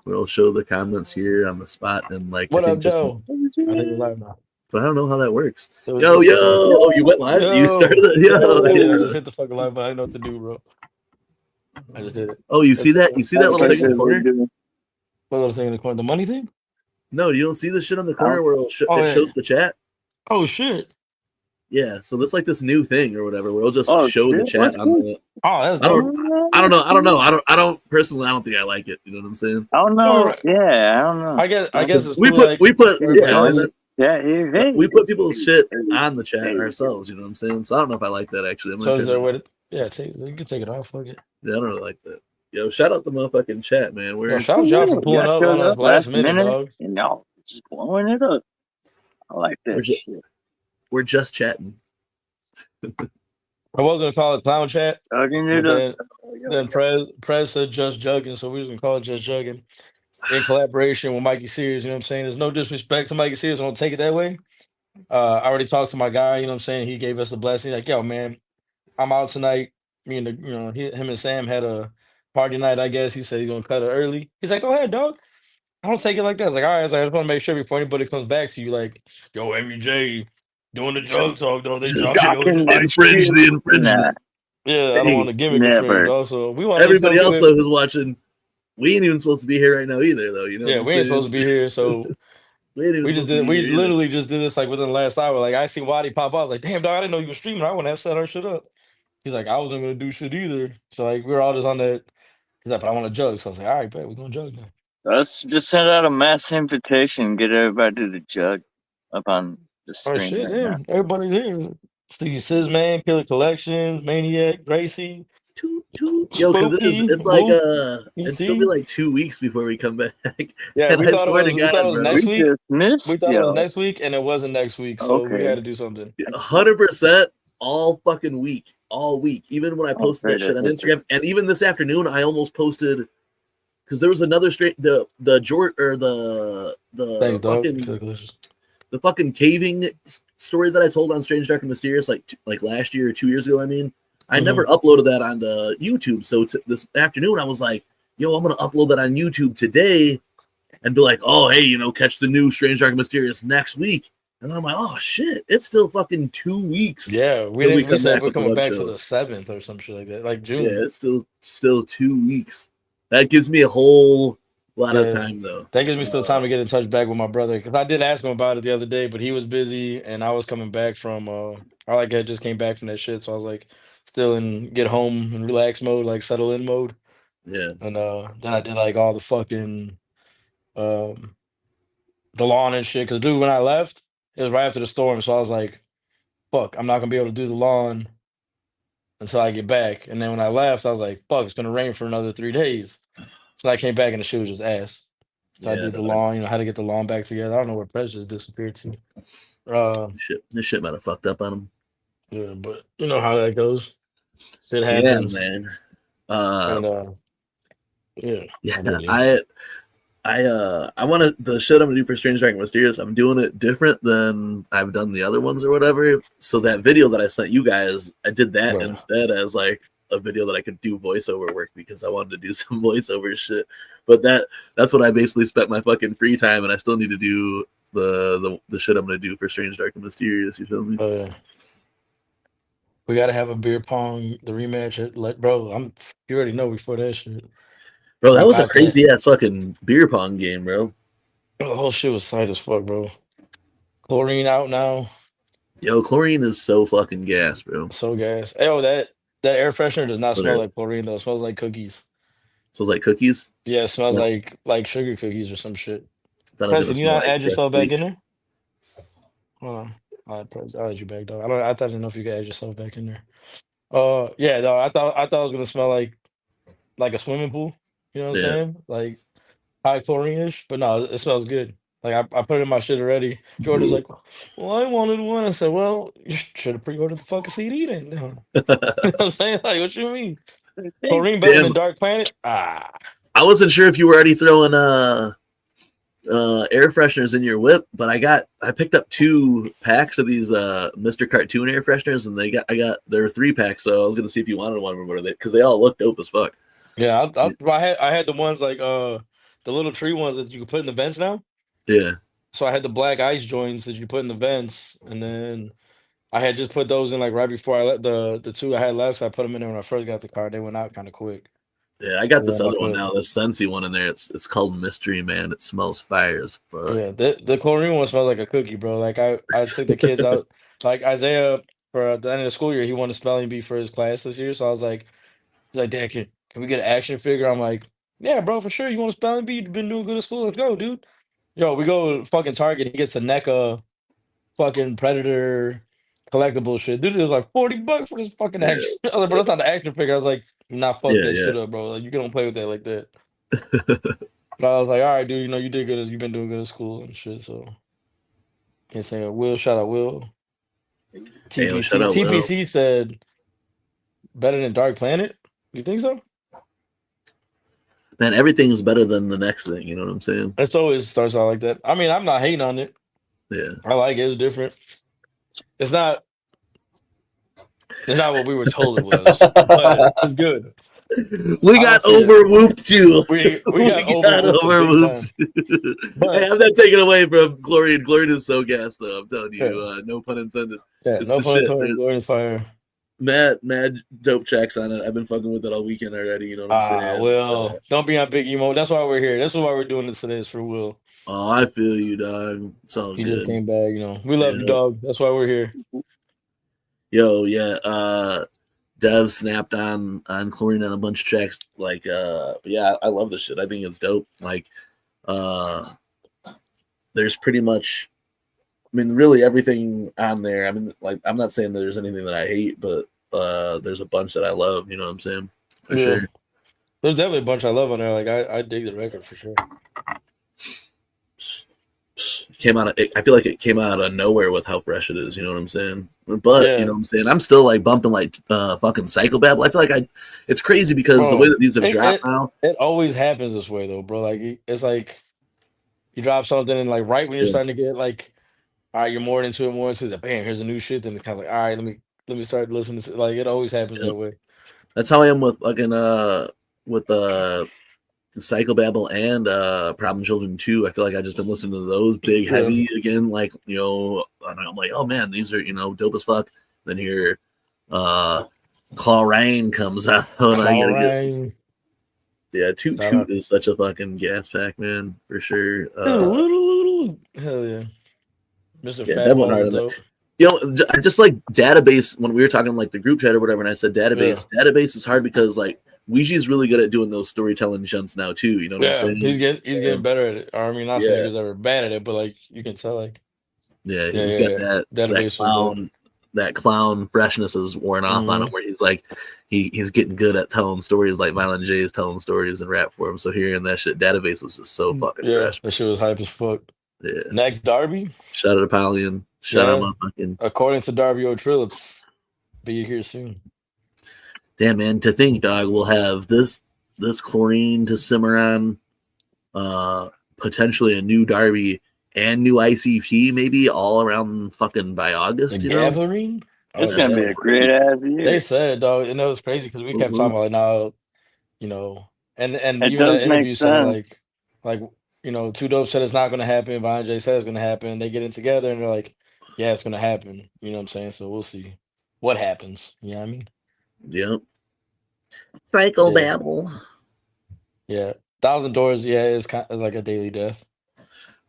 We'll show the comments here on the spot and like I What think up, just. Joe? I think we're live now. But I don't know how that works. So Yo, just yo! hit the Oh, you went live? You started yo, it? Yo, yeah. I yeah. just hit the fucking live button. I didn't know what to do, bro. I just did it. Oh, you see It's, that? You see that That's little like thing in the this. corner? what little thing in the corner? The money thing? No, you don't see this shit on the corner where Oh, it yeah. shows the chat? Oh shit. Yeah, so that's like this new thing or whatever where it'll just Oh, show the shit, chat what's on the. Oh, that's I dope. don't know. I don't personally. I don't think I like it. You know what I'm saying? I don't All know. right. Yeah, I don't know. I guess it's We cool, put like we put everybody yeah, else. man. Yeah, We put people's shit on the chat ourselves. You know what I'm saying? So I don't know if I like that actually. I'm So gonna is turn there a it. way to you can take it off, fuck it. Yeah, I don't really like that. Yo, shout out the motherfucking chat, man. Yo, shout out y'all for pulling up on us last minute, dog. And y'all just blowing it up. I like that shit. We're just chatting. I was gonna call it clown chat, Jugging but it up. then Prez said just jugging, so we was gonna call it just jugging in collaboration with Mikey Sears. You know what I'm saying? There's no disrespect to Mikey Sears. I don't take it that way. I already talked to my guy. You know what I'm saying? He gave us the blessing. Like, yo, man, I'm out tonight. Me and him and Sam had a party night. I guess he said he's gonna cut it early. He's like, go ahead, dog. I don't take it like that. I was like, all right. I was like, I just want to make sure before anybody comes back to you, like, yo, MJ doing the drug talk though. They dropped it. Infringe the infringement. Yeah, I don't want to gimmick infringe. Also, we want everybody else though who's watching. We ain't even supposed to be here right now either, though. You know? Yeah, we ain't supposed to be here. So we literally just did this like within the last hour. Like I see Waddy pop up. I was like, damn, dog, I didn't know you were streaming. I wouldn't have set our shit up. He's like, I wasn't gonna do shit either. So like we were all just on that. He's like, but I want to jug. So I was like, all right, bet we're gonna jug now. Let's just send out a mass invitation, get everybody to the jug up on the stream. Oh shit, yeah. Everybody's here. Stevie Sizman, Killer Collections, Maniac, Gracie. Yo, because it's like it's gonna be like 2 weeks before we come back. Yeah, we thought it was next week. We thought it was next week, and it wasn't next week, so we had to do something. 100% all fucking week, all week. Even when I posted that shit on Instagram, and even this afternoon, I almost posted because there was another straight the fucking caving story that I told on Strange, Dark, and Mysterious like last year or 2 years ago. I mean. I never uploaded that onto YouTube. So this afternoon, I was like, yo, I'm going to upload that on YouTube today and be like, oh, hey, catch the new Strange, Dark, and Mysterious next week. And then I'm like, oh, shit, it's still fucking 2 weeks. Yeah, we said we're coming back to the 7th or some shit like that, like June. Yeah, it's still 2 weeks. That gives me a whole lot of time, though. That gives me still time to get in touch back with my brother. Because I did ask him about it the other day, but he was busy, and I was coming back from, I just came back from that shit. So I was like, still in get home and relax mode, like settle in mode. Yeah. And then I did like all the fucking the lawn and shit. Cause dude, when I left, it was right after the storm. So I was like, fuck, I'm not gonna be able to do the lawn until I get back. And then when I left, I was like, fuck, it's gonna rain for another 3 days. So I came back and the shit was just ass. So I did the lawn, how to get the lawn back together. I don't know where Prez just disappeared to. This shit might have fucked up on him. Yeah, but you know how that goes. Shit happens. Yeah, man. I want to the shit I'm gonna do for Strange, Dark, and Mysterious. I'm doing it different than I've done the other ones or whatever. So that video that I sent you guys, I did that instead as like a video that I could do voiceover work because I wanted to do some voiceover shit. But that's what I basically spent my fucking free time, and I still need to do the shit I'm gonna do for Strange, Dark, and Mysterious. You feel me? Oh yeah. We gotta have a beer pong, the rematch. You already know before that shit. Bro, that was a crazy ass fucking beer pong game, bro. The whole shit was tight as fuck, bro. Chlorine out now. Yo, chlorine is so fucking gas, bro. So gas. Hey, that air freshener does not smell like chlorine though. It smells like cookies. Smells like cookies? Yeah, it smells like sugar cookies or some shit. Can you not add yourself back in there? Hold on. I'll let you back, dog. I didn't know if you could add yourself back in there. Yeah, dog. I thought it was gonna smell like a swimming pool. You know what I'm saying? Like high chlorine-ish, but no, it smells good. Like I put it in my shit already. Jordan's like, well, I wanted one. I said, well, you should have pre-ordered the fucking CD then. You know what I'm saying? Like, what you mean? Chlorine better than Dark Planet? I wasn't sure if you were already throwing air fresheners in your whip, but I picked up 2 packs of these Mr. Cartoon air fresheners, and there were 3 packs, so I was gonna see if you wanted one because they all looked dope as fuck. Yeah, I had the ones like the little tree ones that you can put in the vents now. Yeah. So I had the black ice joints that you put in the vents, and then I had just put those in like right before I let the two I had left. So I put them in there when I first got the car. They went out kind of quick. Yeah, I got And this then I other one put now, this Scentsy one in there. It's called Mystery Man. It smells fire as fuck. yeah, the chlorine one smells like a cookie, bro. Like I took the kids out, like Isaiah for the end of the school year, he won a spelling bee for his class this year. So I was like, he's like, Dad, can we get an action figure? I'm like, yeah, bro, for sure. You want a spelling bee? You've been doing good at school. Let's go, dude. Yo, we go to fucking Target. He gets a NECA fucking Predator collectible shit. Dude, it was like $40 for this fucking action. I was like, bro, that's not the action figure. I was like, nah, fuck Yeah, that yeah. shit up, bro. Like, you don't play with that like that. But I was like, all right, dude, you did good. You've been doing good at school and shit. So can't say Will. Shout out Will. Hey, yo, TPC. shout out Will. TPC said better than Dark Planet. You think so? Man, everything is better than the next thing. You know what I'm saying? It's always starts out like that. I mean, I'm not hating on it. Yeah. I like it. It's different. It's not what we were told it was, but it's good. We got overwhooped too. We got overwhooped. Hey, I'm not taking away from Glorian. Glorian is so gassed though. I'm telling you, no pun intended. Yeah, it's no pun intended. Glorian's fire. Mad dope checks on it. I've been fucking with it all weekend already. You know what I'm saying? Will, don't be on big emo. That's why we're here. That's why we're doing this today. Is for Will. Oh, I feel you, dog. It's all he good. Just came back. We love you, dog. That's why we're here. Yo, yeah. Dev snapped on Chlorine on a bunch of checks. Like, yeah, I love this shit. I think it's dope. Like, there's pretty much, I mean, really everything on there. I mean, like, I'm not saying that there's anything that I hate, but there's a bunch that I love. You know what I'm saying? For sure. There's definitely a bunch I love on there. Like, I dig the record for sure. I feel like it came out of nowhere with how fresh it is, you know what I'm saying? But you know what I'm saying? I'm still like bumping like fucking Psychobabble. I feel like it's crazy because the way that these have dropped now. It always happens this way though, bro. Like it's like you drop something and like right when you're starting to get like, all right, you're more into it, like, bam, here's a new shit. Then it's kind of like, all right, let me start listening to like it always happens that way. That's how I am with fucking with Psychobabble and Problem Children 2. I feel like I just been listening to those big heavy again, like, you know, and I'm like, oh man, these are, you know, dope as fuck. Then here Chlorine comes out. Chlorine. Yeah, Toot is such a fucking gas pack, man, for sure. Hell yeah. Mr. Yeah, Fat Balls is dope. You know, I just like database when we were talking like the group chat or whatever, and I said database. Yeah. Database is hard because like Ouija is really good at doing those storytelling shunts now too. You know what I'm saying? He's getting better at it. Or, I mean, not saying he was ever bad at it, but like you can tell, like he's got that clown freshness is worn off on him, where he's like he's getting good at telling stories like Violent J is telling stories in rap form. So hearing that shit, database was just so fucking fresh. That shit was hype as fuck. Yeah. Next, Darby. Shout out to Paulian. Shout out my fucking. According to Darby O'Trill, be here soon. Damn, man, to think, dog, we'll have this Chlorine to simmer on, potentially a new Darby and new ICP, maybe all around fucking by August. Gathering? It's gonna be a great ass year. They said, dog, and that was crazy because we kept talking about like now, you know, and even that interview said like you know, Two Dope said it's not gonna happen. Violent J said it's gonna happen. They get in together and they're like, yeah, it's gonna happen. You know what I'm saying? So we'll see what happens. You know what I mean? Yep. Psychobabble. Yeah. 1,000 Doors, is like a daily death.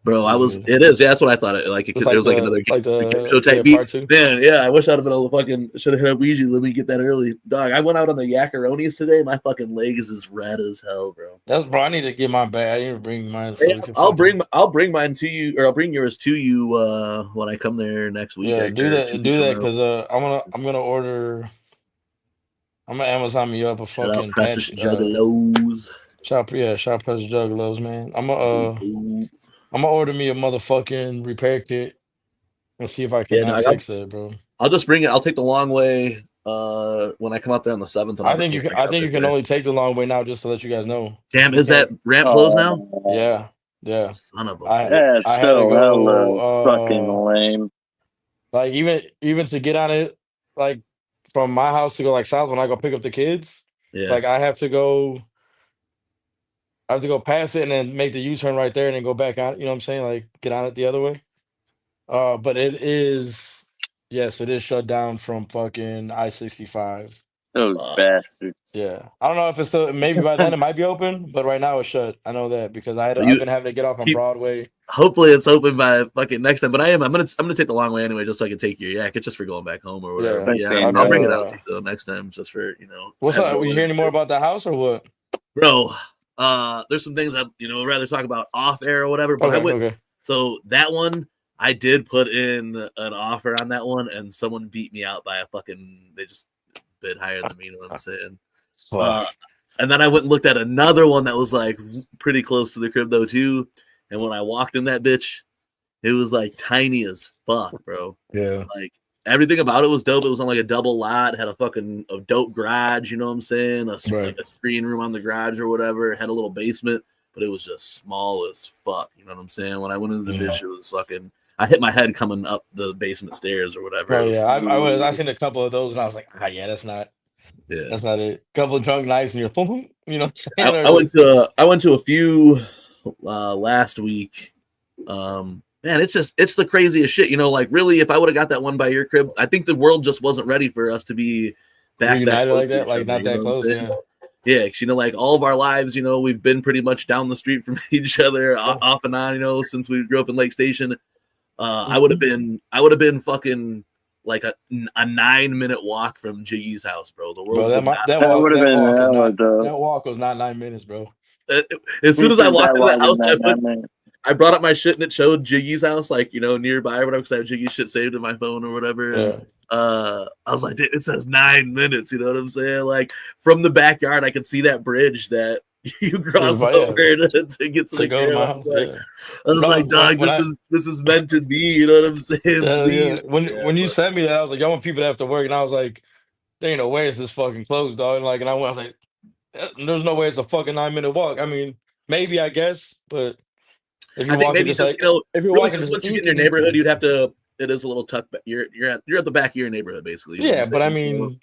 Bro, it is. Yeah, that's what I thought. It was like another show type beat. Man, yeah, I wish I'd have been able to fucking should have hit up Ouija. Let me get that early. Dog, I went out on the Yakaronis today. My fucking leg is as red as hell, bro. Bro, I need to get my bag. I need to bring mine. So I'll bring mine to you, or I'll bring yours to you when I come there next week. Yeah, do that because I'm gonna order. I'm gonna Amazon me up a fucking Precious Juggalos. Shop Precious Juggalos, man. I'm gonna order me a motherfucking repair kit and see if I can fix that, bro. I'll just bring it. I'll take the long way when I come out there on the 7th. I think you can only take the long way now, just to let you guys know. Damn, is that ramp closed now? Yeah. Son of a bitch. I had to go fucking lame. Like even to get on it, like from my house to go like south when I go pick up the kids. Yeah. Like I have to go I have to go past it and then make the U-turn right there and then go back on it. You know what I'm saying? Like get on it the other way. But it is, yes, it is shut down from fucking I-65. Those bastards. Yeah, I don't know if it's still. Maybe by then it might be open, but right now it's shut. I know that because I've been having to get off on Broadway. Hopefully it's open by fucking next time. But I'm gonna take the long way anyway, just so I can take your yak. It's just for going back home or whatever. Yeah, but yeah, I'll bring it out to you next time, just for What's up? You hear any more about the house or what, bro? There's some things I rather talk about off air or whatever. But okay. So that one, I did put in an offer on that one, and someone beat me out by they just bid higher than me. You know what I'm saying? And then I went and looked at another one that was like pretty close to the crib though too. And when I walked in that bitch, it was like tiny as fuck, bro. Yeah. Like everything about it was dope. It was on like a double lot, had a dope garage, you know what I'm saying? Like a screen room on the garage or whatever. It had a little basement, but it was just small as fuck. You know what I'm saying? When I went into the bitch, it was fucking, I hit my head coming up the basement stairs or whatever. Oh, yeah. I seen a couple of those and I was like, yeah, that's not it. Couple of drunk nights and you're boom, you know what I'm saying? I went to a few last week. Man, it's the craziest shit. Like really, if I would have got that one by your crib, I think the world just wasn't ready for us to be back united like that, like not that close. Yeah, because like all of our lives, we've been pretty much down the street from each other, off and on, since we grew up in Lake Station. I would have been fucking like a 9-minute walk from Jiggy's house, bro. The world that walk was not 9 minutes, bro. As soon as I walked into the house, I brought up my shit and it showed Jiggy's house, like nearby or whatever, because I have Jiggy's shit saved in my phone or whatever. Yeah. And, I was like, it says 9 minutes. You know what I'm saying? Like from the backyard, I could see that bridge that you cross over to get to the crib. I was like, dog, this is meant to be. You know what I'm saying? Please. Yeah. When you sent me that, I was like, I want people to have to work, and I was like, there ain't no way it's this fucking close, dog. And I was like, there's no way it's a fucking 9-minute walk. I mean, maybe I guess, but if you're walking just like if you're walking just once you get in your neighborhood, you'd have to. It is a little tucked back. You're at the back of your neighborhood, basically. Yeah, but I mean,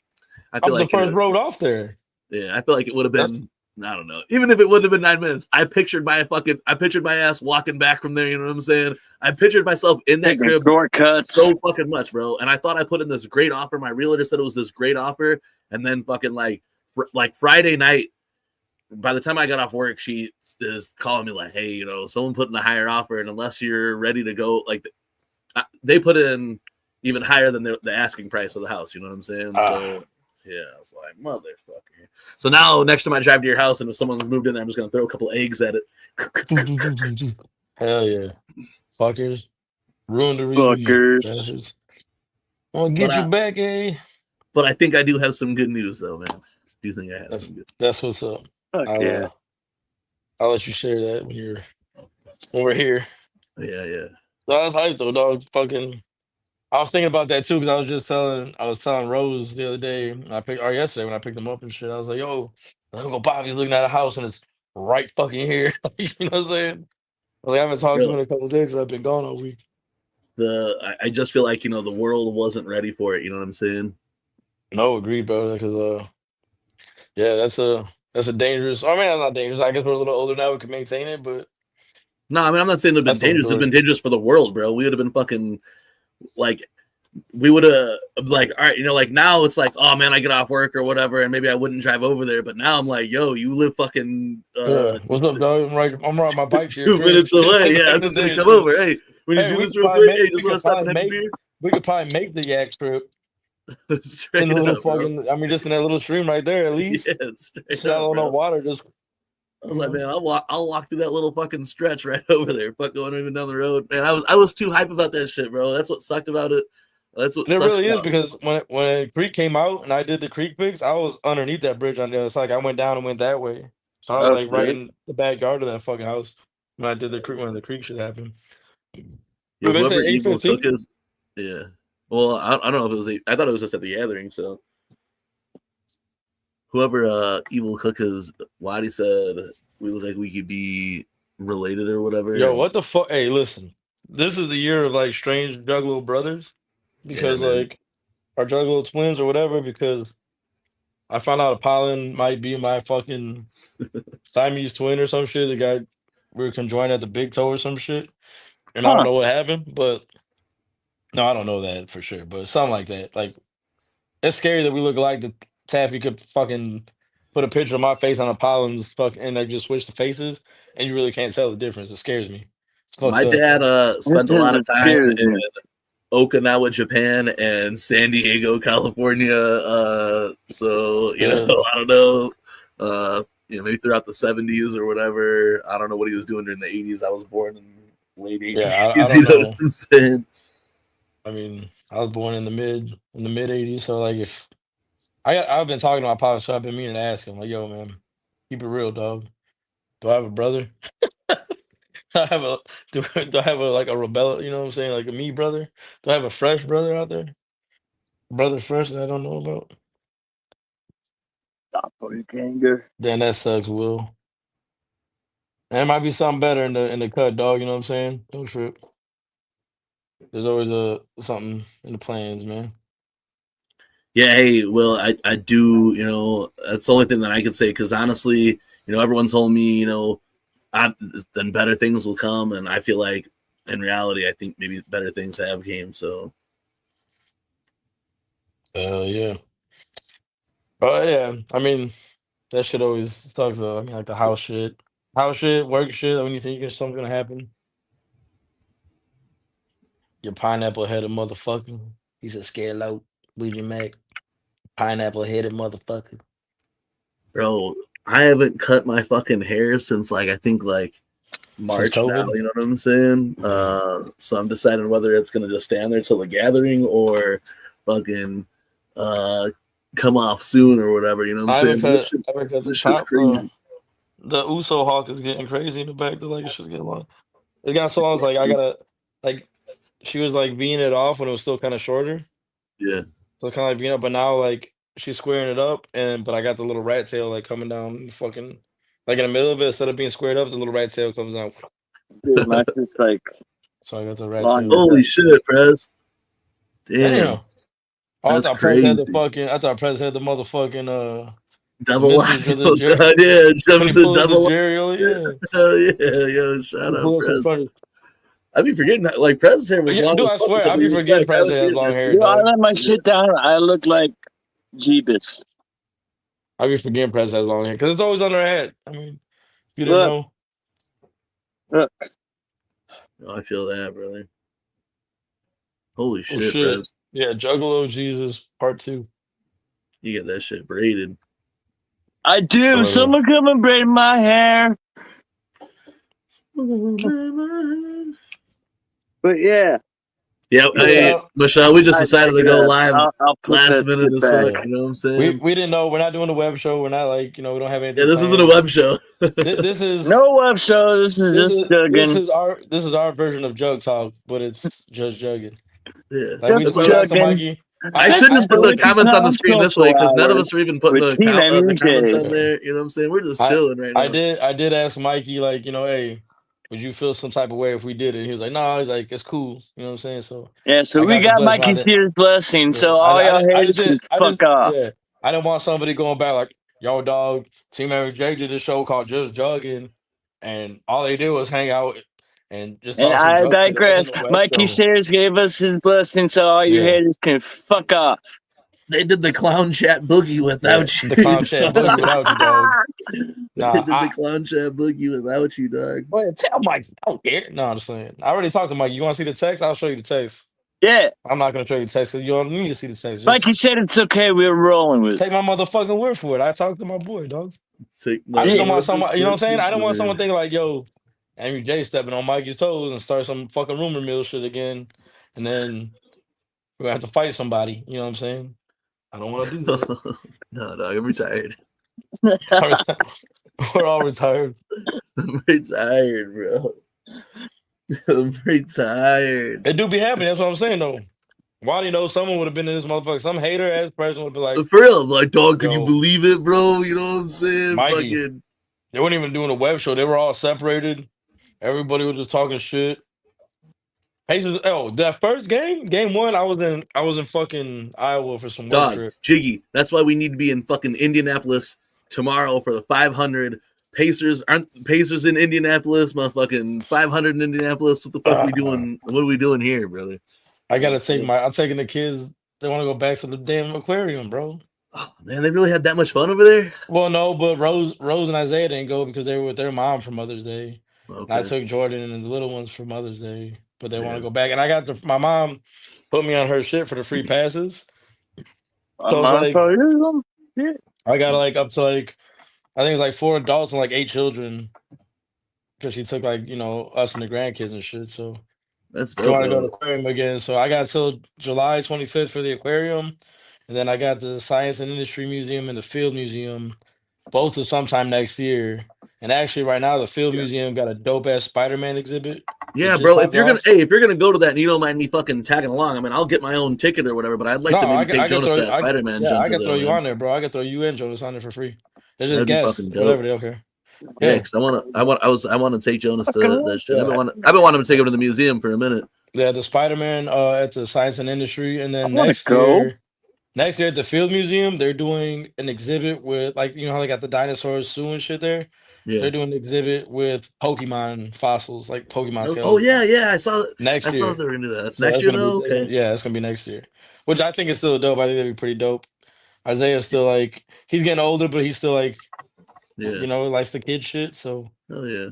I feel like the first road off there. Yeah, I feel like it would have been. I don't know. Even if it wouldn't have been 9 minutes, I pictured my ass walking back from there. You know what I'm saying? I pictured myself in that crib so fucking much, bro. And I thought I put in this great offer. My realtor said it was this great offer, and then fucking like Friday night, by the time I got off work, she is calling me like, "Hey, someone put in a higher offer, and unless you're ready to go, like." They put in even higher than the asking price of the house. You know what I'm saying? So, yeah, I was like, motherfucker. So now, next time I drive to your house and if someone's moved in there, I'm just going to throw a couple eggs at it. Hell yeah. Fuckers. Ruined the reunion. I'll get you back, eh? But I think I do have some good news, though, man. Do you think I have some good news? That's what's up. I'll let you share that when we're here. Yeah. I was hyped though, dog. Fucking, I was thinking about that too because I was telling Rose the other day, yesterday when I picked them up and shit. I was like, "Yo, let me go." Bobby's looking at a house and it's right fucking here. You know what I'm saying? I haven't talked to him in a couple of days because I've been gone all week. I just feel like the world wasn't ready for it. You know what I'm saying? No, agreed, bro. Because that's a dangerous. I mean, not dangerous. I guess we're a little older now. We can maintain it, but. No, I mean, I'm not saying it'd been dangerous. It'd been dangerous for the world, bro. We would have been fucking, like, we would have, like, all right, like, now it's like, oh, man, I get off work or whatever, and maybe I wouldn't drive over there. But now I'm like, yo, you live fucking. What's up, dog? I'm riding my bike to 2 minutes away. Yeah, I'm just going to come over. Hey, when you do this real quick, hey, just want to stop and have a beer? We could probably make the yak trip. Straight up, just in that little stream right there, at least. Yeah, straight up, no water, just. I was like, man, I'll walk through that little fucking stretch right over there. Fuck going even down the road. Man, I was too hype about that shit, bro. That's what sucked about it. That's what it really is because when Creek came out and I did the Creek pics, I was underneath that bridge on the other side. I went down and went that way. So I was right in the backyard of that fucking house when I did the Creek when the Creek shit happened. Yeah, whoever Evil Cook is, yeah. Well, I don't know if it was. I thought it was just at the gathering. So whoever Evil Cook is, Waddy said we look like we could be related or whatever. Yo, what the fuck? Hey, listen, this is the year of like strange Juggalo brothers because like our Juggalo twins or whatever. Because I found out Apollon might be my fucking Siamese twin or some shit. The guy we were conjoined at the big toe or some shit, and I don't know what happened, but no, I don't know that for sure, but something like that. Like it's scary that we look alike. That Taffy could fucking put a picture of my face on Apollon's and they just switch the faces, and you really can't tell the difference. It scares me. It's fucked My up. dad spent a lot of time in Okinawa, Japan, and San Diego, California. So you know, I don't know. Maybe throughout the 70s or whatever. I don't know what he was doing during the 80s. I was born in late 80s. Yeah, I don't know. What I'm saying? I mean, I was born in the mid 80s, so like if I've been talking to my pops, so I've been meaning to ask him, like, yo, man, keep it real, dog. Do I have a brother? do I have a do I have a like a rebel? You know what I'm saying, like a me brother? Do I have a fresh brother out there? Brother fresh that I don't know about? Then that sucks, Will. And there might be something better in the cut, dog. You know what I'm saying? Don't trip. There's always something in the plans, man. Yeah, hey, Will, I do, that's the only thing that I can say, because honestly, everyone's told me, then better things will come, and I feel like, in reality, I think maybe better things have came, so. Yeah. Oh, yeah, I mean, that shit always sucks, though. I mean, like the house shit, work shit, when you think something's gonna happen. Your pineapple-headed motherfucker. He's a scared out, Ouija Mac. Pineapple-headed motherfucker. Bro, I haven't cut my fucking hair since I think March now, you know what I'm saying? So I'm deciding whether it's gonna just stand there till the gathering or fucking come off soon or whatever, you know what I'm saying? This shit's crazy. The Uso Hawk is getting crazy in the back. It's just getting long. It got so long, I gotta she was being it off when it was still kind of shorter. Yeah. So kind of being up, but now she's squaring it up, but I got the little rat tail coming down, fucking in the middle of it. Instead of being squared up, the little rat tail comes out. Dude, mine's just so I got the rat tail. Holy shit, Prez! Damn. Oh, I thought Prez had the motherfucking double message of the Jerry. Yeah, jumping the double Jerry. Yeah. Hell yeah, yo, shout out Prez. I be forgetting Prez's hair was long. Dude, I swear, I be forgetting Prez has long hair. Dude, I let my shit down. I look like Jeebus. I be forgetting Prez has long hair because it's always on her head. I mean, if you didn't know. Look. Oh, I feel that, brother. Holy shit, Prez. Yeah, Juggalo Jesus Part 2. You get that shit braided. I do. Someone come and braid my hair. But yeah. Yeah, hey, Michelle, we just decided to go live last minute as fuck. You know what I'm saying? We didn't know. We're not doing a web show. We're not we don't have anything. Yeah, this isn't a web show. This is no web show. This is just Juggin. This is our version of Jug Talk, but it's just Juggin. Yeah, we talked to Mikey. I should just put the comments on the screen this way because none of us are even putting the comments on there. You know what I'm saying? We're just chilling right now. I did ask Mikey, hey, would you feel some type of way if we did it? He was like, no, he's like, it's cool. You know what I'm saying? So yeah, so we got Mikey's here blessing. So all y'all haters can fuck off. Yeah, I didn't want somebody going back like, yo, dog, Team Mary J did a show called Just Juggin, and all they did was hang out and just. And I digress. Mikey Sayers gave us his blessing, so all you haters can fuck off. They did the clown chat boogie without you. The clown chat boogie without you, dog. They did the clown chat boogie without you, dog. Well, tell Mike. I don't care. No, I'm just saying. I already talked to Mike. You want to see the text? I'll show you the text. Yeah. I'm not going to show you the text because you don't need to see the text. Mikey said it's okay. We're rolling with it. Take my motherfucking word for it. I talked to my boy, dog. I just don't want someone, you know what I'm saying? I don't want someone thinking like, yo, Amy J stepping on Mikey's toes and start some fucking rumor mill shit again. And then we're going to have to fight somebody. You know what I'm saying? I don't want to do that. No, dog, I'm retired. We're all retired. I'm retired, bro. I'm retired. It do be happening. That's what I'm saying, though. Why do you know someone would have been in this motherfucker? Some hater ass person would be like, for real, dog, can you believe it, bro? You know what I'm saying? Mikey, they weren't even doing a web show. They were all separated. Everybody was just talking shit. Pacers. Oh, that first game one, I was in fucking Iowa for some work trip. Jiggy. That's why we need to be in fucking Indianapolis tomorrow for the 500. Pacers aren't Pacers in Indianapolis, motherfucking 500 in Indianapolis. What the fuck are we doing? What are we doing here, brother? I'm taking the kids. They want to go back to the damn aquarium, bro. Oh man, they really had that much fun over there. Well, no, but Rose and Isaiah didn't go because they were with their mom for Mother's Day. Okay. And I took Jordan and the little ones for Mother's Day, but they want to go back. And I got my mom put me on her shit for the free passes. So it's like I got like up to like I think it's like 4 adults and like 8 children because she took like us and the grandkids and shit. So that's she wanted to go to the aquarium again. So I got till July 25th for the aquarium, and then I got the Science and Industry Museum and the Field Museum, both are sometime next year. And actually, right now the Field Museum got a dope ass Spider-Man exhibit. Yeah, bro. If you're gonna go to that and you don't mind me fucking tagging along, I mean, I'll get my own ticket or whatever. But I'd like to maybe take Jonas to that Spider-Man. Yeah, I can throw you on there, bro. I can throw you and Jonas on there for free. They're just guests, whatever. They don't care. Yeah, because I want to take Jonas to that shit. I've been wanting to take him to the museum for a minute. Yeah, the Spider-Man at the Science and Industry, and then next year at the Field Museum, they're doing an exhibit with how they got the dinosaurs zoo and shit there. Yeah. They're doing an exhibit with Pokemon fossils, like Pokemon skeletons. Oh yeah, I saw that. Next year. I saw they were into that. That's next year though? Okay. Yeah, it's gonna be next year. Which I think is still dope. I think that'd be pretty dope. Isaiah's still like he's getting older, but he's still like likes the kid shit. So yeah.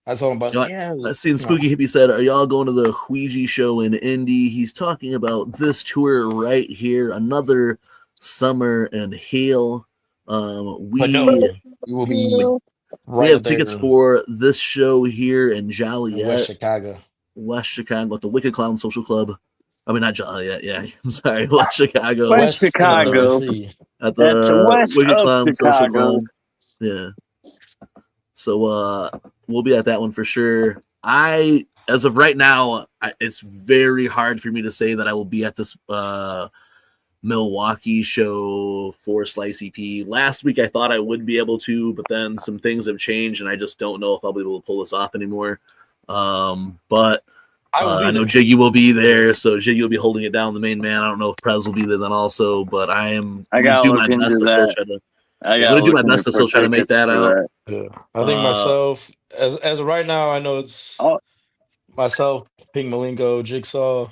I told him about I seen Spooky Hippie said, "Are y'all going to the Ouija show in Indy?" He's talking about this tour right here, another summer and hail. We will be. We have tickets for this show here in Joliet, West Chicago, at the Wicked Clown Social Club. I mean, not Joliet. Yeah, I'm sorry, West Chicago. West Chicago. At the Wicked Clown Social Club. Yeah. So we'll be at that one for sure. As of right now, it's very hard for me to say that I will be at this Milwaukee show for Slice EP. Last week I thought I would be able to, but then some things have changed and I just don't know if I'll be able to pull this off anymore. But I know Jiggy will be there, so Jiggy will be holding it down, the main man. I don't know if Prez will be there then also, but I'm going to do my best to still try to I'm going to do my best to still try to make that out. Yeah. I think myself, as of right now, I know it's myself, Pink Malenko, Jigsaw,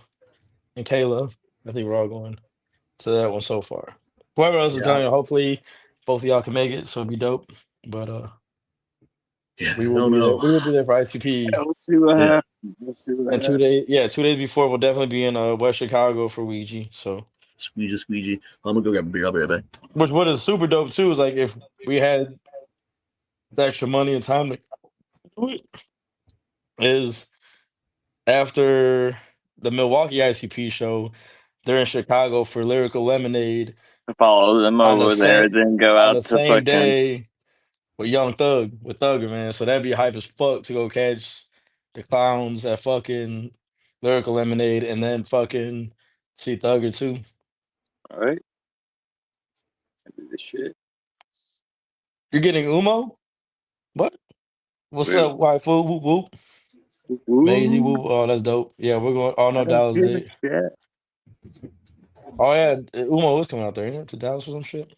and Kayla. I think we're all going to that one so far. Whoever else is going, hopefully both of y'all can make it, so it'd be dope. But we will be there for ICP. Yeah, we'll see what happens. And 2 days, 2 days before, we'll definitely be in West Chicago for Ouija. So squeegee. I'm gonna go grab a beer. I'll be right back. What is super dope too is like if we had the extra money and time to do it, is after the Milwaukee ICP show, they're in Chicago for Lyrical Lemonade. Follow them over there, then go out on the same day with Young Thug, with Thugger, man. So that'd be hype as fuck to go catch the clowns at fucking Lyrical Lemonade and then fucking see Thugger too. All right. Do the shit. You're getting Umo? What? What's up, white food? Whoop whoop. Maisie whoop. Oh, that's dope. Yeah, we're going. Oh no, Dallas did. Oh yeah, Umo was coming out there, ain't it? To Dallas for some shit.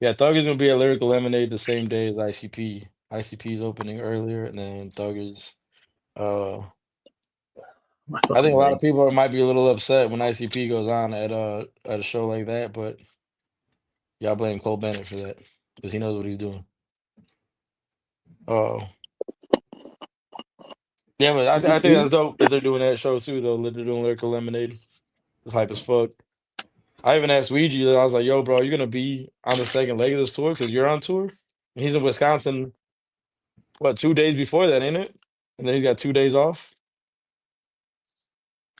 Yeah, Thugger's gonna be at Lyrical Lemonade the same day as ICP. ICP's opening earlier, and then Thugger's. I think a lot of people might be a little upset when ICP goes on at a show like that, but y'all blame Cole Bennett for that because he knows what he's doing. Oh. Yeah, but I think that's dope that they're doing that show too, though. They're doing Lyrical Lemonade. It's hype as fuck. I even asked Ouija, I was like, yo, bro, are you going to be on the second leg of this tour? Because you're on tour. And he's in Wisconsin, 2 days before that, ain't it? And then he's got 2 days off.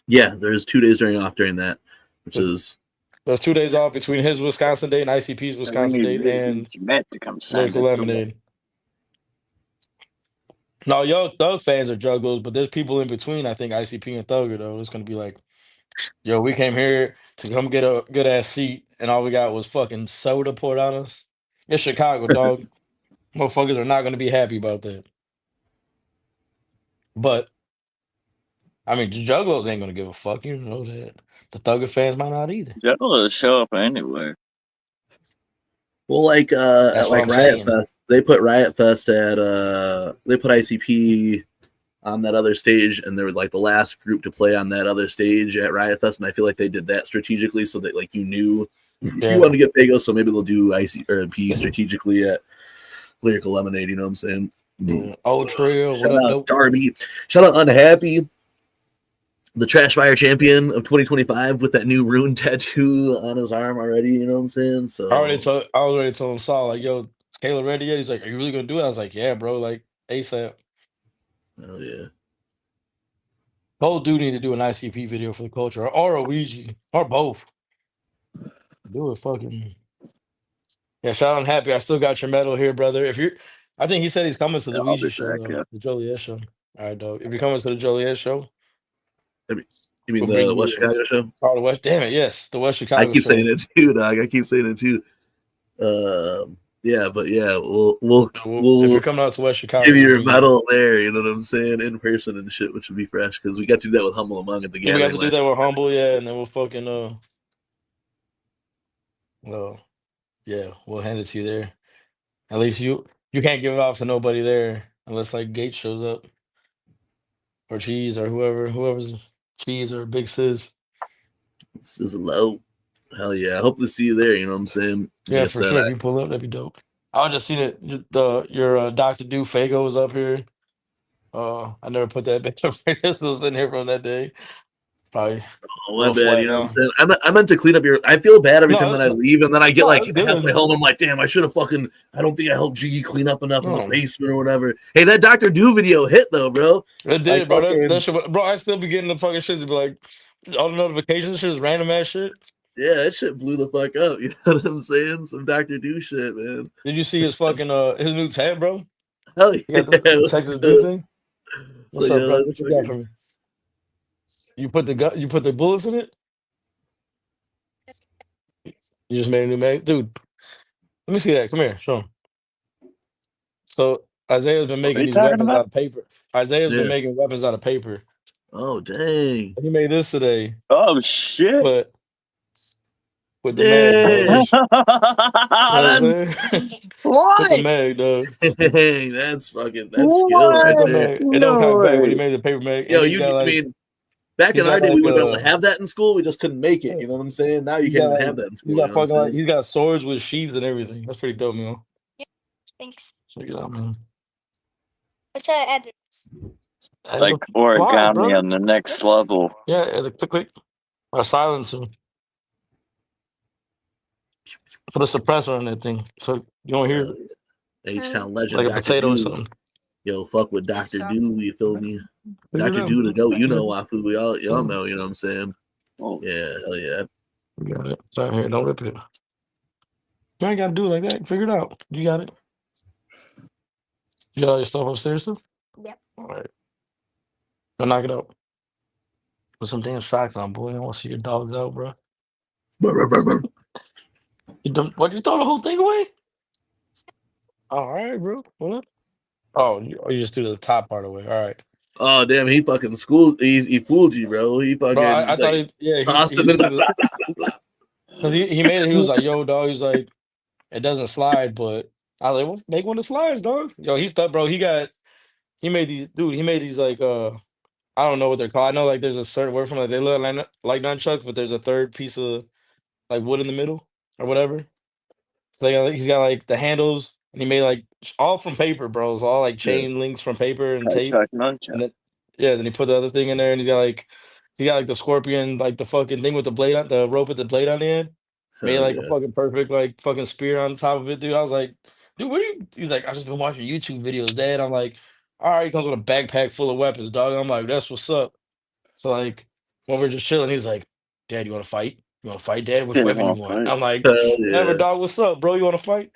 Yeah, there's 2 days off during that, which is... There's 2 days off between his Wisconsin date and ICP's Wisconsin date and Lyrical Lemonade. No, yo, Thug fans are jugglers, but there's people in between, I think, ICP and Thugger, though. It's going to be like, yo, we came here to come get a good-ass seat, and all we got was fucking soda poured on us. It's Chicago, dog. Motherfuckers are not going to be happy about that. But I mean, the Juggalos ain't gonna give a fuck. You know that. The Thugger fans might not either. Juggalos show up anywhere. Well, like That's at what like I'm Riot saying. Fest, they put Riot Fest at they put ICP on that other stage, and they were like the last group to play on that other stage at Riot Fest, and I feel like they did that strategically so that like you knew you wanted to get Fago, so maybe they'll do IC or P strategically at Lyrical Lemonade. You know what I'm saying? Yeah. Old Trail, Shout what up, out dope? Darby. Shout out Unhappy, the Trash Fire champion of 2025 with that new rune tattoo on his arm already. You know what I'm saying? So I already told Saul, like, yo, is Kayla ready yet? He's like, are you really gonna do it? I was like, yeah, bro, like ASAP. Oh yeah. Whole dude need to do an ICP video for the culture or a Ouija or both. Do it fucking. Yeah, shout out Unhappy. I still got your medal here, brother. I think he said he's coming to the Ouija show, though. The Joliet show. All right, dog. If you're coming to the Joliet show, You mean the West Chicago show? Oh, the West. Damn it, yes, the West Chicago. I keep show. saying it too, dog. I keep saying it too. Yeah, but yeah, we'll if you're coming out to West Chicago, give you your medal there. You know what I'm saying, in person and shit, which would be fresh because we got to do that with Humble Among at the gathering. We got to do that with Humble, yeah, and then we'll fucking yeah, we'll hand it to you there. At least you can't give it off to nobody there unless like Gates shows up or Cheese or whoever's Cheese or Big Sis. This is low. Hell yeah! I hope to see you there. You know what I'm saying? Yeah, for sure. If you pull up, that'd be dope. I just seen it. Your Dr. Do Fago was up here. I never put that bitch up. This was in here from that day. Probably. Oh, my bad. You know what I'm saying? I meant to clean up your. I feel bad every time that I leave, and then I get like halfway home. I'm like, damn, I should have fucking. I don't think I helped Jiggy clean up enough in the basement or whatever. Hey, that Dr. Do video hit though, bro. It did, bro. That shit, bro. I still be getting the fucking shit to be like all the notifications, shit is random ass shit. Yeah, that shit blew the fuck up. You know what I'm saying? Some Dr. Do shit, man. Did you see his fucking his new tab, bro? Hell yeah. You got the Texas Do thing. What's up, bro? What you got for me? You put the bullets in it? You just made a new mag? Dude, let me see that. Come here, show him. So Isaiah's been making these weapons out of paper. Isaiah's been making weapons out of paper. Oh dang. He made this today. Oh shit. But with the mag, Why? with the mag, dog. Dang, that's skill right there. It don't come back when he made the paper mag. Yo, I mean, back in our day, we would have been able to have that in school. We just couldn't make it. You know what I'm saying? Now you can't even have that in school. He's got swords with sheaths and everything. That's pretty dope, man. Yeah, thanks. Check it out, man. Let's try to add this. Like origami on the next level. Yeah, quick. A silencer. Put a suppressor on that thing, so you don't hear it. H-Town legend, like a potato or something. Yo, fuck with Dr. Do, you feel me? Dr. Do the goat, you know Wafu. Y'all know, you know what I'm saying? Oh yeah, hell yeah. You got it. Sorry, here, don't rip it. You ain't gotta do it like that. Figure it out. You got it. You got all your stuff upstairs still? Yep. All right. Go knock it out. Put some damn socks on, boy. I want to see your dogs out, bro. You throw the whole thing away? All right, bro. What up? Oh, you just threw the top part away. All right. Oh damn, he fucking schooled. He fooled you, bro. He fucking. Bro, I thought he because he made it. He was like, "Yo, dog." He's like, "It doesn't slide," but I was like, "Well, make one that slides, dog." Yo, he's stuck, bro. He made these like I don't know what they're called. I know like there's a certain word from like they look like nunchucks, but there's a third piece of like wood in the middle or whatever. So he's got like the handles, and he made like all from paper, bro. It's all like chain links from paper and tape. And then then he put the other thing in there, and he got like the scorpion, like the fucking thing with the blade on the rope with the blade on the end. Made like a fucking perfect like fucking spear on top of it, dude. I was like, dude, what are you? He's like, I just been watching YouTube videos, Dad. I'm like, all right, he comes with a backpack full of weapons, dog. I'm like, that's what's up. So like when we're just chilling, he's like, Dad, you want to fight? You want to fight, Dad? Which weapon you want? I'm like, never, dog. What's up, bro? You want to fight?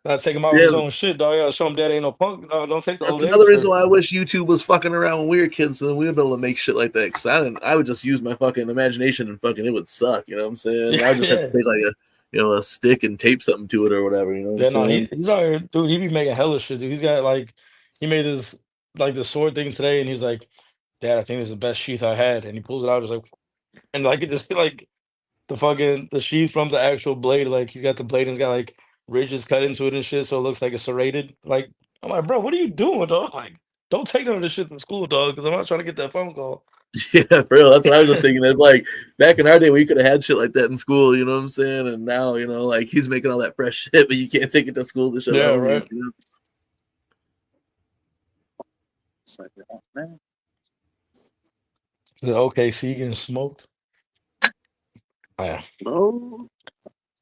I take him out with his own shit, dog. I gotta show him Dad ain't no punk. No, don't take the That's another reason why I wish YouTube was fucking around when we were kids, so then we would be able to make shit like that. Cause I would just use my fucking imagination and fucking it would suck. You know what I'm saying? I would just have to take like a stick and tape something to it or whatever. You know? He's out here, dude. He be making hella shit, dude. He's got like he made this like the sword thing today, and he's like, "Dad, I think this is the best sheath I had." And he pulls it out, it's like, and like it just like the sheath from the actual blade, like he's got the blade and it's got like ridges cut into it and shit, so it looks like it's serrated. Like I'm like, bro, what are you doing, dog? Like, don't take none of this shit from school, dog, because I'm not trying to get that phone call. Yeah, for real. That's what I was just thinking. It's like back in our day, we could have had shit like that in school. You know what I'm saying? And now, like he's making all that fresh shit, but you can't take it to school to show Yeah, homies, right. It's like, oh, man. The OKC getting smoked. Yeah. Oh.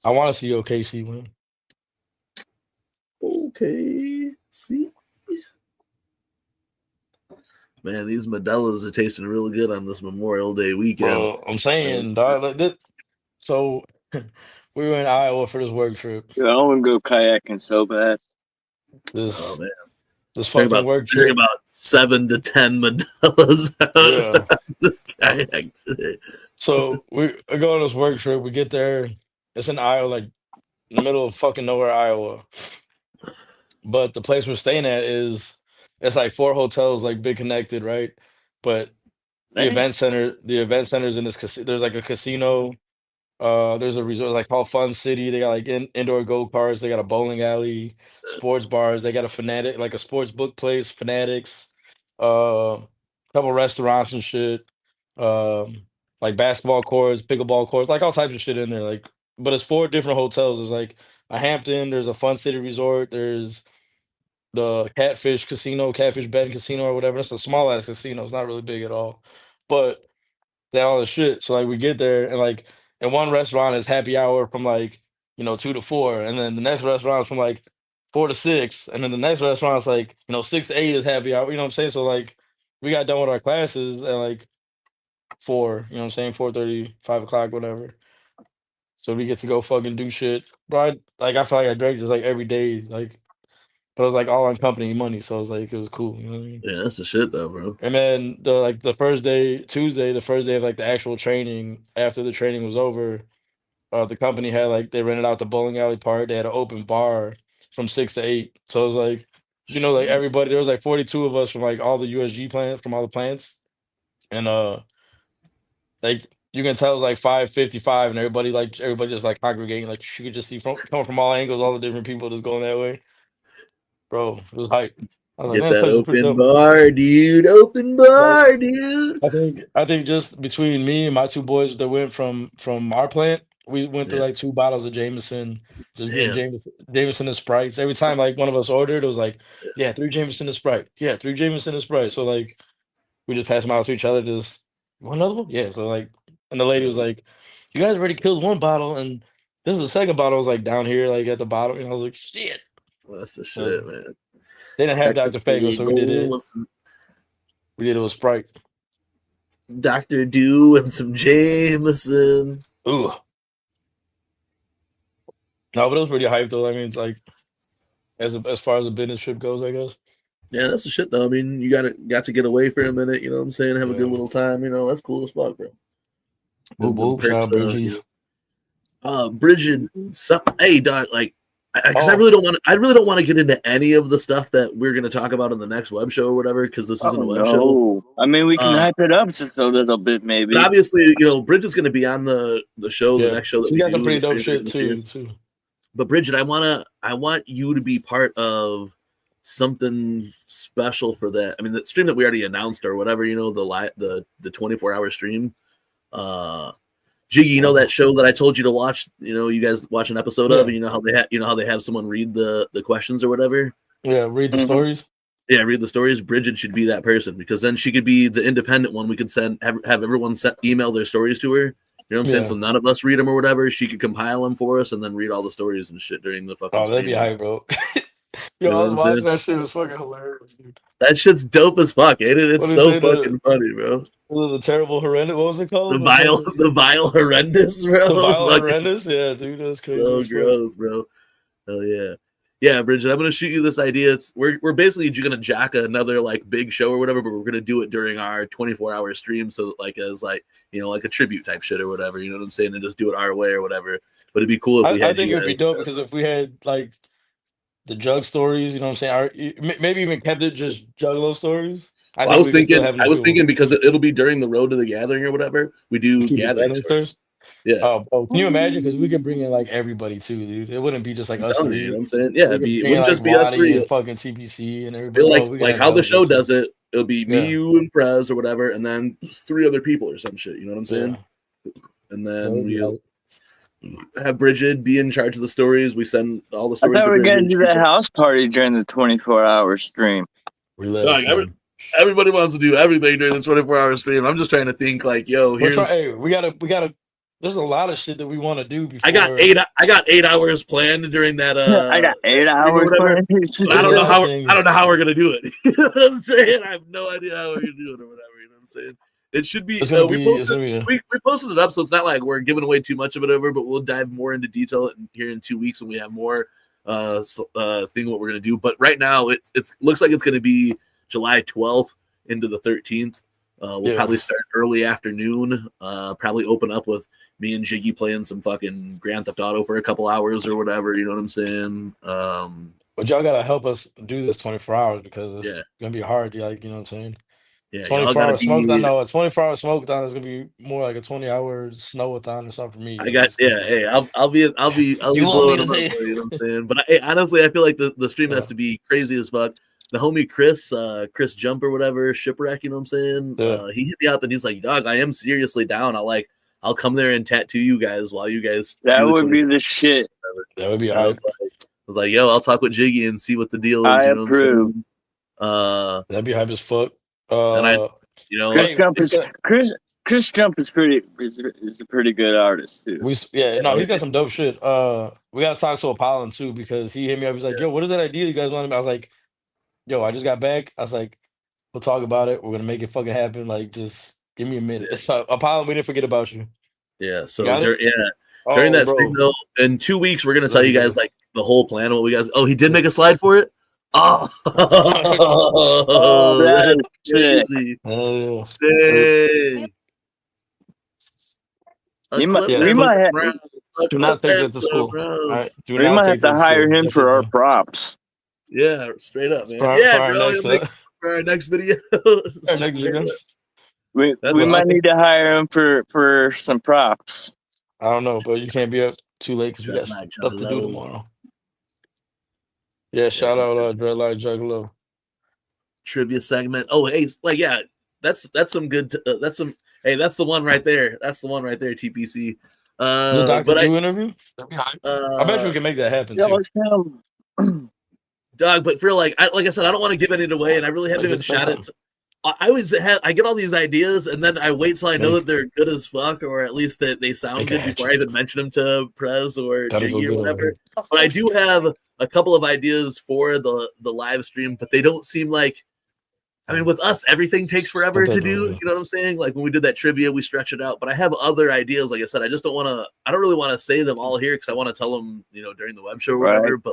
I want to see OKC win. Okay, see, man, these Modelo's are tasting real good on this Memorial Day weekend. Bro, I'm saying, dog, like this. So we were in Iowa for this work trip. Dude, I want to go kayaking so bad. Oh man, this fucking work trip. About 7 to 10 Modelo's out Yeah. the kayak today. So we go on this work trip. We get there. It's in Iowa, like in the middle of fucking nowhere, Iowa. But the place we're staying at it's like 4 hotels, like big connected, right? But the event center's in this casino. There's like a casino. There's a resort like called Fun City. They got like indoor go-karts. They got a bowling alley, sports bars. They got a Fanatic, like a sports book place, Fanatics. Couple restaurants and shit. Like basketball courts, pickleball courts, like all types of shit in there. Like, but it's 4 different hotels. There's like a Hampton. There's a Fun City Resort. There's the Catfish Casino, Catfish Bend Casino, or whatever. It's a small ass casino. It's not really big at all, but they all the shit. So like we get there and like in one restaurant is happy hour from like 2 to 4, and then the next restaurant is from like 4 to 6, and then the next restaurant is like 6 to 8 is happy hour. You know what I'm saying? So like we got done with our classes at like 4. You know what I'm saying? 4:30, 5 o'clock, whatever. So we get to go fucking do shit, bro. I feel like I drank just like every day, like. But it was like all on company money, so it was like it was cool. You know what I mean? Yeah, that's the shit though, bro. And then the first day, Tuesday, the first day of like the actual training, after the training was over, the company had like they rented out the bowling alley part. They had an open bar from 6 to 8. So it was like, like everybody. There was like 42 of us from like all the USG plants, from all the plants, and like you can tell it was like 5:55, and everybody just like congregating. Like you could just see coming from all angles, all the different people just going that way. Bro, it was hype. I was Get like, man, that open bar, dude. Open bar, dude. I think just between me and my 2 boys that went from our plant, we went through like 2 bottles of Jameson, just getting Jameson and Sprites. Every time like one of us ordered, it was like, 3 Jameson and Sprite. Yeah, 3 Jameson and Sprite. So like we just passed them out to each other, just want another one? Yeah. So like, and the lady was like, you guys already killed 1 bottle, and this is the second bottle. I was like down here, like at the bottom, and I was like, shit. Well, that's the shit, man. They didn't have Dr. Fago, so we did it. We did it with Sprite. Dr. Dew and some Jameson. Ooh. No, but it was pretty hype though. I mean, it's like as far as the business trip goes, I guess. Yeah, that's the shit though. I mean, you got to get away for a minute. You know what I'm saying? Have a good little time. That's cool as fuck, bro. Shout out Bridges. Bridget. Hey, dog. Like, because I really don't want to get into any of the stuff that we're going to talk about in the next web show or whatever, because this isn't a web show. I mean, we can hype it up just a little bit, maybe. But obviously, Bridget's going to be on the show, the next show that we got some pretty dope shit too. But Bridget, I want you to be part of something special for that. I mean, the stream that we already announced or whatever, the 24-hour stream. Jiggy, that show that I told you to watch, you guys watch an episode of, and how they have someone read the questions or whatever. Yeah, read the stories. Yeah, read the stories. Bridget should be that person, because then she could be the independent one. We could have everyone email their stories to her. You know what I'm saying? So none of us read them or whatever. She could compile them for us and then read all the stories and shit during the fucking. Oh, that'd be hype, bro. Yo, I was watching that shit. It was fucking hilarious, dude. That shit's dope as fuck, ain't it? It's so fucking funny, bro. The terrible horrendous. What was it called? The vile horrendous, bro. The vile horrendous. Yeah, dude, that's crazy. So gross, bro. Hell yeah. Yeah, Bridget, I'm gonna shoot you this idea. We're basically gonna jack another like big show or whatever, but we're gonna do it during our 24-hour stream, so like as like like a tribute type shit or whatever. You know what I'm saying? And just do it our way or whatever. But it'd be cool if we had. I think it'd be dope, because if we had like the Jug stories. You know what I'm saying? Maybe even kept it just Juggalo stories. I was thinking because it'll be during the Road to the Gathering or whatever. We do gathering stories. Yeah. Can you imagine? Because we could bring in like everybody too, dude. It wouldn't be just like us three. You know what I'm saying? Yeah, it wouldn't just be us three and fucking CPC and everybody. Like how the show does it. It'll be me, you, and Prez or whatever, and then 3 other people or some shit. You know what I'm saying? Yeah. And then we'll have Bridget be in charge of the stories. We send all the stories. I thought we were gonna do that house party during the 24-hour stream. Everybody wants to do everything during the 24-hour stream. I'm just trying to think like, yo, we gotta. There's a lot of shit that we want to do. Before... I got 8 hours planned during that. I got 8 hours. I don't know how we're gonna do it. You know what I'm saying? I have no idea how we're gonna do it or whatever. You know what I'm saying? It should be. We posted it up, so it's not like we're giving away too much of it over, but we'll dive more into detail here in 2 weeks when we have more thing what we're gonna do. But right now, it looks like it's gonna be July 12th into the 13th. We'll probably start early afternoon. Probably open up with me and Jiggy playing some fucking Grand Theft Auto for a couple hours or whatever. You know what I'm saying? But y'all gotta help us do this 24 hours because it's gonna be hard. Like, you know what I'm saying? Yeah, 24-hour smoke. I know a 24-hour smoke-a-thon is gonna be more like a 20-hour snow-a-thon or something for me. Hey, I'll be blowing them up. You know what I'm saying? But honestly, I feel like the stream has to be crazy as fuck. The homie Chris Jump or whatever, Shipwreck, you know what I'm saying? He hit me up and he's like, dog, I am seriously down. I'll come there and tattoo you guys while you guys. That would be the shit. That would be I was like, yo, I'll talk with Jiggy and see what the deal is. I you know approve. That'd be hype as fuck. And Chris Jump is a pretty good artist too. He got some dope shit. We gotta talk to Apollon too because he hit me up. He's like, yo, what is that idea you guys want? I was like, yo, I just got back. I was like, we'll talk about it. We're gonna make it fucking happen. Like, just give me a minute. So, Apollon, we didn't forget about you. Yeah. So during that stream though, in 2 weeks, we're gonna tell you guys like the whole plan of what we guys. Oh, he did make a slide for it. Oh, that's crazy. We might have. Do not take that to school. Right? We might have to hire him for our props. Yeah, straight up, man. For our next video. We might need to hire him for some props. I don't know, but you can't be up too late because we got stuff to do tomorrow. Yeah, shout out Dreadlight Juggalo. Trivia segment. Oh, hey, that's some good. That's the one right there. That's the one right there. TPC. Interview. I bet we can make that happen too. Dog, but for like I said, I don't want to give any away, and I really haven't even shot it. I get all these ideas, and then I wait till I know that they're good as fuck, or at least that they sound good before I even mention them to Prez or Jiggy or whatever. But I do have a couple of ideas for the live stream, but they don't seem like. I mean, with us, everything takes forever to do. You know what I'm saying? Like when we did that trivia, we stretch it out. But I have other ideas. Like I said, I just don't want to. I don't really want to say them all here because I want to tell them, during the web show or whatever. But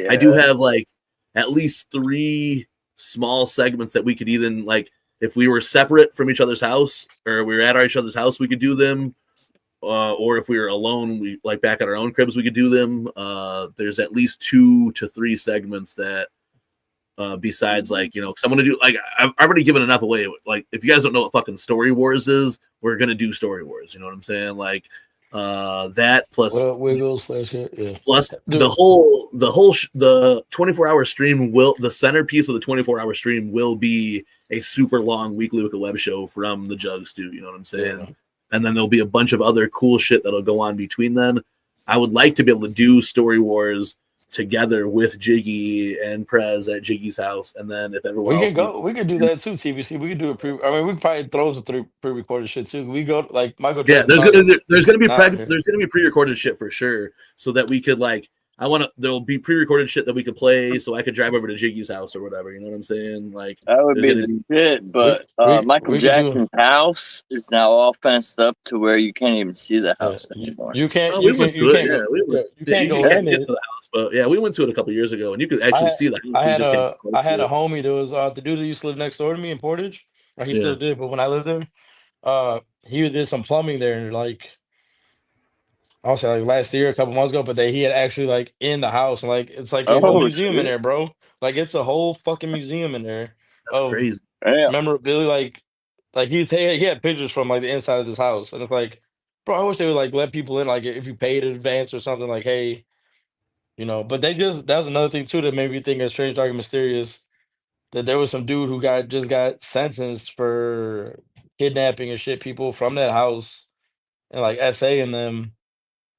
I do have like at least 3 small segments that we could even like if we were separate from each other's house or we were at each other's house, we could do them. Or if we were alone, we like back at our own cribs, we could do them. There's at least 2 to 3 segments that. Besides, like, because I'm gonna do like I've already given enough away. Like, if you guys don't know what fucking Story Wars is, we're gonna do Story Wars. You know what I'm saying? Like, that plus Wiggles plus the 24-hour stream the centerpiece of the 24-hour stream will be a super long weekly web show from the Jug Stew. You know what I'm saying? Yeah. And then there'll be a bunch of other cool shit that'll go on between then. I would like to be able to do Story Wars together with Jiggy and Prez at Jiggy's house, and then if everyone we could do that too. TBC, we could do a we could probably throw some pre-recorded shit too. We go like Michael. Yeah, there's gonna be pre-recorded shit for sure, so that we could like. There'll be pre-recorded shit that we could play, so I could drive over to Jiggy's house or whatever. You know what I'm saying? Like that would be the shit. But Michael Jackson's house is now all fenced up to where you can't even see the house anymore. You can't. You can't go in to the house. But yeah, we went to it a couple years ago, and you could actually see the house. I had a homie that was the dude that used to live next door to me in Portage. Or he still did, but when I lived there, he did some plumbing there, and like. I'll say like last year, a couple months ago, but he had actually like in the house, and like it's like a whole museum in there, bro. Like it's a whole fucking museum in there That's of crazy. memorabilia. Like he had pictures from like the inside of this house, and it's like, bro, I wish they would like let people in, like if you paid in advance or something, like hey, But that was another thing too that made me think of Strange, Dark, and Mysterious. That there was some dude who got sentenced for kidnapping and shit people from that house and like SA and them. And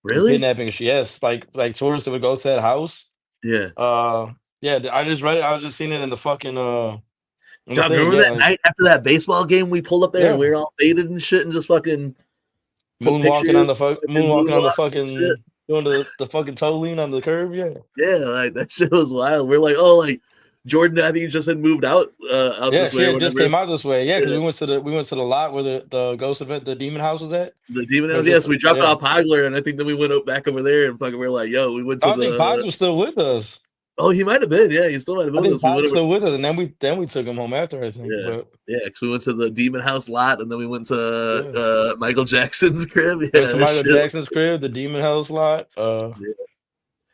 Really? kidnapping and shit. Yes, like tourists that would go to that house. Yeah. Yeah, I just read it. I was just seeing it in the fucking in the Dog, thing. remember Yeah, that like night after that baseball game we pulled up there and we yeah, were all faded and shit and just fucking took moonwalking on pictures, the fucking moonwalking on the moonwalking and shit. fucking doing the fucking toe lean on the curb. Yeah, Yeah, like that shit was wild. We're like, oh, like Jordan, I think he just had moved out yeah. this way She or had just whatever. came out this way. Yeah, because Yeah. we went to the lot where the ghost event, the demon house was at. The demon We house, were yes, just we dropped yeah. off Hogler, and I think then we went back over there and fucking we were like, yo, we went to I think Podge the. was still with us. Oh, he might have been, yeah, he still might have I been with think us. We Podge went was over, still with us, and then we took him home after. I think, yeah, but yeah, because we went to the demon house lot, and then we went yeah. to Michael Jackson's crib. Went Yeah, to this Michael shit. Jackson's crib, the Demon House lot. Yeah.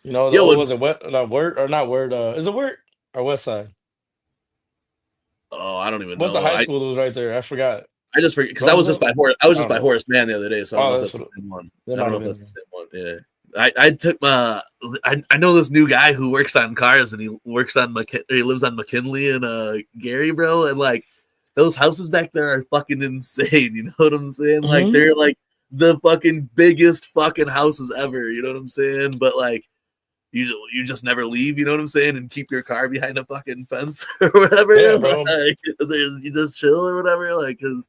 The Yo, what was it? What not Word or not Word? Is it Word or West Side? oh, I don't even What's the know. high school that was right there? I forgot. I just forget because I was just Roosevelt? by Horace. I was I just don't by know. Horace Mann the other day, so I don't know Oh, if that's that's the what same one. that I don't might know have if that's the been. same one. Yeah. I took my I know this new guy who works on cars and he works on he lives on McKinley and Gary, bro, and like those houses back there are fucking insane. You know what I'm saying? Like Mm-hmm. they're like the fucking biggest fucking houses ever. You know what I'm saying? But like you just never leave. You know what I'm saying? And keep your car behind a fucking fence or whatever. Yeah, bro. Like you just chill or whatever. Like because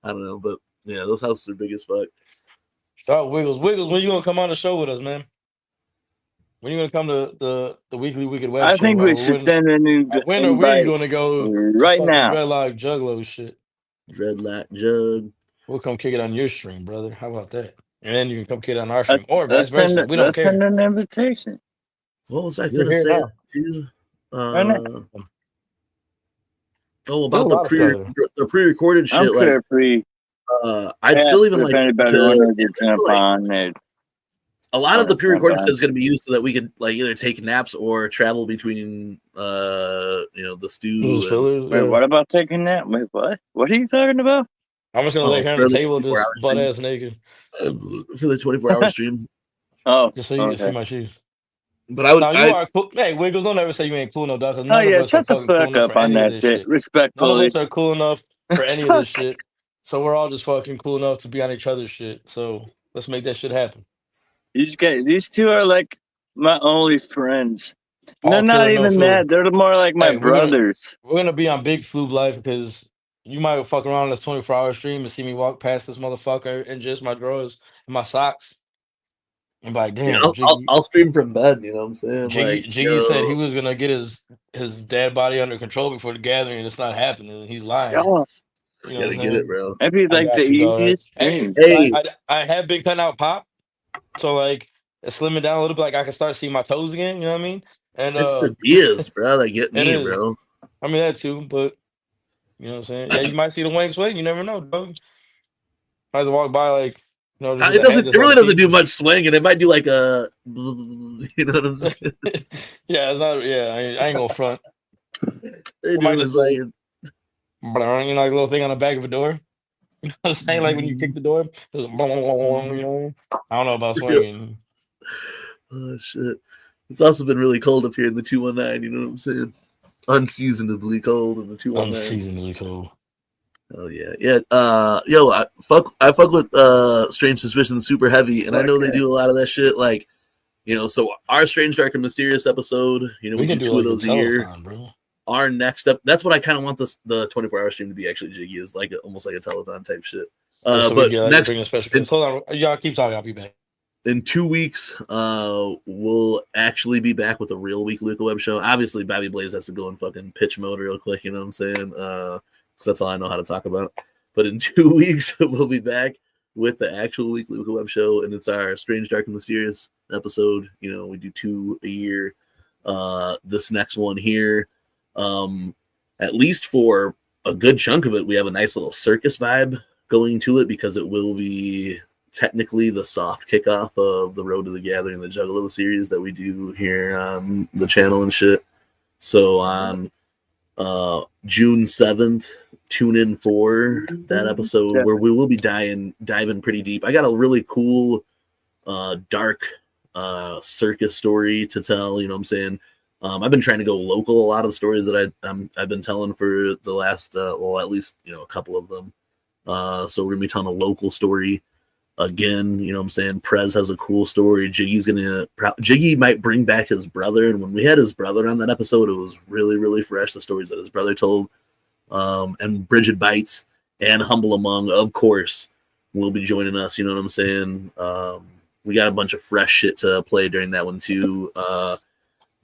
I don't know, but yeah, those houses are big as fuck. So Wiggles, when you gonna come on the show with us, man? When you gonna come to the weekly Wicked Web I show? think we should send an When are we invite gonna go to right fucking now. Dreadlock Juggalo shit? Dreadlock Jug. We'll come kick it on your stream, brother. How about that? And then you can come kick it on our stream, or vice Let's send versa. We don't care. an invitation. What was I You're gonna here say? now. Right now. About the pre-recorded shit. I'm clear free. I'd still even like anybody wanted to jump on it. A lot of the pre-recorded shit is going to be used so that we could like either take naps or travel between the stew. Wait, what about taking nap? Wait, what? What are you talking about? I'm just gonna lay here on the table, just butt ass naked for the 24-hour stream. Oh, just so you can see my shoes. But I would. No, you are cool. Hey, Wiggles, don't ever say you ain't cool enough, dog. Because none of us shut are the fucking fuck cool enough up for on any of that this shit. shit. Respectfully, None of us are cool enough for any of this shit. So we're all just fucking cool enough to be on each other's shit. So let's make that shit happen. These two are like my only friends. They're not even that. They're more like my brothers. We're gonna be on Big Floob Life because you might fuck around on this 24-hour stream and see me walk past this motherfucker in just my drawers and my socks. And be like, damn, I'll stream from bed. You know what I'm saying? Jiggy said he was gonna get his dad body under control before the gathering, and it's not happening. He's lying. Oh, you know gotta get it, bro. That'd be like the easiest stream. Hey, I have been cutting out pop, so like it's slimming down a little bit. Like I can start seeing my toes again. You know what I mean? And it's the beers, bro. That get me, bro. I mean that too, but you know what I'm saying? Yeah, you might see the wings swing. You never know, dog. Might have to walk by like. It really doesn't do much swinging. It might do like a, you know what I'm saying? Yeah, it's not. Yeah, I ain't gonna front. It might just like, like a little thing on the back of a door. You know what I'm saying? Like when you kick the door, you know. I don't know about swinging. Oh shit! It's also been really cold up here in the 219. You know what I'm saying? Unseasonably cold in the 219. Unseasonably cold. Oh yeah. Yo, I fuck with Strange Suspicion super heavy, and I know they do a lot of that shit. Like, so our Strange, Dark, and Mysterious episode, we can do 2 of those a year. Bro. Our next up, that's what I kind of want the 24-hour stream to be. Actually, Jiggy is like almost like a telethon type shit. So but next, bring a special guest. Hold on, y'all keep talking. I'll be back. In 2 weeks, we'll actually be back with a real weekly web show. Obviously, Bobby Blaze has to go in fucking pitch mode real quick. You know what I'm saying? Because that's all I know how to talk about. But in 2 weeks, we'll be back with the actual weekly web show, and it's our Strange, Dark, and Mysterious episode. We do 2 a year. This next one here, at least for a good chunk of it, we have a nice little circus vibe going to it because it will be technically the soft kickoff of the Road to the Gathering, the Juggalo series that we do here on the channel and shit. So on June 7th, tune in for that episode where we will be diving pretty deep. I got a really cool dark circus story to tell, you know what I'm saying? I've been trying to go local. A lot of the stories that I've been telling for the last well, at least, you know, a couple of them. So we're gonna be telling a local story again, you know what I'm saying? Prez has a cool story. Jiggy might bring back his brother, and when we had his brother on that episode, it was really, really fresh, the stories that his brother told. And Bridget Bites and Humble Among, of course, will be joining us, you know what I'm saying? We got a bunch of fresh shit to play during that one too.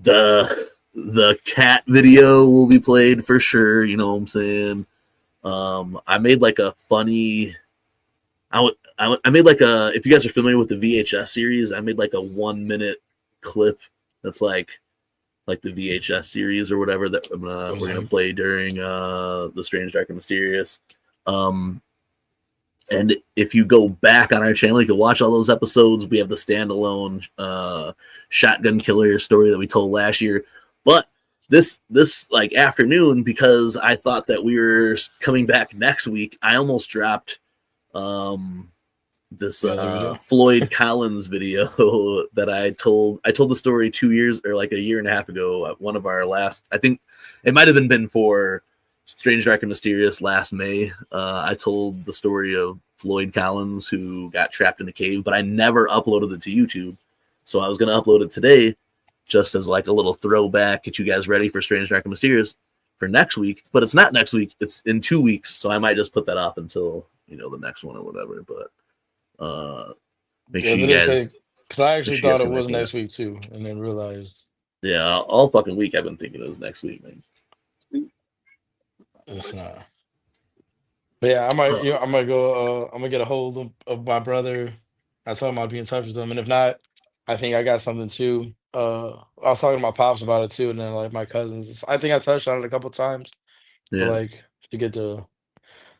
The cat video will be played for sure, you know what I'm saying? I made like a funny I made like a, if you guys are familiar with the VHS series, I made like a 1 minute clip that's like the VHS series or whatever that we're gonna play during the Strange, Dark, and Mysterious. And if you go back on our channel, you can watch all those episodes. We have the standalone shotgun killer story that we told last year. But this like afternoon, because I thought that we were coming back next week, I almost dropped this Floyd Collins video that I told the story 2 years or like a year and a half ago at one of our last, I think it might have been for Strange, Dark, and Mysterious last May. I told the story of Floyd Collins who got trapped in a cave, but I never uploaded it to YouTube. So I was going to upload it today just as like a little throwback, get you guys ready for Strange, Dark, and Mysterious for next week. But it's not next week, it's in 2 weeks. So I might just put that off until, you know, the next one or whatever. But make sure you guys, because I actually thought it was next week too, and then realized all fucking week I've been thinking it was next week, man. It's not. But yeah, I might go. I'm gonna get a hold of my brother. I told him I'd be in touch with him, and if not, I think I got something too. I was talking to my pops about it too, and then like my cousins. I think I touched on it a couple times, but like to get the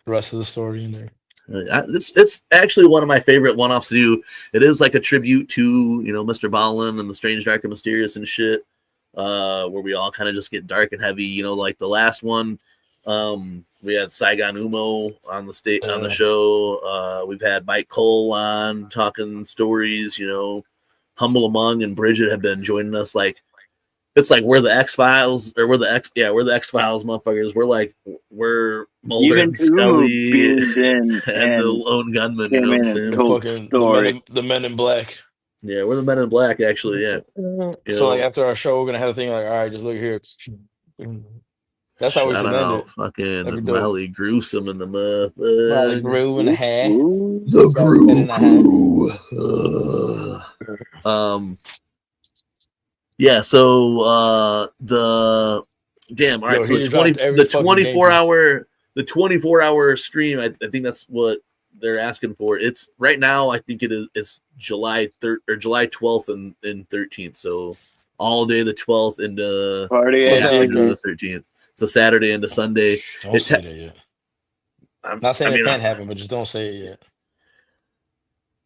rest of the story in there. It's actually one of my favorite one-offs to do. It is like a tribute to, you know, Mr. Ballin and the Strange, Dark, and Mysterious and shit, where we all kind of just get dark and heavy. You know, like the last one, we had Saigon Umo on the show. We've had Mike Cole on talking stories. You know, Humble Among and Bridget have been joining us. Like, it's like we're the X-Files, or we're the X-Files motherfuckers. We're Mulder and Scully and the Lone Gunman. You know what I'm saying? The Men in Black. Yeah, we're the Men in Black, actually. Yeah. So like after our show, we're gonna have a thing like, all right, just look here. That's how we should end it. Fucking Molly Gruesome in the Molly Grew in the hat. The Grew. Yeah, so the all right, so the 24-hour stream, I think that's what they're asking for. It's right now, I think it's July 12th and 13th. So all day the 12th into the 13th. So Saturday into Sunday. Don't say that yet. I'm not saying it can't happen, but just don't say it yet.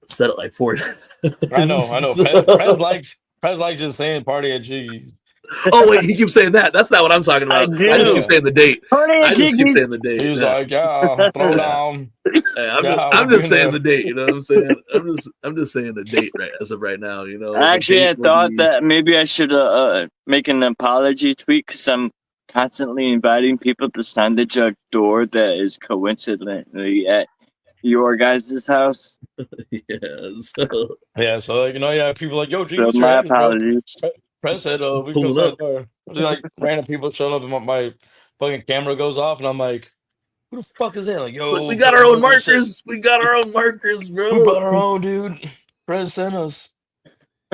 Said it like 4 times. I know. Prez likes just saying party at Jiggy's. Oh wait, he keeps saying that. That's not what I'm talking about. I just keep saying the date. I just keep saying the date. He was like, "Yeah, throw down." I'm just saying the date. You know what I'm saying? I'm just saying the date right as of right now. You know. Actually, I thought that maybe I should make an apology tweet because I'm constantly inviting people to sign the judge door that is coincidentally at your guys' house. Yes. So like, you know, people like, yo, Jiggy, my apologies. Prez said, we can go like random people show up and my fucking camera goes off and I'm like, who the fuck is that? Like, yo, we got our own markers. We got our own markers, bro. We brought our own, dude. Prez sent us.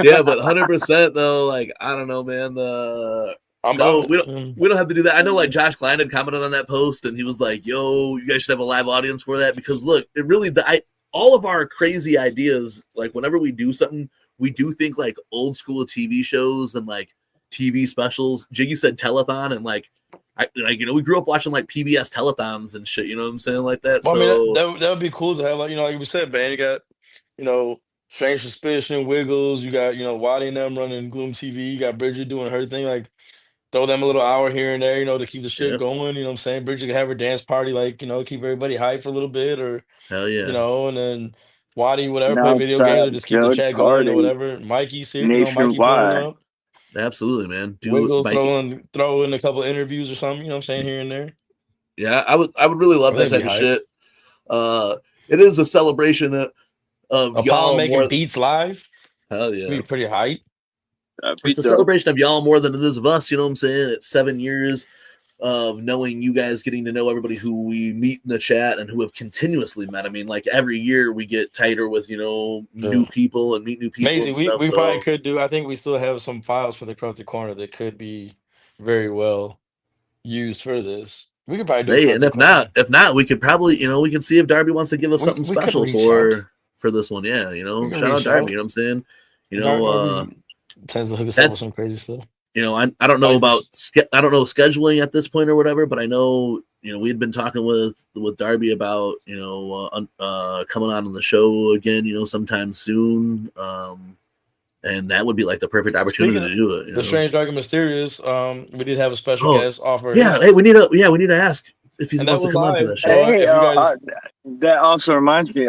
Yeah, but 100% though, like, I don't know, man. We don't have to do that. I know, like, Josh Klein had commented on that post, and he was like, "Yo, you guys should have a live audience for that." Because look, it really, all of our crazy ideas, like whenever we do something, we do think like old school TV shows and like TV specials. Jiggy said telethon, and like, we grew up watching like PBS telethons and shit. You know what I'm saying, like that. Well, so I mean, that would be cool to have, like, you know, like we said, man, you got you know, Strange Suspicion, Wiggles. You got, Waddy and them running Gloom TV. You got Bridget doing her thing, like throw them a little hour here and there, to keep the shit going. You know what I'm saying? Bridget can have her dance party, like, keep everybody hyped for a little bit, or hell yeah, and then Waddy, whatever, play video games Non-stop or just keep the drug chat going or party whatever. Mikey's here, Mikey pulling nationwide. up. absolutely, man. Wiggles throw in a couple interviews or something, you know what I'm saying, here and there. Yeah, I would really love that type of shit. It is a celebration of Apollo y'all making beats live. Hell yeah. It'd be pretty hype. It's a celebration of y'all more than it is of us, you know what I'm saying? It's 7 years of knowing you guys, getting to know everybody who we meet in the chat and who have continuously met. I mean, like every year we get tighter with, new people and meet new people. Amazing. We probably could do, I think we still have some files for the Corrupted Corner that could be very well used for this. We could probably do and if not, we could probably, we can see if Darby wants to give us something special for this one. Yeah, shout out Darby, you know what I'm saying? Tends to hook us up with some crazy stuff. I don't know about scheduling at this point or whatever, but I know we had been talking with Darby about coming on the show again, sometime soon, and that would be like the perfect opportunity to do it. The Strange, Dark, and Mysterious. We did have a special guest offer. Yeah, hey, we need to ask if he wants to come on for that show. Hey, that also reminds me.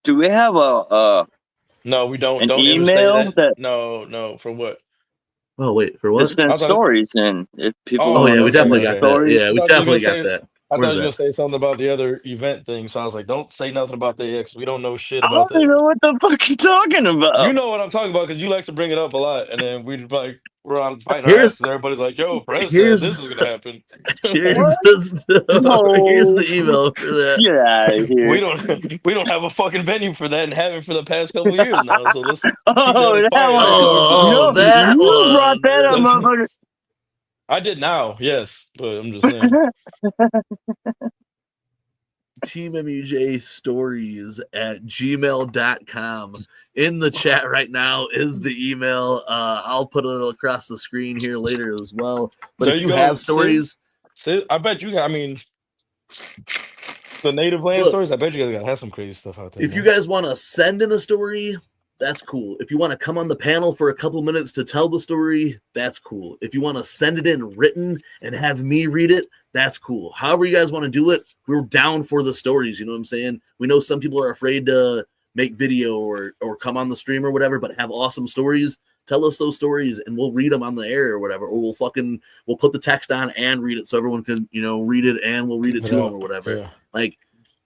Do we have a? No, we don't. Don't email that. No. For what? Oh wait, for what? Just send stories in. If people. Oh yeah, we definitely got that. Yeah, we definitely got that. I thought you were gonna say something about the other event thing, so I was like, "Don't say nothing about that because we don't know shit about that." I don't know what the fuck you're talking about. You know what I'm talking about because you like to bring it up a lot, and then we're on fighting our asses. Everybody's like, "Yo, Perez said this is gonna happen." Here's the email for that. Get out of here. We don't have a fucking venue for that, and haven't for the past couple of years now. So let's. That one. You brought that up, motherfucker. I did now, yes, but I'm just saying. Team MUJ stories at gmail.com. In the chat right now is the email. I'll put it across the screen here later as well. But if you have stories, I bet you got, the native land stories, I bet you guys got to have some crazy stuff out there. If you guys want to send in a story, that's cool. If you want to come on the panel for a couple minutes to tell the story, that's cool. If you want to send it in written and have me read it, that's cool. However you guys want to do it, we're down for the stories. You know what I'm saying? We know some people are afraid to make video or come on the stream or whatever, but have awesome stories. Tell us those stories and we'll read them on the air or whatever. Or we'll put the text on and read it so everyone can, read it and we'll read it to them or whatever. Yeah. Like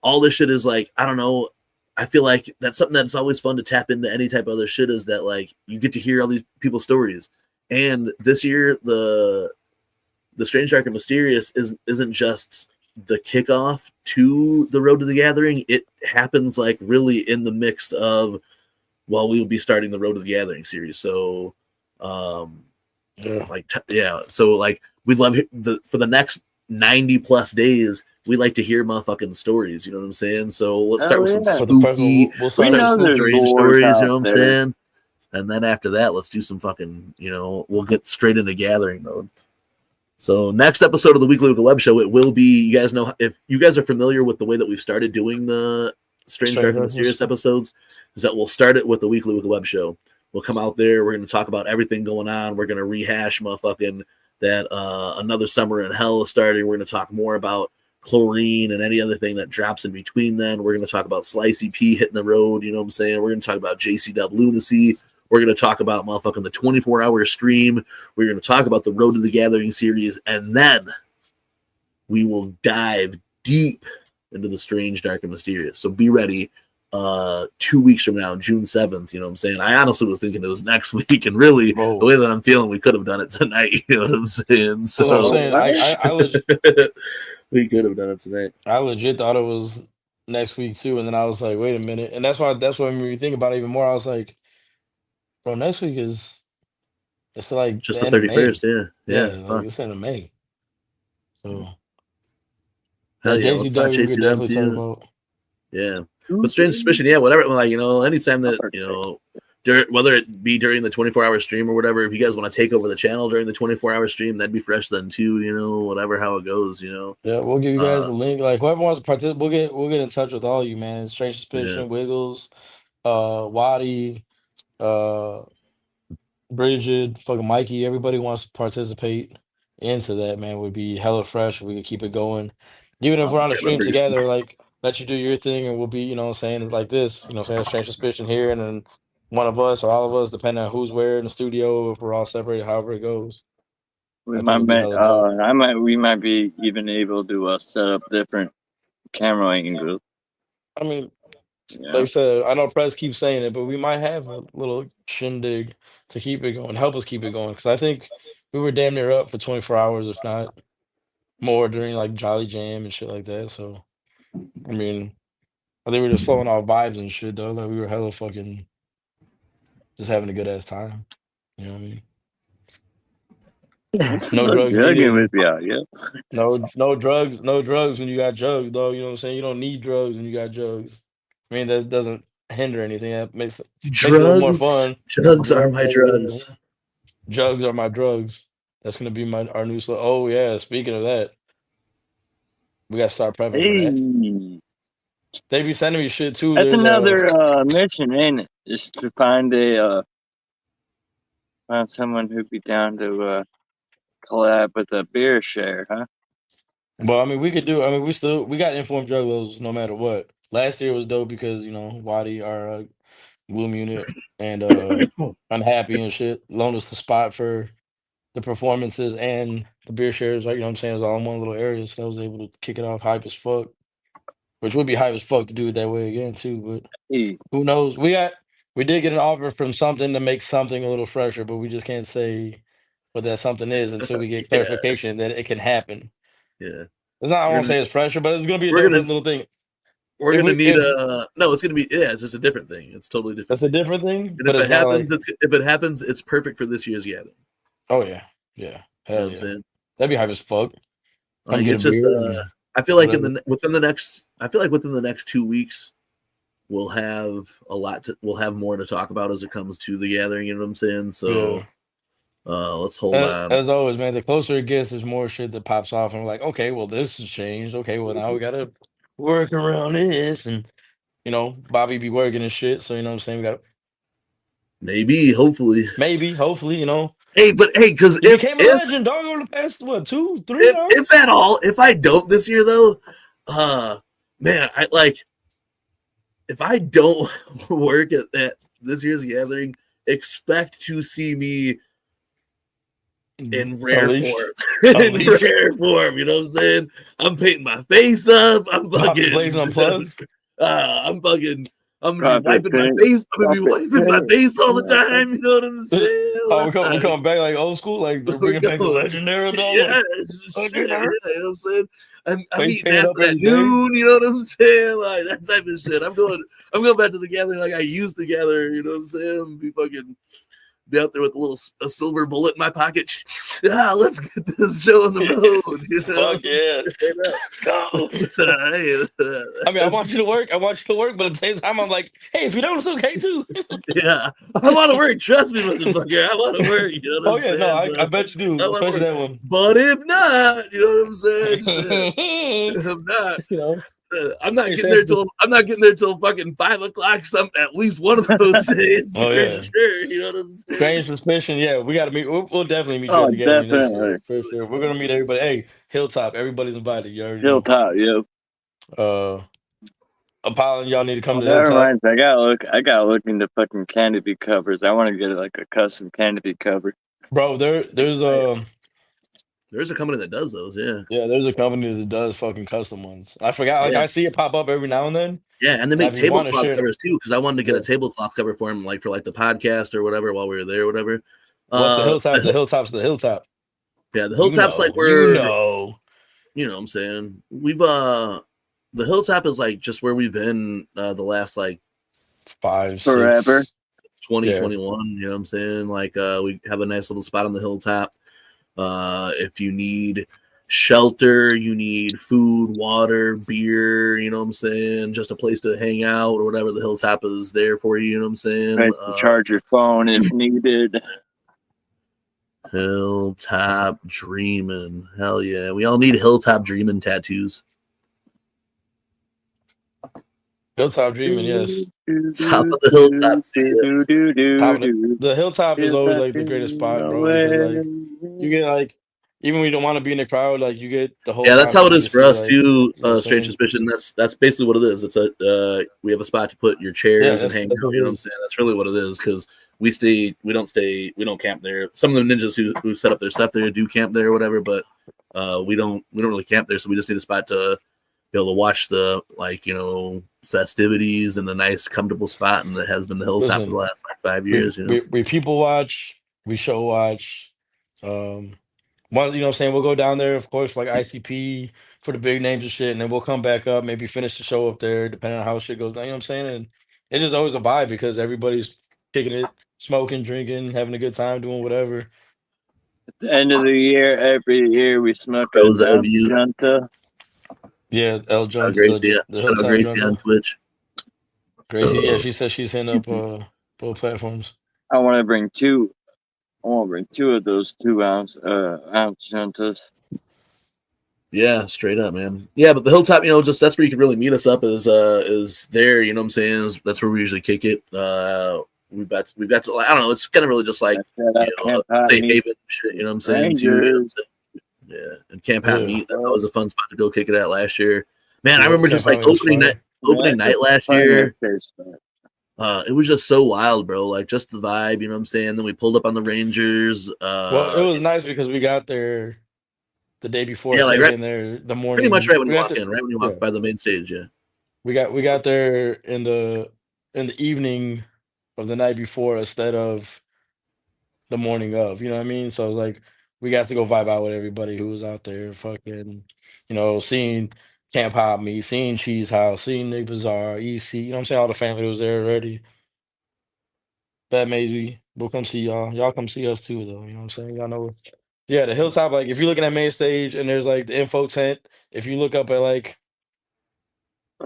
all this shit is like, I don't know. I feel like that's something that's always fun to tap into any type of other shit is that like you get to hear all these people's stories. And this year, the Strange, Dark, and Mysterious isn't just the kickoff to the Road to the Gathering. It happens like really in the mix of, well, we will be starting the Road to the Gathering series. So, so like we'd love for the next 90 plus days. We like to hear motherfucking stories, you know what I'm saying? So let's start with some spooky, strange stories, you know what I'm saying? And then after that, let's do some fucking, we'll get straight into gathering mode. So next episode of the Weekly Web Show, it will be, you guys know, if you guys are familiar with the way that we've started doing the Strange, Dark, and Mysterious episodes, is that we'll start it with the Weekly Web Show. We'll come out there, we're going to talk about everything going on, we're going to rehash motherfucking that Another Summer in Hell is starting, we're going to talk more about Chlorine and any other thing that drops in between then. We're going to talk about Slicey P hitting the road, you know what I'm saying? We're going to talk about JC Dub Lunacy. We're going to talk about motherfucking the 24-hour stream. We're going to talk about the Road to the Gathering series, and then we will dive deep into the Strange, Dark, and Mysterious. So be ready 2 weeks from now, June 7th, you know what I'm saying? I honestly was thinking it was next week, and really, the way that I'm feeling, we could have done it tonight, you know what I'm saying? So I legit, we could have done it tonight. I legit thought it was next week too, and then I was like, wait a minute, and that's what made me think about it even more. I was like, bro, next week it's like just the 31st, yeah. Like it's in May. So hell yeah, let's talk JCW too. Yeah, but Strange Suspicion, yeah, whatever. Like anytime that whether it be during the 24-hour stream or whatever, if you guys want to take over the channel during the 24-hour stream, that'd be fresh then too, whatever, how it goes, Yeah, we'll give you guys a link. Like whoever wants to participate, we'll get in touch with all you, man. Strange Suspicion, Wiggles, Waddy, Bridget, fucking Mikey, everybody wants to participate into that, man. Would be hella fresh if we could keep it going. Even if we're on the stream together, like let you do your thing and we'll be, you know what I'm saying, like this, you know what I'm saying, strange suspicion here and then one of us or all of us, depending on who's where in the studio, if we're all separated, however it goes. We might be even able to set up different camera angles. I mean, like I said, I know Press keeps saying it, but we might have a little shindig to keep it going, help us keep it going. Because I think we were damn near up for 24 hours, if not more, during like Jolly Jam and shit like that. So, I mean, I think we were just flowing off vibes and shit, though. Like, we were hella fucking just having a good ass time. You know what I mean? No drugs needed. With you, No drugs when you got jugs, though. You know what I'm saying? You don't need drugs when you got jugs. I mean, that doesn't hinder anything. That makes it a little more fun. Jugs are my drugs. Jugs are my drugs. That's gonna be our new slogan. Oh yeah, speaking of that, we gotta start prepping for that. They be sending me shit too. That's another mission, ain't it? Is to find someone who'd be down to collab with a beer share, huh? Well, I mean, we got informed juggalos no matter what. Last year was dope because, you know, Waddy, our Gloom unit, and Unhappy and shit loaned us the spot for the performances and the beer shares, right? You know what I'm saying? It was all in one little area, so I was able to kick it off hype as fuck. Which would be hype as fuck to do it that way again too, but who knows? We did get an offer from something to make something a little fresher, but we just can't say what that something is until we get clarification that it can happen. Yeah. It's not, I won't say it's fresher, but it's gonna be a dope little thing. We're gonna need no, it's gonna be it's just a different thing. It's totally different. That's a different thing. And if it happens, it's perfect for this year's gathering. Oh yeah. Yeah. Hell yeah. That'd be hype as fuck. Like, it's just I feel like within the next 2 weeks we'll have more to talk about as it comes to the gathering, you know what I'm saying? So let's hold on. As always, man, the closer it gets, there's more shit that pops off and we're like, okay, well this has changed. Okay, well now we gotta work around this, and you know, Bobby be working and shit, so you know what I'm saying, we gotta hopefully, you know. Hey, because you became a legend, dog, over the past 2-3 if at all, if I don't this year though, man, if I don't work at this year's gathering, expect to see me in rare form. In rare form, you know what I'm saying? I'm painting my face up. I'm fucking blazing unplugged. I'm gonna be wiping my face. I'm gonna be wiping my face all the time. You know what I'm saying? We're coming back like old school, like we're bringing back the legendary dog. Yeah, you know what I'm saying? I'm eating acid at noon. You know what I'm saying? Like that type of shit. I'm going back to the gathering like I used to gather. You know what I'm saying? Be out there with a silver bullet in my pocket. Let's get this show on the road. You know? Fuck yeah. Let's go. I mean, I want you to work, but at the same time, I'm like, hey, if you don't, it's okay too. Yeah. I want to work. Trust me, motherfucker. I want to work. You know what I'm saying? No, I bet you do, especially that one. But if not, you know what I'm saying? If not, you know. I'm not getting there till fucking 5 o'clock. At least one of those days. Oh yeah, sure. You know what I'm saying? Strange suspicion. Yeah, we got to meet. We'll definitely meet you at the gathering this year, for sure. We're gonna meet everybody. Hey, Hilltop, everybody's invited. You already Hilltop, yep. Apollon, y'all need to come to Hilltop. I gotta look into fucking canopy covers. I want to get like a custom canopy cover. Bro, there's a company that does those, yeah. Yeah, there's a company that does fucking custom ones. I forgot, I see it pop up every now and then. Yeah, and they make tablecloth covers too, because I wanted to get a tablecloth cover for him, like for the podcast or whatever, while we were there or whatever. What's the Hilltop? The Hilltop. Yeah, the Hilltop's like where you know what I'm saying. We've the Hilltop is like just where we've been the last like 5 forever 2021, you know what I'm saying? Like we have a nice little spot on the Hilltop. If you need shelter, you need food, water, beer, you know what I'm saying? Just a place to hang out or whatever, the Hilltop is there for you, you know what I'm saying? Place to charge your phone if needed. Hilltop Dreamin'. Hell yeah. We all need Hilltop Dreamin' tattoos. Hilltop dreaming, yes. Top of the hilltop The hilltop is always like the greatest spot, bro, because like you get like even when you don't want to be in the crowd, like you get the whole. Yeah, that's how it is for us like, too. Strange Suspicion. That's basically what it is. It's a we have a spot to put your chairs and hang out. You know what I'm saying? That's really what it is because we don't camp there. Some of the ninjas who set up their stuff there do camp there or whatever, but we don't really camp there. So we just need a spot to be able to watch the festivities in a nice, comfortable spot, and it has been the hilltop for the last 5 years. We people watch, we show watch. We'll go down there, of course, like ICP for the big names and shit, and then we'll come back up, maybe finish the show up there, depending on how shit goes down. You know what I'm saying? And it's just always a vibe because everybody's kicking it, smoking, drinking, having a good time, doing whatever. At the end of the year, every year we smoke a Junta. Yeah, El Junta. Gracie, shout out Gracie on Twitch. Gracie, she says she's hitting up both platforms. I want to bring two of those 2-ounce Juntas. Yeah, straight up, man. Yeah, but the hilltop, just that's where you can really meet us up is there. You know what I'm saying? That's where we usually kick it. We've got to, I don't know. It's kind of really just like safe haven shit. You know what I'm saying? Yeah, and Camp Hot Meat. That's always a fun spot to go kick it at. Last year, man, I remember just like opening night last year. It was just so wild, bro. Like just the vibe, you know what I'm saying? Then we pulled up on the Rangers. Well, it was nice because we got there the day before. Yeah, like in there the morning. Pretty much right when you walk in, right when you walk by the main stage. Yeah, we got there in the evening of the night before instead of the morning of. You know what I mean? So like we got to go vibe out with everybody who was out there, fucking, seeing Camp Hot Meat, seeing Cheese House, seeing Nick Bazaar, EC. You know what I'm saying? All the family was there already. Bad Maisie, we'll come see y'all. Y'all come see us too, though. You know what I'm saying? Y'all know. Yeah, the hilltop. Like, if you're looking at main stage and there's like the info tent, if you look up at like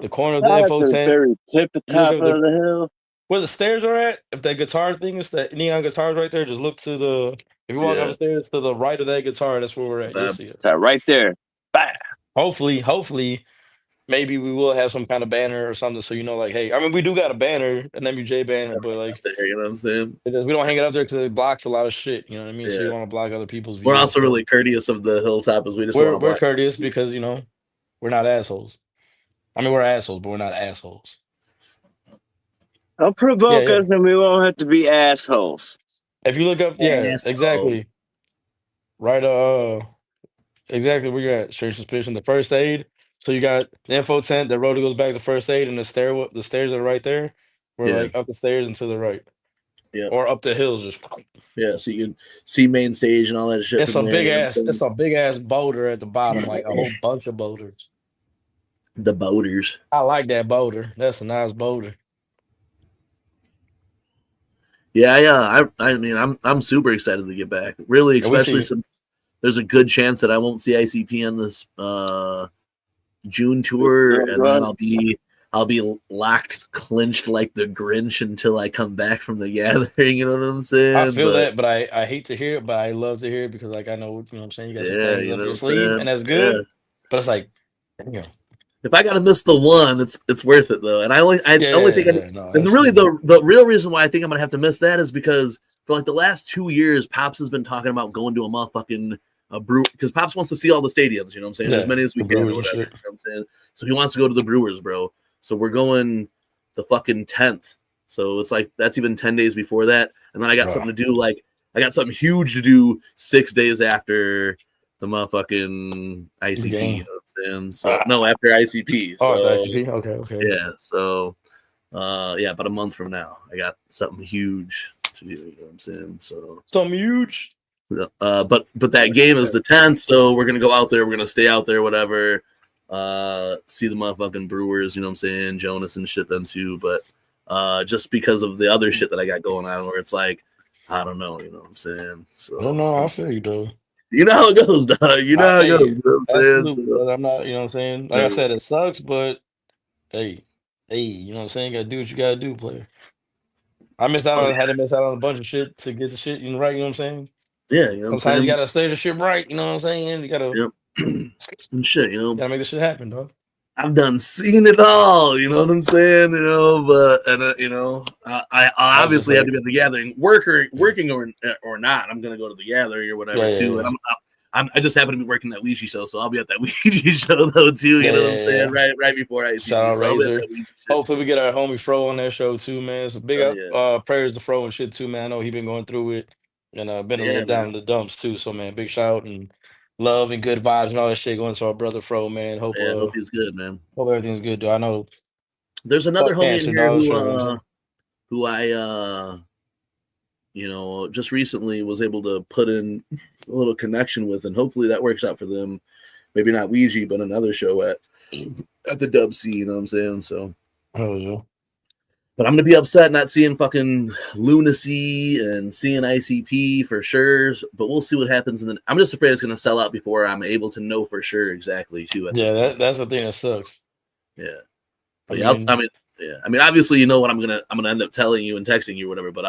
the corner of the info tent, very tip the top of the hill, where the stairs are at. If that guitar thing is that neon guitar's right there, just look to the. If you walk upstairs to the right of that guitar, that's where we're at. You'll see us. Right there. Bah. Hopefully, maybe we will have some kind of banner or something, so like, hey, I mean, we do got a banner, an MUJ banner, but like, there, you know what I'm saying? We don't hang it up there because it blocks a lot of shit. You know what I mean? So you want to block other people's views. We're also really courteous of the hilltop, as we just we're courteous because we're not assholes. I mean, we're assholes, but we're not assholes. Don't provoke us, and we won't have to be assholes. If you look up, exactly. Right, exactly where you're at, Strange Suspicion. The first aid. So you got the info tent, the road that goes back to first aid, and the stairs are right there. We're like up the stairs and to the right. Yeah. Or up the hills, just so you can see main stage and all that shit. It's a big ass boulder at the bottom, like a whole bunch of boulders. The boulders. I like that boulder. That's a nice boulder. Yeah. I mean, I'm super excited to get back. Really, especially since there's a good chance that I won't see ICP on this June tour, and then I'll be locked, clinched like the Grinch until I come back from the gathering. You know what I'm saying? I feel that, but I hate to hear it, but I love to hear it because like I know what I'm saying. You got some things up your sleeve, and that's good. Yeah. But it's like, if I gotta miss the one, it's worth it though. And the real reason why I think I'm gonna have to miss that is because for like the last 2 years, Pops has been talking about going to a motherfucking brew, because Pops wants to see all the stadiums. You know what I'm saying? As many as we can, or whatever. You know what I'm saying? So he wants to go to the Brewers, bro. So we're going the fucking 10th. So it's like that's even 10 days before that. And then I got something to do. Like I got something huge to do 6 days after the motherfucking ICP. You know what I'm saying? So no, after ICP. So, ICP. Okay. Yeah. So about a month from now, I got something huge to do. You know what I'm saying? So something huge. But that game is the 10th, so we're gonna go out there. We're gonna stay out there, whatever. See the motherfucking Brewers, you know what I'm saying, Jonas and shit then too. But just because of the other shit that I got going on, where it's like, I don't know, you know what I'm saying. So I don't know. I feel you though. You know how it goes, dog. You know how it goes. You know what I'm saying? So, I'm not. You know what I'm saying. Like I said, it sucks, but hey, you know what I'm saying. You gotta do what you gotta do, player. I missed out on. Had to miss out on a bunch of shit to get the shit right. You know what I'm saying. Yeah, you know sometimes you gotta say the shit right. You know what I'm saying. You gotta and shit. You know, gotta make this shit happen, dog. I've done seen it all, you know what I'm saying? You know, but you know, I obviously have to be at the gathering, working or not. I'm gonna go to the gathering or whatever too, and I just happen to be working that Ouija show, so I'll be at that Ouija show though too. You know what I'm saying? Right before I shout out Razor. Hopefully we get our homie Fro on that show too, man. So big up, prayers to Fro and shit too, man. I know he been going through it and been a little down in the dumps too. So man, big shout out and love and good vibes and all that shit going to our brother Fro, man. Hope he's good, man. Hope everything's good, dude. I know there's another homie in here who I you know, just recently was able to put in a little connection with, and hopefully that works out for them. Maybe not Ouija, but another show at the Dub C, you know what I'm saying? So, yeah. But I'm gonna be upset not seeing fucking Lunacy and seeing ICP for sure. But we'll see what happens, and then I'm just afraid it's gonna sell out before I'm able to know for sure exactly too. That's the thing that sucks. Yeah, but I mean, obviously, you know what I'm gonna end up telling you and texting you or whatever. But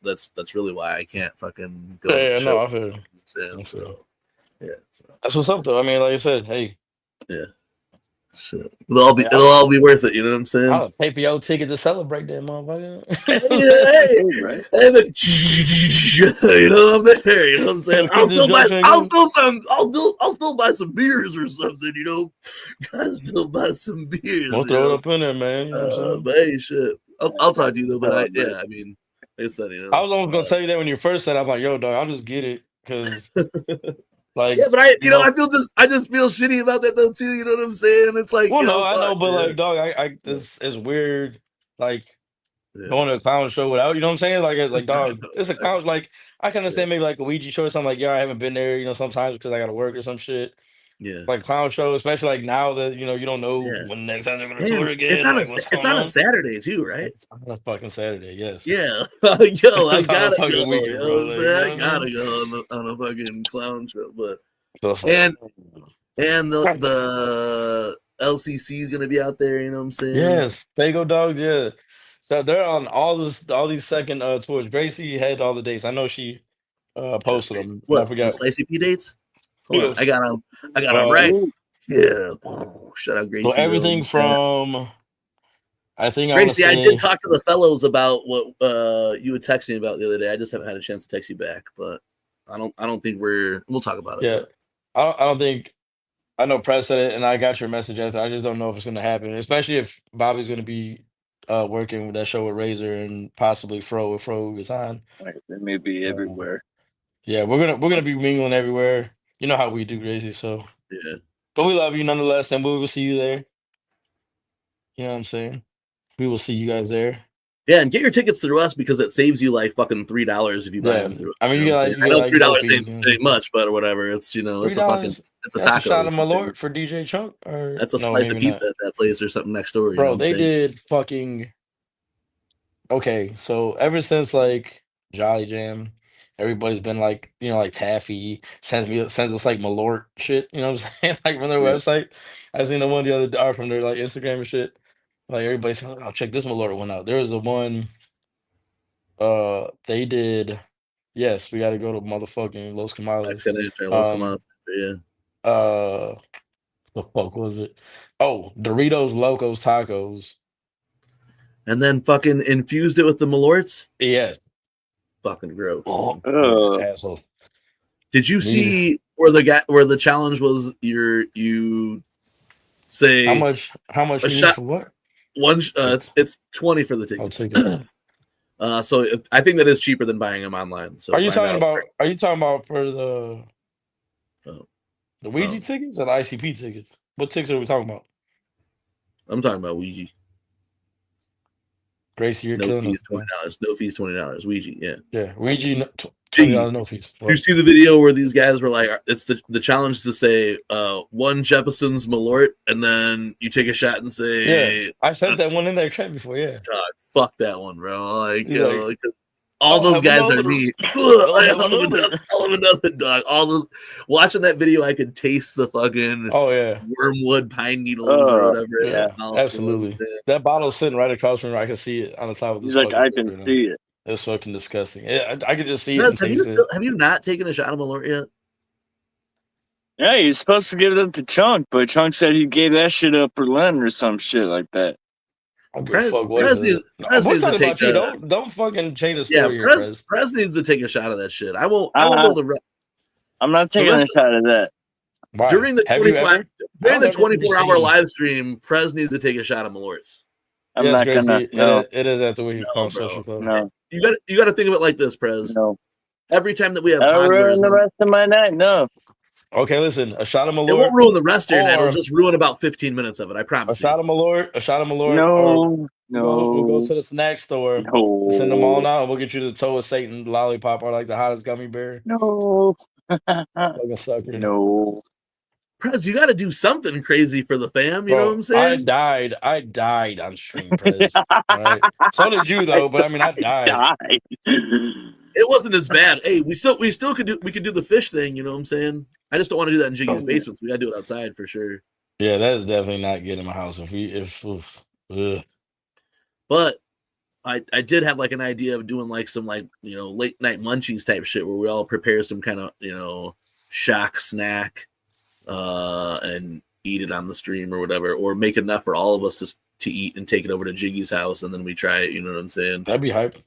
that's really why I can't fucking go. Yeah, no, I feel. So, yeah, that's what's up though. I mean, like I said, hey, yeah, shit. It'll all be worth it. You know what I'm saying? I'll pay for your ticket to celebrate that motherfucker. You know I'm there. You know what I'm saying? I'll still buy some beers or something. You know, gotta still buy some beers. We'll throw it up in there, man. You know what I'm saying? But hey, shit. I'll talk to you though. But I mean, it's that, you know. I was almost gonna tell you that when you first said, I'm like, yo, dog, I'll just get it because. Like, yeah, but I just feel shitty about that though too. You know what I'm saying? It's like, well, no, I know, but like, dog, it's weird, like going to a clown show without, you know what I'm saying? Like, dog, it's a clown. Like, I can understand maybe like a Ouija show or something. Like, yeah, I haven't been there, you know, sometimes because I got to work or some shit. Yeah, like clown show, especially like now that you know you don't know when next time they're gonna tour again. It's on a Saturday too, right? It's on a fucking Saturday, yes. Yeah, yo, I gotta go. Weekend, bro. I gotta go on a fucking clown show, but and the LCC is gonna be out there. You know what I'm saying? Yes, Fago Dogs. Yeah, so they're on all these second tours. Gracie had all the dates. I know she posted them. What? I forgot the ICP dates. Hold on. I got them right. Yeah. Shout out Gracie. So everything from Gracie, I did talk to the fellows about what you would text me about the other day. I just haven't had a chance to text you back, but I don't think we'll talk about it. Yeah. I don't think I know Press said it and I got your message after. I just don't know if it's gonna happen, especially if Bobby's gonna be working with that show with Razor and possibly Fro if Fro is on. Right, they may be everywhere. Yeah, we're gonna be mingling everywhere. You know how we do, Gracie. So yeah, but we love you nonetheless, and we will see you there. You know what I'm saying? We will see you guys there. Yeah, and get your tickets through us because it saves you like fucking $3 if you buy them through us. I mean, I know $3 ain't much, but whatever. It's it's a taco. A shot of Malort for DJ Chunk, or that's a slice of pizza at that place or something next door. Bro, they did fucking. Okay, so ever since like Jolly Jam. Everybody's been like, you know, like Taffy sends us like Malort shit, you know what I'm saying? Like from their website. I seen the one the other day from their like Instagram and shit. Like everybody's saying, I'll check this Malort one out. There was a one they did yes, we gotta go to motherfucking Los Camales. Yeah. The fuck was it? Oh, Doritos Locos Tacos. And then fucking infused it with the Malorts? Yes. Fucking gross. Asshole. Did you see where the challenge was? You say how much you need for what? One it's 20 for the tickets. I'll take it. So I think that is cheaper than buying them online. So are you talking about for the Ouija tickets or the ICP tickets? What tickets are we talking about? I'm talking about Ouija. Gracie, you're killing fees, $20. No fees, $20. Ouija, yeah. Yeah, Ouija, $20, no fees. Did you see the video where these guys were like, it's the challenge to say one Jefferson's Malort, and then you take a shot and say... Yeah, I sent that one in their chat before, yeah. Dog, fuck that one, bro. Like, all those guys are me. I'll have another dog. All those watching that video, I could taste the fucking wormwood pine needles or whatever. Yeah, absolutely. That bottle's sitting right across from me. I can see it on the top of the. He's like, I can see it. It's fucking disgusting. I could just see it. Have you not taken a shot of Malort yet? Yeah, you're supposed to give it to Chunk, but Chunk said he gave that shit up for Len or some shit like that. I don't give a fuck what is it. We're talking about you. Don't fucking change the story here, Prez. Prez needs to take a shot of that shit. I won't be able to. I'm not taking a shot of that. Why? During the 24-hour live stream, Prez needs to take a shot of Malort's. I'm not gonna. No. It is at the Wicked Clown Social Club. No. You got to think of it like this, Prez. No. Every time that we have I'll ruin the rest of my night. No. Okay, listen. A shot of Malort. It won't ruin the rest of your night. It'll just ruin about 15 minutes of it. I promise. A shot of Malort. No. We'll go to the snack store. No. Send them all now. We'll get you the Toe of Satan lollipop or like the hottest gummy bear. No. Like a sucker. No. Prez, you got to do something crazy for the fam. You know what I'm saying? I died on stream, Prez. Right? So did you, though. But I mean, I died. It wasn't as bad. Hey, we still could do the fish thing. You know what I'm saying? I just don't want to do that in Jiggy's basement. So we got to do it outside for sure. Yeah, that is definitely not getting in my house. But I did have like an idea of doing like some like late night munchies type shit where we all prepare some kind of shock snack. And eat it on the stream or whatever, or make enough for all of us to eat and take it over to Jiggy's house, and then we try it. You know what I'm saying? That'd be hype.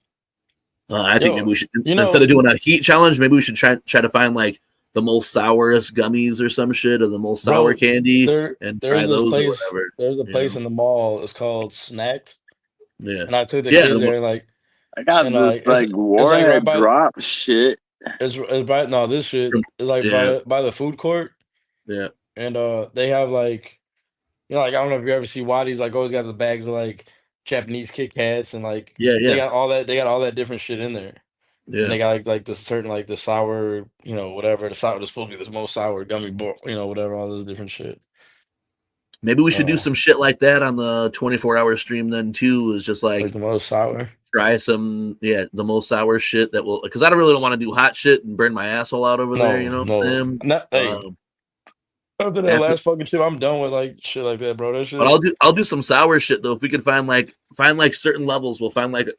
I think maybe we should instead of doing a heat challenge, maybe we should try to find like the most sourest gummies or some shit, or the most sour candy, and try those or whatever. There's a place in the mall. It's called Snacked. Yeah, and I took the kids there and like I got like Warhead right drop shit. It's right no, this shit is like by the food court. Yeah, and they have like, like I don't know if you ever see Waddy's like always got the bags of like Japanese Kit Kats and like they got all that different shit in there. Yeah, and they got like the certain like the sour whatever the sour, the supposed to be the most sour gummy whatever, all this different shit. Maybe we should do some shit like that on the 24-hour stream then too. Is just like the most sour. Try some the most sour shit that will, because I don't want to do hot shit and burn my asshole out over there. You know what I'm saying? After that last fucking shit, I'm done with like shit like that, bro. That shit. But I'll do some sour shit though. If we can find like certain levels, we'll find like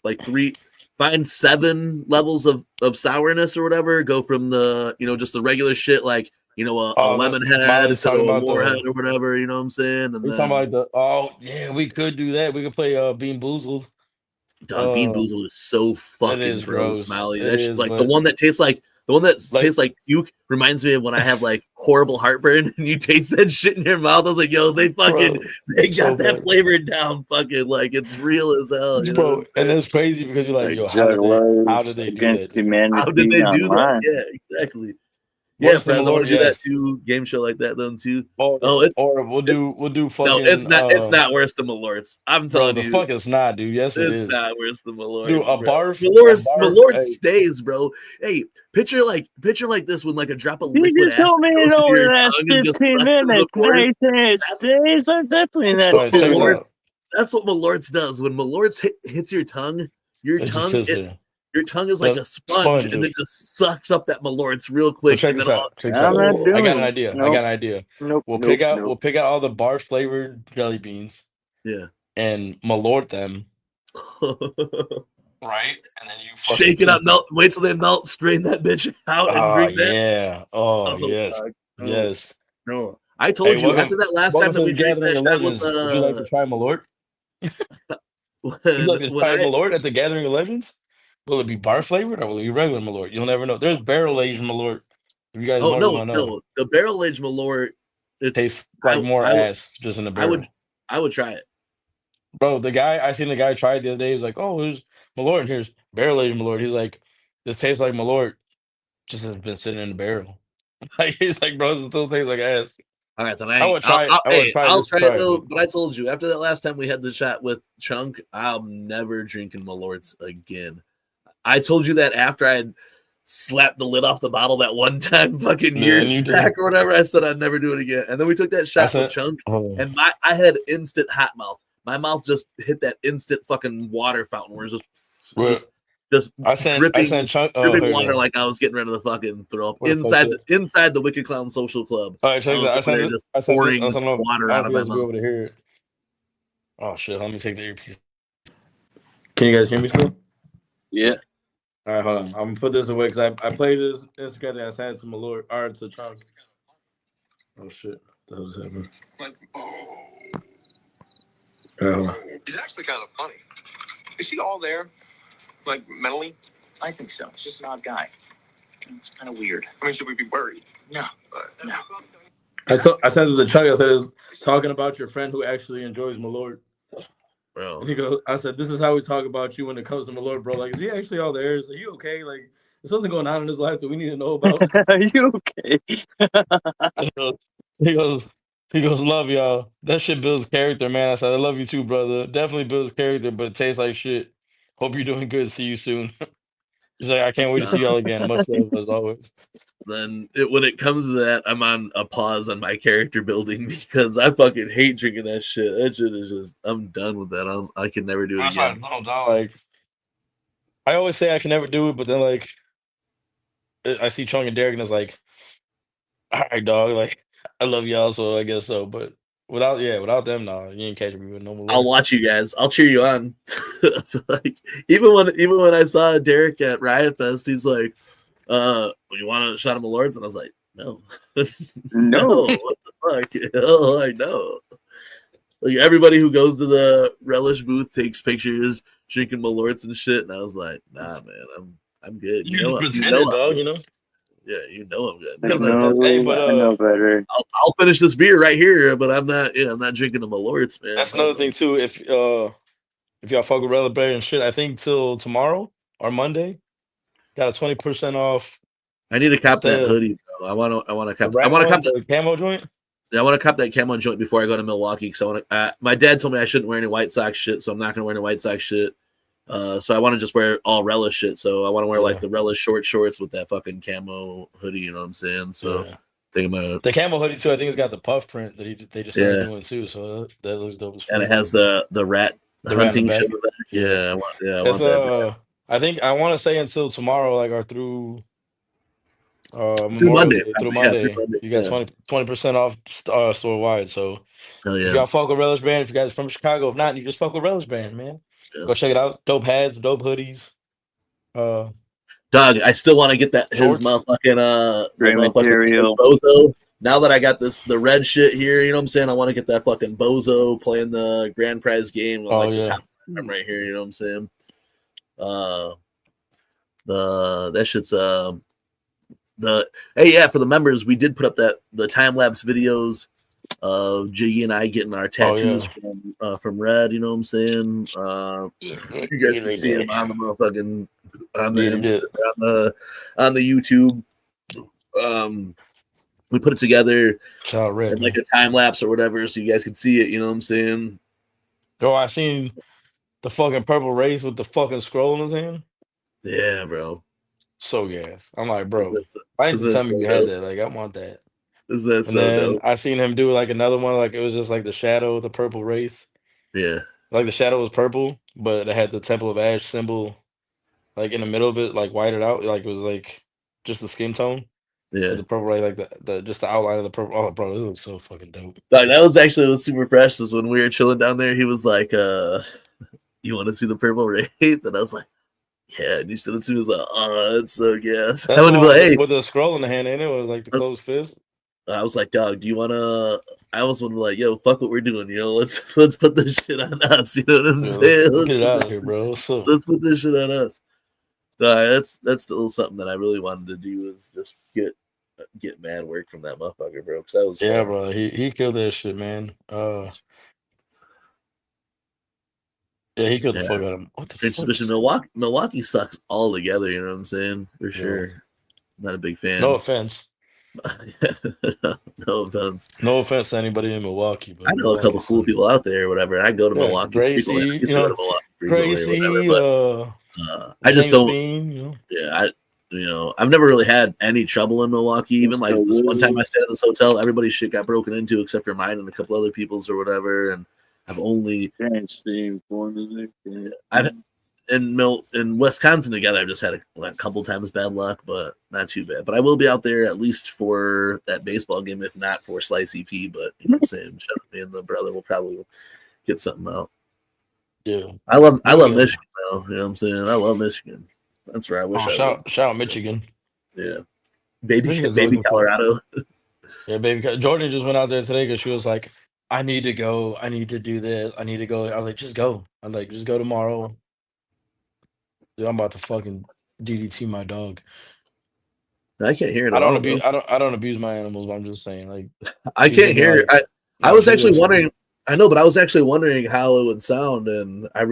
find 7 levels of sourness or whatever. Go from the just the regular shit like a lemon head to a warhead or whatever. You know what I'm saying? And we're talking about we could do that. We could play Bean Boozled. Dog, Bean Boozled is so fucking gross, Smiley. That's like the one that tastes like. The one that tastes like puke reminds me of when I have like horrible heartburn and you taste that shit in your mouth. I was like, yo, they got that flavored down fucking like it's real as hell. Bro, and it's crazy because you're like, yo, how did they do that? How did they do that? Yeah, exactly. Yeah, friends, I want to do that too. Game show like that then too. Or we'll do fucking. No, it's not worse than Malort's. I'm telling you, the fuck it's not, dude. Yes, it is. It's not worse than Malort's. Dude, a barf. Malort's stays, bro. Hey, picture like this with like a drop of liquid. You just told me it over the last 15 minutes. It stays. I'm definitely not. That's what Malort's does. When Malort's hits your tongue, your tongue is like a sponge and it just sucks up that Malort's real quick. So check this out. I got an idea. Nope, we'll pick out all the barf flavored jelly beans. Yeah. And Malort them. Right? And then you shake it up, wait till they melt, strain that bitch out and drink that. Yeah. Oh yes. No. Yes. No. I told you after that last time that we drank that shit with, would you like to try Malort? Would you like to try Malort at the Gathering of Legends? Will it be bar flavored or will it be regular Malort? You'll never know. There's barrel aged Malort. If you guys want to know. No. The barrel aged Malort tastes like more ass just in the barrel. I would try it. Bro, I seen the guy try it the other day. He's like, "Oh, here's Malort and here's barrel aged Malort." He's like, "This tastes like Malort, just has been sitting in the barrel." Like he's like, "Bro, it still tastes like ass." All right, then I'll try it though. But I told you after that last time we had the shot with Chunk, I'm never drinking Malort's again. I told you that after I had slapped the lid off the bottle that one time, fucking years back or whatever. I said I'd never do it again, and then we took that shot with Chunk, and I had instant hot mouth. My mouth just hit that instant fucking water fountain where it's just dripping water like I was getting rid of the fucking throw up inside the Wicked Clown Social Club. All right, check I sent pouring water out of my mouth. Able to hear it. Oh shit! Let me take the earpiece. Can you guys hear me still? Yeah. All right, hold on. I'm gonna put this away because I played this Instagram thing I sent it to Malort or to Trunks. Oh shit! That was happening. Like, He's actually kind of funny. Is he all there, like mentally? I think so. He's just an odd guy. It's kind of weird. I mean, should we be worried? No. I said to the Chuck, I said, "Is talking about your friend who actually enjoys Malort." Bro. And he goes, I said, "This is how we talk about you when it comes to Malort, bro. Like, is he actually all there? Is he okay? Like, there's something going on in his life that we need to know about." Are you okay? he goes, "Love y'all. That shit builds character, man." I said, "I love you too, brother. Definitely builds character, but it tastes like shit. Hope you're doing good. See you soon." He's like, "I can't wait to see y'all again. Much love as always." Then when it comes to that, I'm on a pause on my character building because I fucking hate drinking that shit. That shit is just, I'm done with that. I can never do it again. Like, I always say I can never do it, but then like I see Chung and Derek and it's like, all right, dog. Like, I love y'all, so I guess so. But without them, no, you ain't catching me with no more. I'll watch you guys. I'll cheer you on. Like even when I saw Derek at Riot Fest, he's like, you want a shot of Malords? And I was like, no. No. What the fuck? Hell, I know. Like everybody who goes to the relish booth takes pictures drinking Malorts and shit, and I was like, nah, man, I'm good. You know, dog, you know. Yeah, you know I'm good. I know better. I'll finish this beer right here, but I'm not. Yeah, I'm not drinking the Malorts, man. That's another thing too. If y'all fuck with Relic Berry and shit, I think till tomorrow or Monday, got a 20% off. I need to cop that hoodie, bro. I want to cop the camo joint. Yeah, I want to cop that camo joint before I go to Milwaukee because I want to. My dad told me I shouldn't wear any White Sox shit, so I'm not gonna wear any White Sox shit. So I want to just wear all Relish shit. So I want to wear like the Relish short shorts with that fucking camo hoodie. You know what I'm saying? So think about the camo hoodie too. I think it's got the puff print that they just started doing too. So that looks dope as fuck. And it has the rat hunting shit. I want that. I think I want to say until tomorrow, like or through Monday. Through Monday. You got 20% off store wide. So if y'all fuck with Relish Band, if you guys are from Chicago, if not, you just fuck with Relish Band, man. Go check it out. Dope hats, dope hoodies. Dog, I still want to get that his motherfucking great material. Bozo. Now that I got the red shit here, you know what I'm saying? I want to get that fucking Bozo playing the grand prize game with the top I'm right here, you know what I'm saying? That shit's for the members, we did put up the time lapse videos of Juggin and I getting our tattoos from Red, you know what I'm saying? You guys can see them on the motherfucking on the YouTube. We put it together in like a time lapse or whatever, so you guys can see it. You know what I'm saying? Yo, I seen the fucking purple race with the fucking scroll in his hand. Yeah, bro. So gas. I'm like, bro. I didn't tell me you had that. Like, I want that. Is that and so then dope? I seen him do like another one, like it was just like the shadow, the purple wraith. Yeah. Like the shadow was purple, but it had the Temple of Ash symbol like in the middle of it, like whited out. Like it was like just the skin tone. Yeah. The purple wraith, like the just the outline of the purple. Oh, bro, this looks so fucking dope. Like, that was super fresh. Is when we were chilling down there, he was like, you want to see the purple wraith? And I was like, yeah, and you should have seen. Was like, oh, that's so gas. I wouldn't be like, hey, with the scroll in the hand, and it was like the closed fist. I was like, dog, do you wanna? I was one like, yo, fuck what we're doing, let's put this shit on us. You know what I'm saying? Let's get it out of here, bro. Let's put this shit on us. That's still something that I really wanted to do is just get mad work from that motherfucker, bro. Because that was fun. Bro. He killed that shit, man. Yeah, he killed the fuck out of him. What the fuck? Milwaukee sucks all together. You know what I'm saying? For sure. Not a big fan. No offense. No offense. No offense to anybody in Milwaukee, but I know a couple cool people out there or whatever. I go to Milwaukee. Gracie, Gracie, I just don't. I've never really had any trouble in Milwaukee. Even like this one time I stayed at this hotel, everybody's shit got broken into except for mine and a couple other people's or whatever. And I've only in Wisconsin together, I've just had a couple times bad luck, but not too bad. But I will be out there at least for that baseball game, if not for Slice EP. But you know what I'm saying? Me and the brother will probably get something out. Yeah, I love Michigan though. You know what I'm saying? I love Michigan. That's where I wish. Shout out Michigan. Yeah, baby Colorado. Yeah, baby. Jordan just went out there today because she was like, "I need to go. I need to do this. I need to go." I was like, "Just go." I was like, "Just go tomorrow." Dude, I'm about to fucking DDT my dog. I can't hear it at all, bro. I don't abuse my animals, but I'm just saying, like, I can't hear it. I was actually wondering. I know, but I was actually wondering how it would sound, and I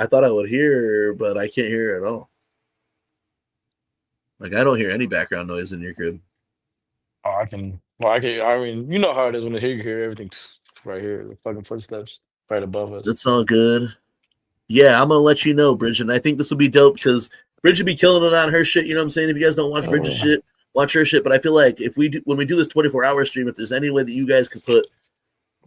thought I would hear, but I can't hear it at all. Like, I don't hear any background noise in your crib. Oh, I can. Well, I can. I mean, you know how it is when you hear everything right here, the fucking footsteps right above us. That's all good. Yeah, I'm gonna let you know, Bridget. And I think this will be dope because Bridget be killing it on her shit. You know what I'm saying? If you guys don't watch Bridget's shit, watch her shit. But I feel like when we do this 24-hour stream, if there's any way that you guys could put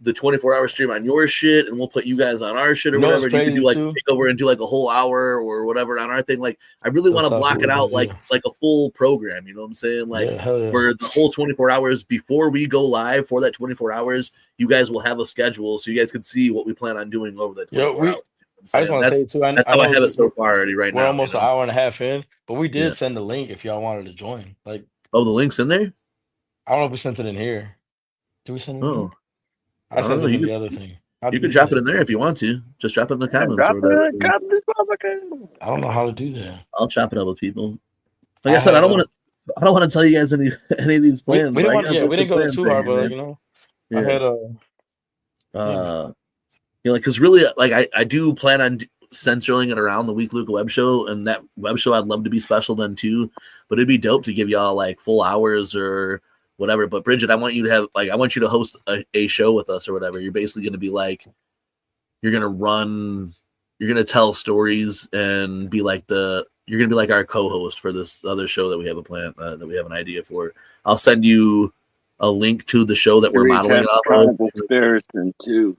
the 24-hour stream on your shit, and we'll put you guys on our shit or whatever. You can do like take over and do like a whole hour or whatever on our thing. Like, I really want to block it out like a full program. You know what I'm saying? Like, for the whole 24 hours before we go live for that 24 hours, you guys will have a schedule so you guys can see what we plan on doing over that 24 hours. I just want to say too. That's how I have it so far already. Right now, we're almost an hour and a half in, but we did send the link if y'all wanted to join. Like, the link's in there. I don't know if we sent it in here. Did we send it in here? I sent it in the other thing. You can drop it in there if you want to. Just drop it in the comments. I don't know how to do that. I'll chop it up with people. Like I said, I don't want to tell you guys any of these plans. We didn't go too hard, but you know, I had because really, like I do plan on centering it around the Week Luke web show, and that web show I'd love to be special then too. But it'd be dope to give y'all like full hours or whatever. But Bridget, I want you to host a show with us or whatever. You're basically going to be like, you're going to tell stories and be like you're going to be like our co-host for this other show that we have a plan, that we have an idea for. I'll send you a link to the show that we're modeling off of. Comparison too.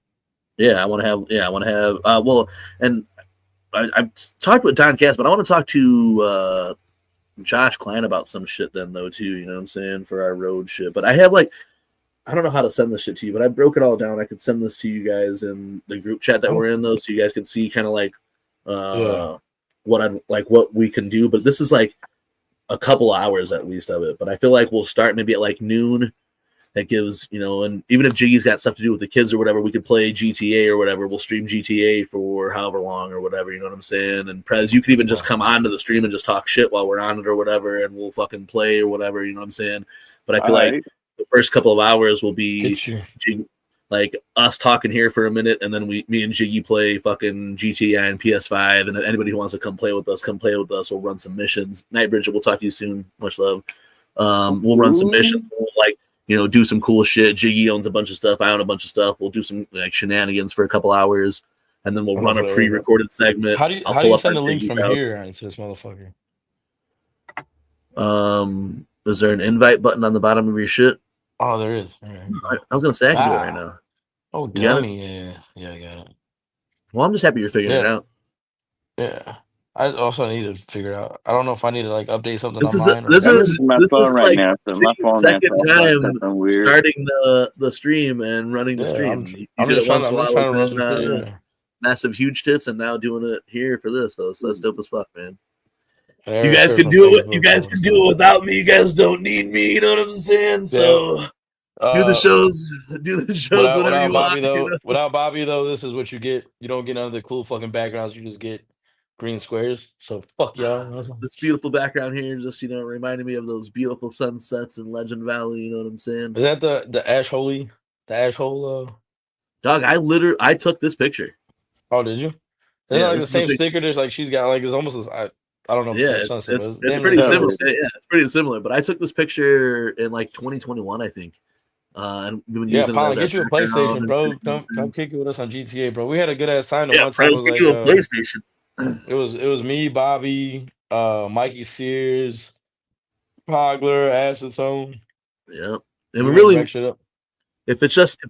Yeah, I want to have, well, and I've talked with Don Cass, but I want to talk to, Josh Klein about some shit then though too, you know what I'm saying, for our road shit. But I have I don't know how to send this shit to you, but I broke it all down. I could send this to you guys in the group chat that we're in though, so you guys can see kind of like what we can do. But this is like a couple hours at least of it. But I feel like we'll start maybe at like noon. That gives, you know, and even if Jiggy's got stuff to do with the kids or whatever, we could play GTA or whatever. We'll stream GTA for however long or whatever, you know what I'm saying? And Prez, you could even just come onto the stream and just talk shit while we're on it or whatever, and we'll fucking play or whatever, you know what I'm saying? But I feel like the first couple of hours will be like us talking here for a minute, and then me and Jiggy play fucking GTA and PS5, and then anybody who wants to come play with us. We'll run some missions. Night Bridget, we'll talk to you soon. Much love. We'll run some missions. We'll do some cool shit. Jiggy owns a bunch of stuff. I own a bunch of stuff. We'll do some like shenanigans for a couple hours, and then we'll run a pre-recorded segment. How do you send the link from here into this motherfucker? Is there an invite button on the bottom of your shit? Oh, there is. I was gonna say I can do it right now. Oh, dummy. Yeah, I got it. Well, I'm just happy you're figuring it out. Yeah. I also need to figure it out. I don't know if I need to like update something on mine. This is my phone right now. So my phone second time starting the stream and running the stream. I'm just trying to run massive huge tits, and now doing it here for this though. So that's dope as fuck, man. You guys can do it. You guys can do it without me. You guys don't need me. You know what I'm saying? So do the shows. Whenever you want. Without Bobby though, this is what you get. You don't get none of the cool fucking backgrounds. You just get green squares. So fuck y'all. This beautiful background here, just reminding me of those beautiful sunsets in Legend Valley. You know what I'm saying? Is that the ashhole? The ashhole? Dog, I took this picture. Oh, did you? It's like the same sticker. There's like she's got like it's almost. I don't know. It's pretty similar. Yeah, it's pretty similar. But I took this picture in like 2021, I think. And we've been using Polly, get you a PlayStation, bro. Come kick it with us on GTA, bro. We had a good ass time. Yeah, Prez, get you a PlayStation. It was me, Bobby, Mikey Sears, Pogler, Acetone. Yep. And we really if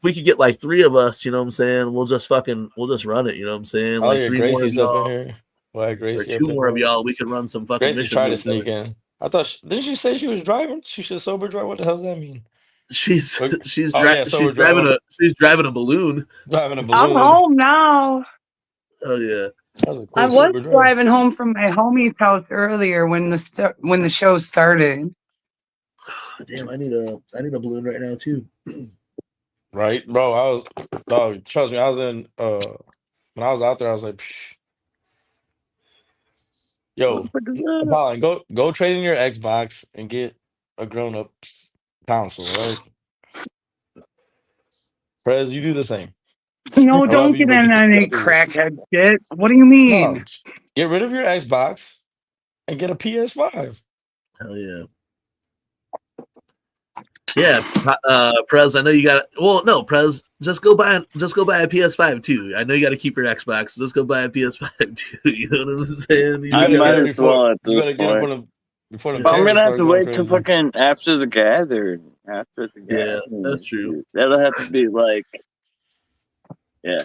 we could get like 3 of us, you know what I'm saying, we'll just run it, you know what I'm saying? Like 3 more of y'all. Up in here. Well, Gracie or 2 more of y'all, we could run some fucking missions. Try to sneak in. I thought didn't she say she was driving? She should sober drive. What the hell does that mean? She's driving a balloon. I'm home now. Oh yeah. I was driving home from my homie's house earlier when the show started. damn, I need a balloon right now too. Right, bro. Trust me, I was in when I was out there, I was like, psh. Yo, Colin, go trade in your Xbox and get a grown-up console, right? Prez, you do the same. No, don't get in any crackhead shit. What do you mean? No, get rid of your Xbox and get a PS5. Hell yeah. Yeah, Prez, I know you got. Well, no, Prez, just go buy a PS5 too. I know you got to keep your Xbox. Just go buy a PS5 too. You know what I'm saying? I might as well at this point. Before the I'm gonna have to wait till fucking after the gathering. Yeah, that's true. That'll have to be like, yeah.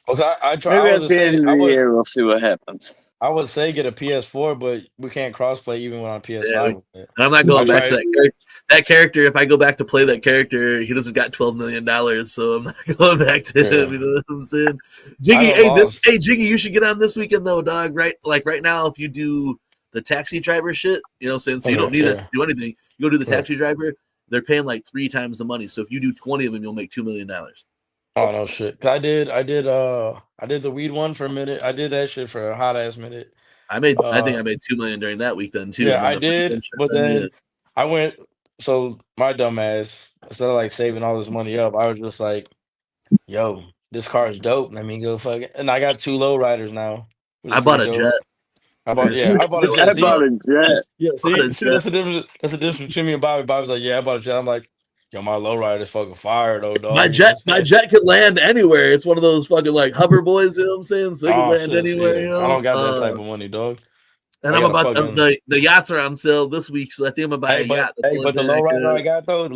Okay, Maybe at the end of the year we'll see what happens. I would say get a PS4, but we can't crossplay even when on PS5. Yeah, and I'm not going back to that character. If I go back to play that character, he doesn't got $12 million, so I'm not going back to him. You know what I'm saying? Jiggy, Jiggy, you should get on this weekend though, dog. Right, like right now, if you do the taxi driver shit, you know what I'm saying? So you don't need to do anything. You go do the taxi driver. They're paying like 3 times the money. So if you do 20 of them, you'll make $2 million. Oh no shit! I did the weed one for a minute. I did that shit for a hot ass minute. I think I made $2 million during that week then too. Yeah, I did, but then I went. So my dumb ass, instead of like saving all this money up, I was just like, "Yo, this car is dope. Let me go fuck it." And I got 2 lowriders now. I bought a jet. I bought a jet. I bought a jet. Yeah, see, that's the difference. That's the difference between me and Bobby. Bobby's like, "Yeah, I bought a jet." I'm like, yo, my lowrider is fucking fire though, dog. My jet could land anywhere. It's one of those fucking like hover boys, you know what I'm saying? So it can land anywhere. Yeah. You know? I don't got that type of money, dog. And I'm about the yachts are on sale this week, so I think I'm gonna buy a yacht. But the lowrider I got though,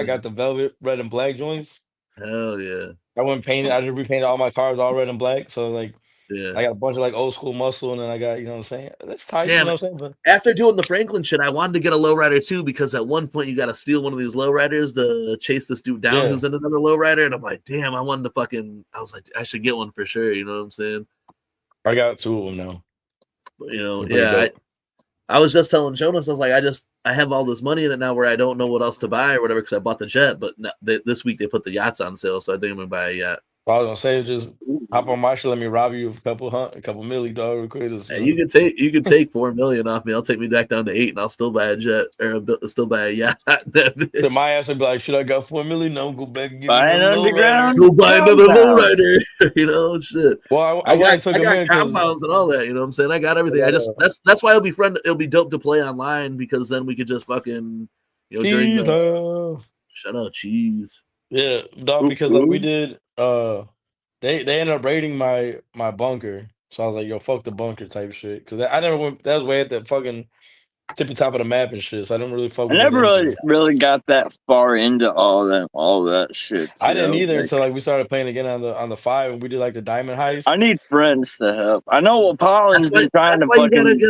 got the velvet red and black joints. Hell yeah! I went painted. I just repainted all my cars all red and black. So like, yeah, I got a bunch of like old school muscle, and then I got, you know what I'm saying? That's tight. Damn. You know what I'm saying? But after doing the Franklin shit, I wanted to get a lowrider too, because at one point you got to steal one of these lowriders to chase this dude down who's in another lowrider, and I'm like, damn, I wanted to I was like, I should get one for sure. You know what I'm saying? I got 2 of them now. But, you know, yeah. I was just telling Jonas, I was like, I have all this money in it now where I don't know what else to buy or whatever, because I bought the jet, but this week they put the yachts on sale, so I think I'm gonna buy a yacht. I was gonna say, just hop on my shit. Let me rob you of a couple milli, dog. Hey, you can take 4 million off me. I'll take me back down to 8, and I'll still buy a jet or still buy a yacht. So my ass would be like, should I got 4 million? No, go back and get buy an underground. Go buy another lowrider. You know, shit. Well, I got compounds and all that. You know what I'm saying? I got everything. That's why it'll be dope to play online, because then we could just fucking shut up, cheese. Yeah, dog. Because like we did. They ended up raiding my bunker, so I was like, "Yo, fuck the bunker" type shit. Because I never went. That was way at the fucking tippy top of the map and shit. So I didn't really fuck. I never really got that far into all that shit. I didn't either until like we started playing again on the 5, and we did like the diamond heist. I need friends to help. I know Pollen's been trying to fucking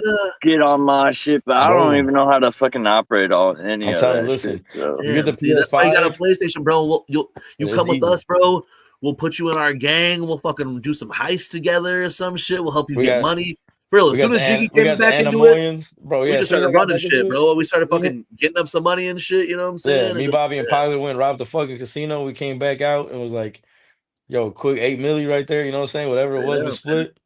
get on my shit, but I don't even know how to fucking operate any of that. Listen, shit, so. You get the PS5. That's why you got a PlayStation, bro. You come with us, bro. We'll put you in our gang. We'll fucking do some heists together or some shit. We'll help you get money. Bro, as soon as Jiggy came back into it, bro, we just started running shit, bro. We started fucking getting up some money and shit. You know what I'm saying? Yeah, me, Bobby, and Pilot went robbed the fucking casino. We came back out and was like, yo, quick 8 milli right there. You know what I'm saying? Whatever it was, we split.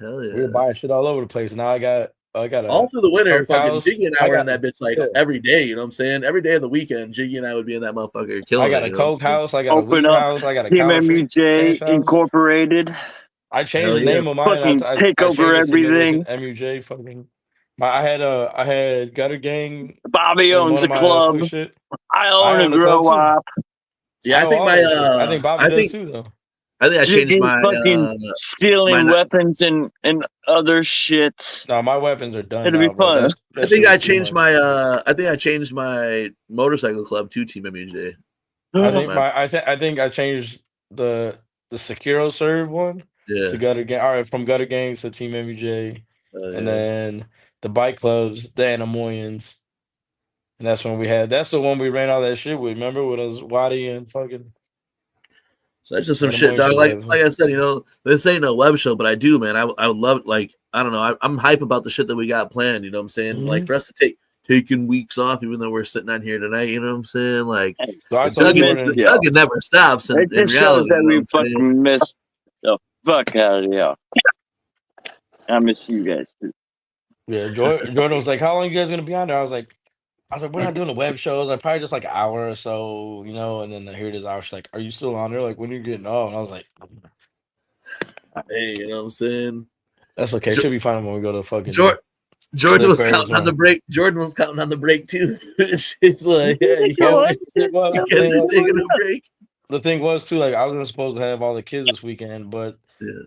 Hell yeah. We were buying shit all over the place. Now I got all through the winter. Fucking Jiggy and I were in that bitch like every day. You know what I'm saying? Every day of the weekend, Jiggy and I would be in that motherfucker killing. I got a coke house. I got a weed house. I got a Team MUJ Incorporated. I changed the name of mine. I take over everything. MUJ fucking. I had Gutter Gang. Bobby owns a club. I own a grow up. Yeah, I think Bobby does too, though. I think I changed my fucking stealing weapons and other shits. No, my weapons are done. It'll be fun. I think I changed my motorcycle club to Team MUJ. I think I changed the Sekiro serve one. Yeah. To Gutter Gang. All right, from Gutter Gangs to Team MUJ, and then the bike clubs, the Anamoyans, and that's when that's the one we ran all that shit with. Remember, with us Waddy and fucking. So that's just some shit, dog. Like I said, you know, this ain't no web show, but I do, man. I would love, like, I don't know. I'm hype about the shit that we got planned. You know what I'm saying? Mm-hmm. Like for us to taking weeks off, even though we're sitting on here tonight. You know what I'm saying? Like the Juggin never stops. In just reality, shows that we fucking fucking missed the fuck out of y'all. I miss you guys too. Yeah, Jordan was like, "How long you guys gonna be on there?" I was like, "We're not doing the web shows. Like probably just like an hour or so, you know." And then here it is. I was like, "Are you still on there? Like when are you getting off?" And I was like, "Hey, you know what I'm saying? That's okay. Should be fine when we go to fucking." Jordan was counting on the break. Jordan was counting on the break too. She's like, "Yeah, you guys are taking a break." The thing was too, like I was supposed to have all the kids this weekend, but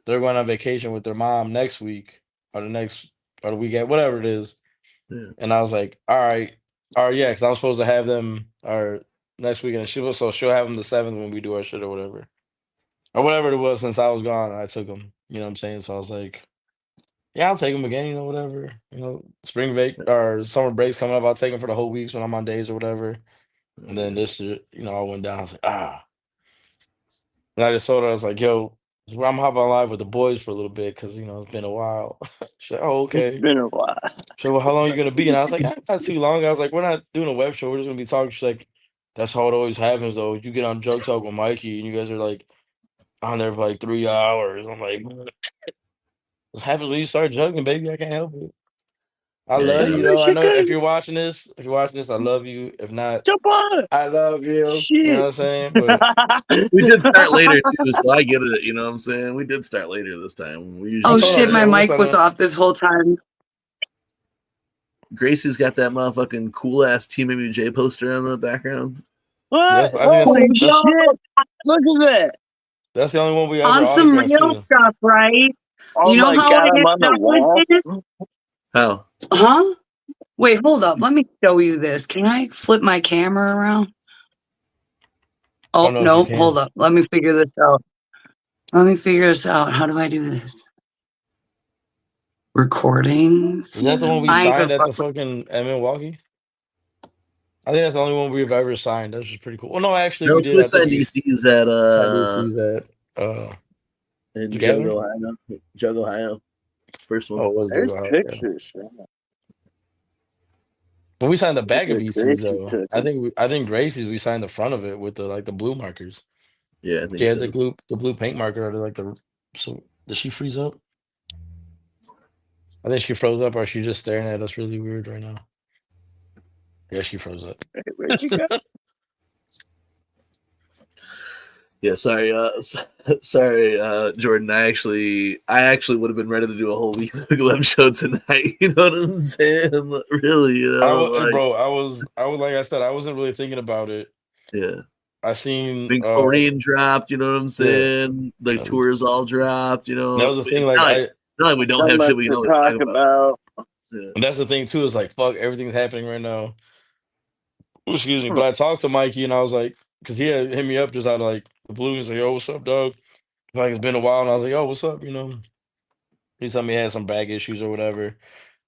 they're going on vacation with their mom next week or the weekend, whatever it is. Yeah. And I was like, all right, yeah, because I was supposed to have them or next weekend. She'll have them the 7th when we do our shit or whatever it was. Since I was gone, I took them. You know what I'm saying? So I was like, yeah, I'll take them again. You know, whatever. You know, spring break or summer breaks coming up. I'll take them for the whole weeks when I'm on days or whatever. And then this, you know, I went down. I was like, And I just told her, I was like, yo, I'm hopping on live with the boys for a little bit because, you know, it's been a while. She's like, oh, okay. It's been a while. She's like, well, how long are you going to be? And I was like, not too long. I was like, we're not doing a web show. We're just going to be talking. She's like, that's how it always happens, though. You get on Jug Talk with Mikey and you guys are like on there for like 3 hours. I'm like, this happens when you start jugging, baby. I can't help it. I love you, though. I know if you're watching this, I love you. If not, jump on. I love you. Shit. You know what I'm saying? But we did start later too, so I get it. You know what I'm saying? We did start later this time. My mic was off this whole time. Gracie's got that motherfucking cool ass TMWJ poster on the background. What? Shit. Look at that. That's the only one we ever on some real stuff, right? Oh, you know how God, I I'm on the wall. How? Huh? Wait, hold up. Let me show you this. Can I flip my camera around? Oh, no, hold up. Let me figure this out. How do I do this? Recordings. Is that the one we signed at the fucking at Milwaukee? I think that's the only one we've ever signed. That's just pretty cool. Well, no, actually, we did. We signed DC's at in Jug, Ohio. First one. Oh, there's pictures. Yeah. When we signed the back of EC's, though, I think Gracie's we signed the front of it with the blue markers. Yeah, I think so. the blue paint marker or so did she freeze up? I think she froze up, or she just staring at us really weird right now. Yeah, she froze up. Where'd you go? Yeah, sorry, Jordan. I actually would have been ready to do a whole week web show tonight. You know what I'm saying? Really, you know, I was like I said, I wasn't really thinking about it. Yeah, I seen Corrine dropped. You know what I'm saying? The tours all dropped. You know, that was the thing. Like we don't have shit we can always talk about. Yeah. And that's the thing too. Is like fuck everything's happening right now. Excuse me, but I talked to Mikey and I was like, because he had hit me up just out of like the blue. He's like, "Yo, what's up, dog?" Like it's been a while, and I was like, "Oh, what's up?" You know, he told me he had some back issues or whatever.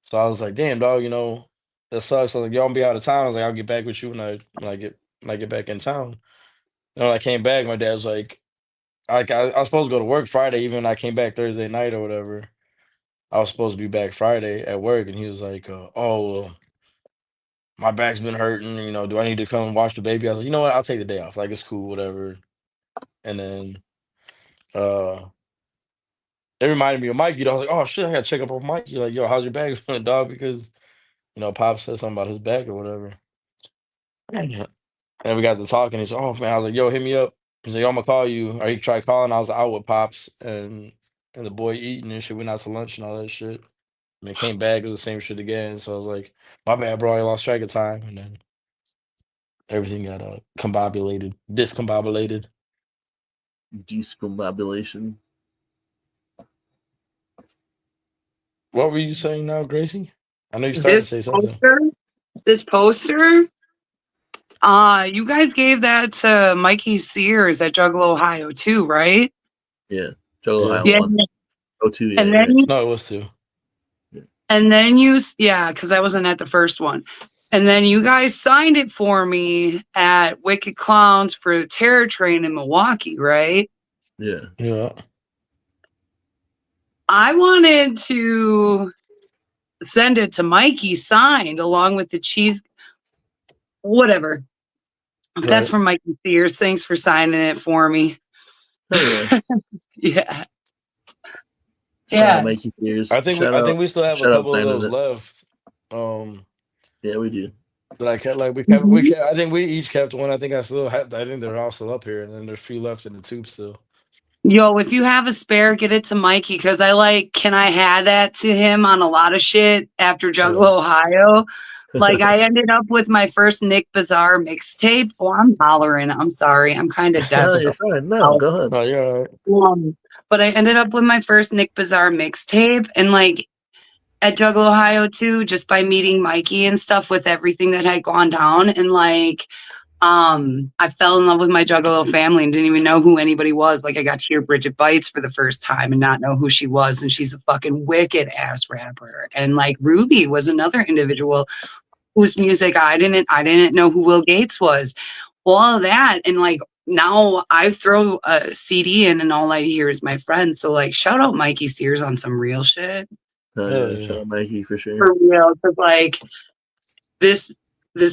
So I was like, "Damn, dog, you know, that sucks." I was like, "Y'all be out of town." I was like, "I'll get back with you when I get back in town." And when I came back, my dad was like, I was supposed to go to work Friday, even when I came back Thursday night or whatever. I was supposed to be back Friday at work, and he was like, "Oh, well, my back's been hurting. You know, do I need to come watch the baby?" I was like, "You know what? I'll take the day off. Like it's cool, whatever." And then, it reminded me of Mikey. I was like, "Oh shit, I gotta check up on Mikey." Like, yo, how's your back feeling, dog? Because you know, Pop said something about his back or whatever. And we got to talking. He's like, "Oh man," I was like, "Yo, hit me up." He's like, "Yo, I'm gonna call you." Or he tried calling. I was out with Pops and the boy eating and shit. Went out to lunch and all that shit. And it came back. It was the same shit again. So I was like, "My bad, bro. I lost track of time." And then everything got discombobulated. Discombobulation. What were you saying now, Gracie? I know you started to say something. This poster? You guys gave that to Mikey Sears at Juggalo, Ohio, too, right? Yeah, Juggalo, Ohio 1. Oh, 2, yeah. And then no, it was 2. And then because I wasn't at the first one. And then you guys signed it for me at Wicked Clowns for the Terror Train in Milwaukee, right? Yeah. Yeah. I wanted to send it to Mikey signed along with the cheese. Whatever. Right. That's from Mikey Sears. Thanks for signing it for me. Oh, yeah. Yeah. Yeah, Mikey Sears. I think we still have a couple of those left. Yeah, we do. Like we I think we each kept one. I think I still have. I think they're all still up here, and then there's a few left in the tube still. Yo, if you have a spare, get it to Mikey because can I hand that to him on a lot of shit after Jungle Ohio? Like I ended up with my first Nick Bizarre mixtape. Oh, I'm hollering. I'm sorry. I'm kind of deaf. No, you're fine. No, go ahead. Oh, you're all right. But I ended up with my first Nick Bizarre mixtape and like at Juggalo Ohio too, just by meeting Mikey and stuff with everything that had gone down. And like, I fell in love with my Juggalo family and didn't even know who anybody was. Like I got to hear Bridget Bites for the first time and not know who she was. And she's a fucking wicked ass rapper. And like Ruby was another individual whose music I didn't know who Will Gates was. All of that. And like, now I throw a CD in and all I hear is my friends. So like, shout out Mikey Sears on some real shit. Shout out Mikey for sure. For real, because like this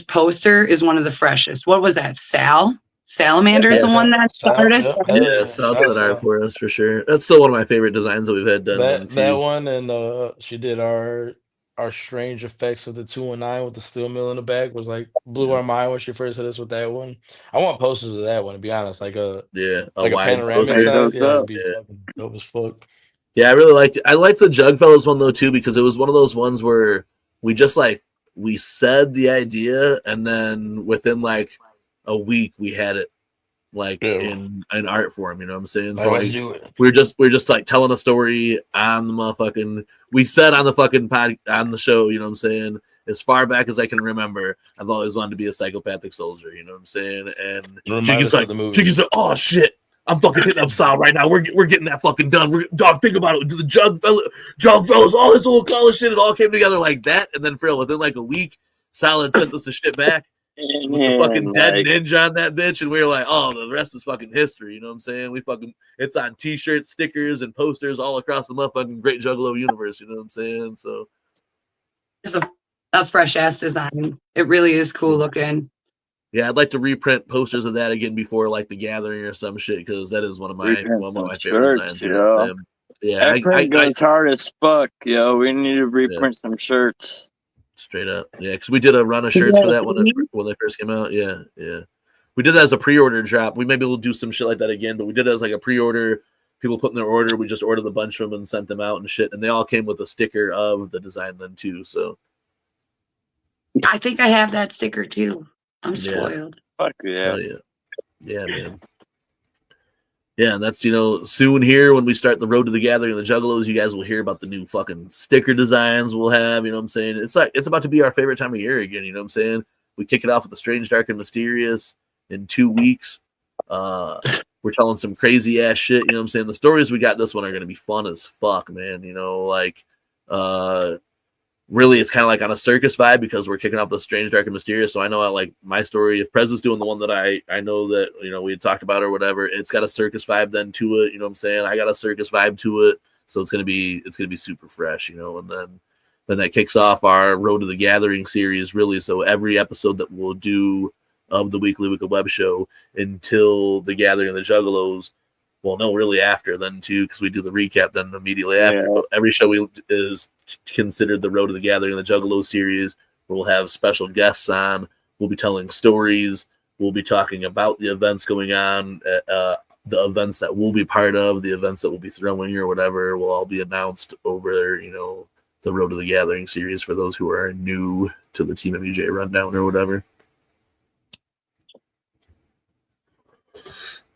poster is one of the freshest. What was that? Salamander is the one that started. Yeah, Sal did art for us for sure. That's still one of my favorite designs that we've had done. That one, and she did our strange effects with the 219 with the steel mill in the back was like blew our mind when she first hit us with that one. I want posters of that one, to be honest, like a panoramic side. Yeah, it'd be fucking dope as fuck. Yeah, I really liked it. I liked the Jugfellas one though too because it was one of those ones where we just we said the idea and then within like a week we had it in art form, you know what I'm saying? So let's do it. We're just like telling a story on the motherfucking. We said on the fucking on the show, you know what I'm saying? As far back as I can remember, I've always wanted to be a psychopathic soldier, you know what I'm saying? And Jiggy's like, oh shit, I'm fucking hitting up Sal right now. We're getting that fucking done. Dog, think about it. The Jugfellas, all this little college shit, it all came together like that. And then within like a week, Sal had sent us the shit back. With the fucking dead ninja on that bitch, and we were like, oh, the rest is fucking history, you know what I'm saying? It's on t-shirts, stickers, and posters all across the motherfucking Great Juggalo universe, you know what I'm saying? So it's a fresh ass design. It really is cool looking. Yeah, I'd like to reprint posters of that again before like the Gathering or some shit, because that is one of my favorite designs. You know yeah, I goes hard as fuck, yo. We need to reprint some shirts. Straight up, yeah, because we did a run of shirts for that when they first came out. Yeah. We did that as a pre-order drop. Maybe we'll do some shit like that again, but we did it as like a pre-order. People put in their order. We just ordered a bunch of them and sent them out and shit, and they all came with a sticker of the design then too. So I think I have that sticker too. I'm spoiled. Fuck yeah. Yeah, man. Yeah, and that's, soon here when we start the Road to the Gathering of the Juggalos, you guys will hear about the new fucking sticker designs we'll have, you know what I'm saying? It's about to be our favorite time of year again, you know what I'm saying? We kick it off with the Strange, Dark, and Mysterious in 2 weeks. We're telling some crazy ass shit, you know what I'm saying? The stories we got this one are going to be fun as fuck, man, really, it's kind of like on a circus vibe because we're kicking off the Strange, Dark, and Mysterious. So I know my story. If Prez is doing the one that I know that we had talked about or whatever, it's got a circus vibe then to it. You know what I'm saying? I got a circus vibe to it, so it's gonna be super fresh. And then that kicks off our Road to the Gathering series. Really, so every episode that we'll do of the Weekly Wicked Web Show until the Gathering of the Juggalos. Well, no, really after then too, because we do the recap then immediately after. Yeah. But every show is considered the Road to the Gathering and the Juggalo series. We'll have special guests on. We'll be telling stories. We'll be talking about the events going on, the events that we'll be part of, the events that we'll be throwing or whatever will all be announced over the Road to the Gathering series for those who are new to the Team MUJ rundown or whatever.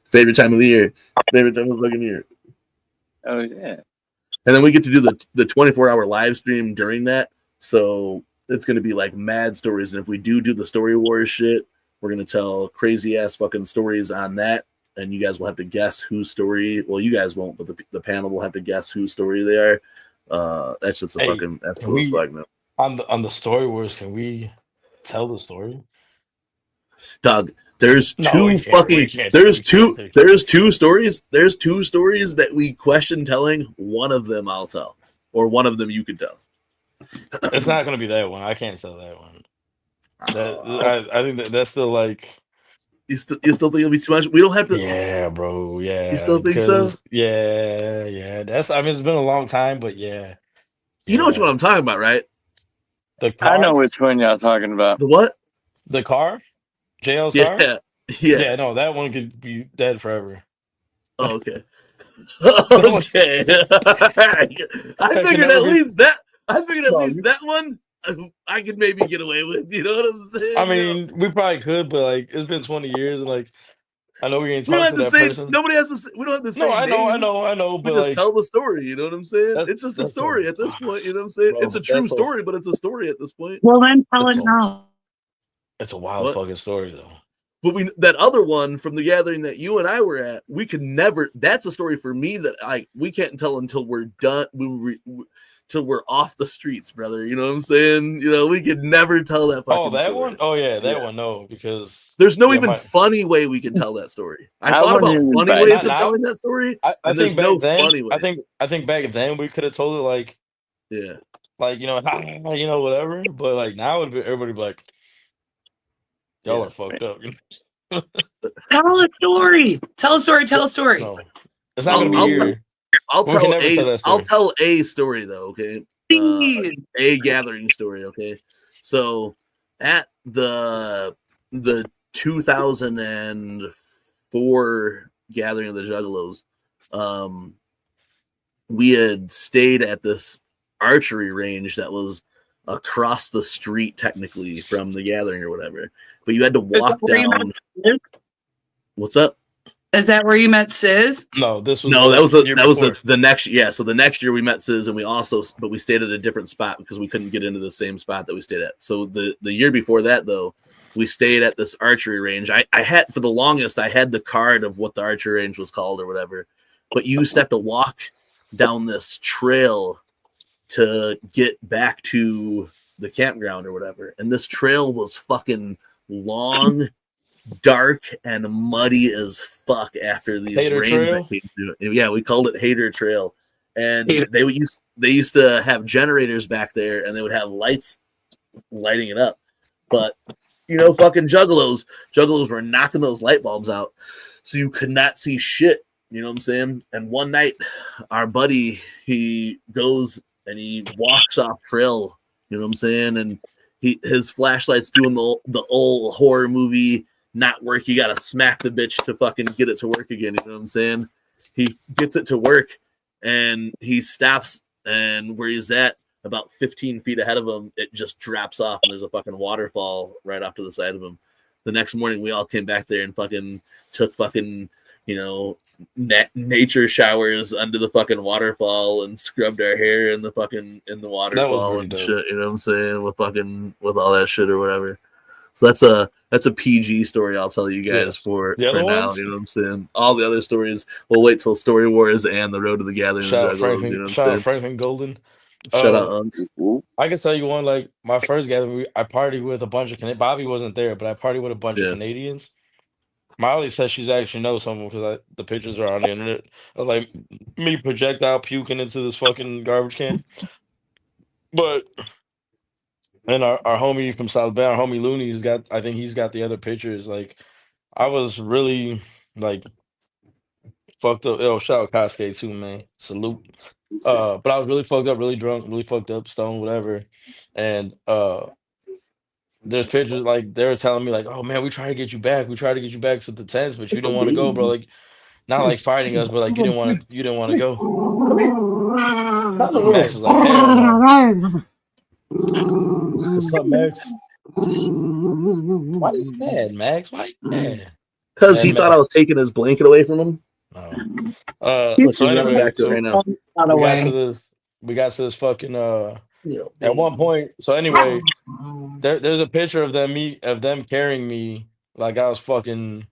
Favorite time of the year. Favorite time of the fucking year. Oh, yeah. And then we get to do the 24-hour live stream during that. So it's going to be like mad stories. And if we do the Story Wars shit, we're going to tell crazy-ass fucking stories on that. And you guys will have to guess whose story. Well, you guys won't, but the panel will have to guess whose story they are. That's just that's cool as fuck, man. On the Story Wars, can we tell the story? Doug, there's two stories that we question telling. One of them I'll tell, or one of them you could tell. It's not gonna be that one. I can't sell that one. I think that's still like. You still think it'll be too much? We don't have to. Yeah, bro. Yeah. You still think so? Yeah. That's. I mean, it's been a long time, but yeah. You know what I'm talking about, right? The car. I know which one y'all talking about. The what? The car. JL's car. Yeah. No, that one could be dead forever. Oh, okay. Okay. I figured at least that. That one I could maybe get away with. You know what I'm saying? I mean, we probably could, but like it's been 20 years, and like I know we ain't talking to that person. Nobody has to. We don't have to say. No, I know. But we just like, tell the story. You know what I'm saying? It's just a story at this point. You know what I'm saying? Bro, it's a true story, but it's a story at this point. Well, then tell it now. It's a wild fucking story, though. But that other one from the gathering that you and I were at, we could never. That's a story for me that we can't tell until we're done. Till we're off the streets, brother. You know what I'm saying? You know, we could never tell that fucking that story. one? Oh, yeah, that one, no, because... There's no funny way we can tell that story. I thought about funny ways of telling that story, and there's no funny way. I think back then we could have told it like... Yeah. Like, you know, whatever. But, like, now everybody be like, y'all are fucked up. Tell a story. Tell a story. No, it's not going to be here. I'll tell a story though, okay? A gathering story, okay? So at the 2004 gathering of the Juggalos, we had stayed at this archery range that was across the street technically from the gathering or whatever. But you had to walk down. What's up? Is that where you met Sis? No, that was the next. Yeah, so the next year we met Sis, and we stayed at a different spot because we couldn't get into the same spot that we stayed at. So the year before that, though, we stayed at this archery range. I had for the longest, I had the card of what the archery range was called or whatever, but you used to have to walk down this trail to get back to the campground or whatever, and this trail was fucking long, dark, and muddy as fuck after these rains that came through. Yeah, we called it Hater Trail, and they used to have generators back there, and they would have lights lighting it up. But you know, fucking juggalos were knocking those light bulbs out, so you could not see shit. You know what I'm saying? And one night, our buddy, he goes and he walks off trail. You know what I'm saying? And his flashlight's doing the old horror movie not work. You gotta smack the bitch to fucking get it to work again. You know what I'm saying? He gets it to work and he stops, and where he's at, about 15 feet ahead of him, it just drops off and there's a fucking waterfall right off to the side of him. The next morning we all came back there and fucking took fucking, you know, nature showers under the fucking waterfall and scrubbed our hair in the waterfall and shit. You know what I'm saying? With all that shit or whatever. So that's a PG story I'll tell you guys for now. Ones? You know what I'm saying? All the other stories, we'll wait till Story Wars and the Road to the Gathering. Shout out Franklin Golden. Shout out Unks. I can tell you one, like my first gathering, I partied with a bunch of Bobby wasn't there, but I partied with a bunch of Canadians. Molly says she's actually knows someone because the pictures are on the internet of like me projectile puking into this fucking garbage can. But and our homie from South Bend, our homie Looney's I think he's got the other pictures. Like I was really like fucked up. Oh, shout out Cascade too, man. Salute. But I was really fucked up, really drunk, really fucked up, stoned, whatever. And there's pictures like they were telling me like, oh man, we tried to get you back to the tents, but you didn't want to go, bro. Like not like fighting us, but like you didn't want to go. Max was like, hell no. What's up, Max? Why are you mad, Max? Why you mad? Because he thought I was taking his blanket away from him. So anyway, right now. We got to this fucking at one point. So anyway, there's a picture of them carrying me like I was fucking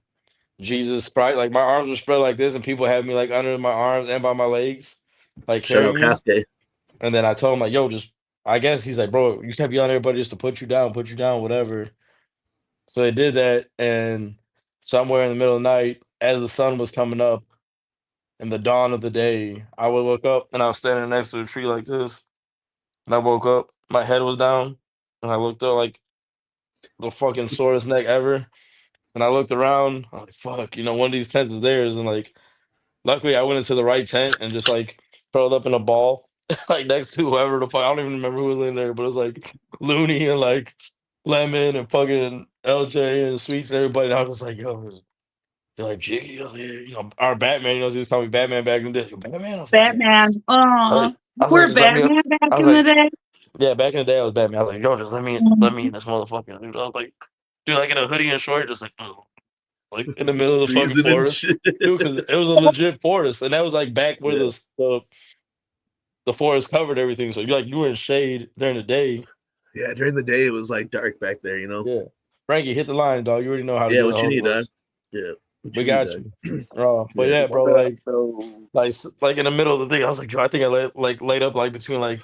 Jesus Christ. Like my arms were spread like this, and people had me like under my arms and by my legs, like carrying me. And then I told him like, yo, I guess he's like, bro, you kept yelling at everybody just to put you down, whatever. So they did that, and somewhere in the middle of the night, as the sun was coming up, in the dawn of the day, I would look up and I was standing next to a tree like this. And I woke up my head was down, and I looked up like the fucking sorest neck ever. And I looked around, I was like, fuck, one of these tents is theirs. And like, luckily I went into the right tent and just like curled up in a ball, like next to whoever the fuck. I don't even remember who was in there, but it was like Looney and like Lemon and fucking LJ and Sweets and everybody. And I was just like, yo, they're like, Jiggy. I was like, our Batman, he was calling me Batman back in the day. Batman? I was like, Batman. yeah. Oh, we're Batman back in the day. Yeah, back in the day I was Batman. I was like, yo, just let me in this motherfucker. Dude, I was like, dude, like in a hoodie and short, just like, oh. Like in the middle of the fucking forest, dude, because it was a legit forest, and that was like back where the forest covered everything. So you were in shade during the day. Yeah, during the day it was like dark back there, Yeah, Frankie, hit the line, dog. You already know how to. Yeah, what you need, dog. Yeah, we got you. But yeah, bro, like in the middle of the thing, I was like, I think I laid up like between like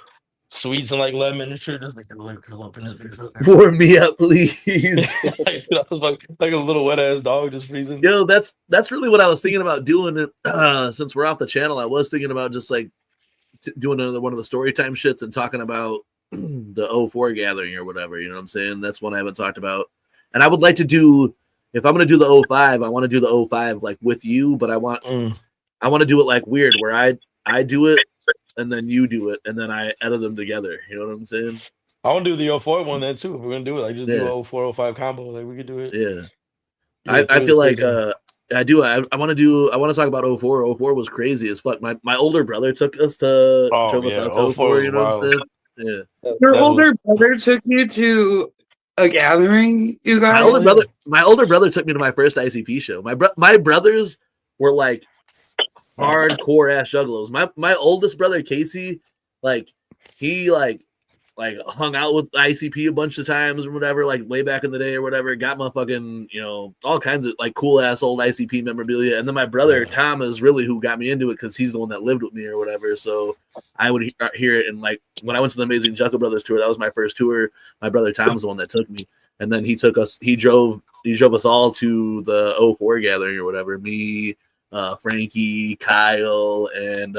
Sweets and like Lemon and shit, just like curl up in this bitch. Warm me up, please. I was like a little wet ass dog just freezing. Yo, that's really what I was thinking about doing. Since we're off the channel, I was thinking about just like doing another one of the story time shits and talking about the 04 gathering or whatever. You know what I'm saying? That's one I haven't talked about. And I would like to do, if I'm going to do the 05, I want to do the 05 like with you, but I want to do it like weird where I do it and then you do it and then I edit them together. You know what I'm saying? I want to do the 04 one then too. If we're gonna do it, like just do a 04, 05 combo. Like we could do it. Yeah. I feel like I do. I want to talk about 04. 04 was crazy as fuck. My older brother took us to show us out to 04. You know what I'm saying? Yeah. Your older brother took you to a gathering, you guys? My older brother took me to my first ICP show. My brothers were like hardcore ass juggalos. My oldest brother Casey, like he like hung out with ICP a bunch of times or whatever, like way back in the day or whatever. Got my fucking all kinds of like cool ass old ICP memorabilia. And then my brother Tom is really who got me into it because he's the one that lived with me or whatever. So I would hear it, and like when I went to the Amazing Juggle Brothers tour, that was my first tour. My brother Tom was the one that took me, and then he drove us all to the 04 gathering or whatever. Me, Frankie, Kyle, and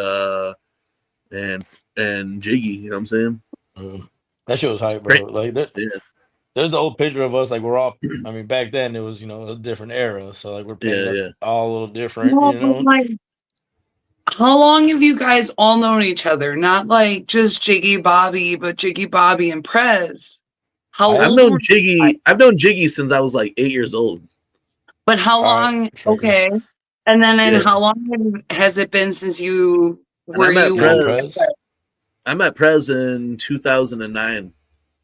Jiggy. You know what I'm saying? That shit was hype, bro. Like there's the old picture of us. Like we're all. I mean, back then it was a different era. So like we're playing all a little different. How long have you guys all known each other? Not like just Jiggy Bobby, but Jiggy Bobby and Prez. I've known Jiggy since I was like 8 years old. But how long? Okay, and then how long has it been since you were Prez? I met Prez in 2009.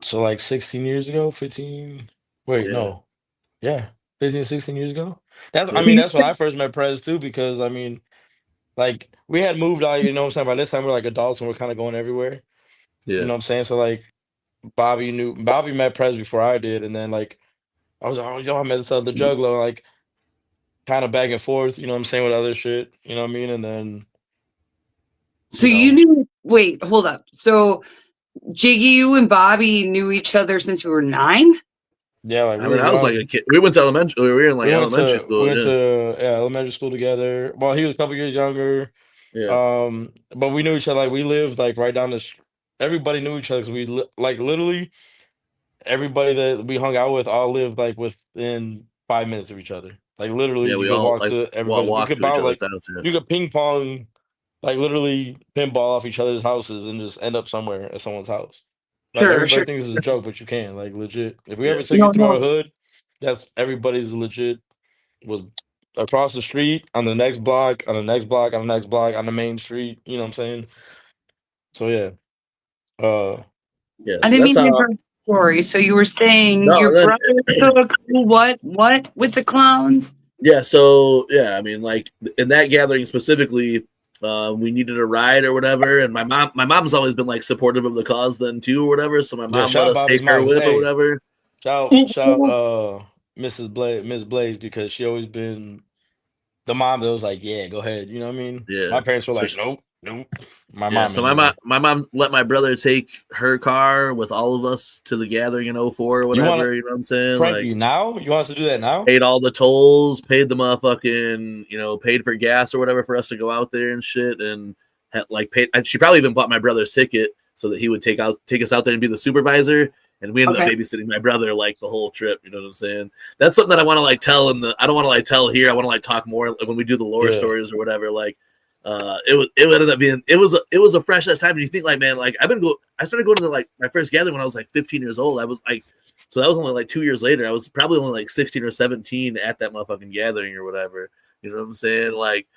So like 16 years ago, 15. Wait, no. Yeah. 15, 16 years ago. That's when I first met Prez too, because I mean, like we had moved out, what I'm saying? By this time we're like adults and we're kind of going everywhere. Yeah. You know what I'm saying? So like Bobby met Prez before I did, and then like I was like, I met this other juggler, like kind of back and forth, you know what I'm saying, with other shit, you know what I mean? And then so you knew, wait, hold up. So Jiggy, you and Bobby knew each other since you were 9? Yeah, like I was like a kid. We went to elementary. We were in like elementary school. We went to elementary school together. Well, he was a couple years younger. Yeah. But we knew each other. Like we lived like right down the. Everybody knew each other because we like literally everybody that we hung out with all lived like within 5 minutes of each other. Like literally, you could walk to everybody. You could ping pong. Like literally pinball off each other's houses and just end up somewhere at someone's house. Like everybody thinks it's a joke, but you can. Like legit. If we ever took you through a hood, that's everybody's legit was across the street, on the next block, on the next block, on the next block, on the main street. You know what I'm saying? So yeah. I didn't mean to interrupt the story. So you were saying your brother took what with the clowns? Yeah, so I mean, like in that gathering specifically, we needed a ride or whatever, and my mom's always been like supportive of the cause then too or whatever. So my mom let us take her with or whatever. Shout Miss Blaze, because she always been the mom that was like, yeah, go ahead. You know what I mean? Yeah. My parents were like, nope. My mom let my brother take her car with all of us to the gathering in 04 or whatever. You know what I'm saying? Frankie, like, now you want us to do that now? Paid all the tolls, paid the motherfucking, paid for gas or whatever for us to go out there and shit, and paid. She probably even bought my brother's ticket. so that he would take us out there and be the supervisor. And we ended up babysitting my brother like the whole trip. You know what I'm saying? That's something that I want to like tell I don't want to like tell here. I want to like talk more like, when we do the lore stories or whatever. Like, it ended up being it was a fresh ass time. And you think like, man, like I started going to like my first gathering when I was like 15 years old. I was like, so that was only like 2 years later. I was probably only like 16 or 17 at that motherfucking gathering or whatever. You know what I'm saying? Like,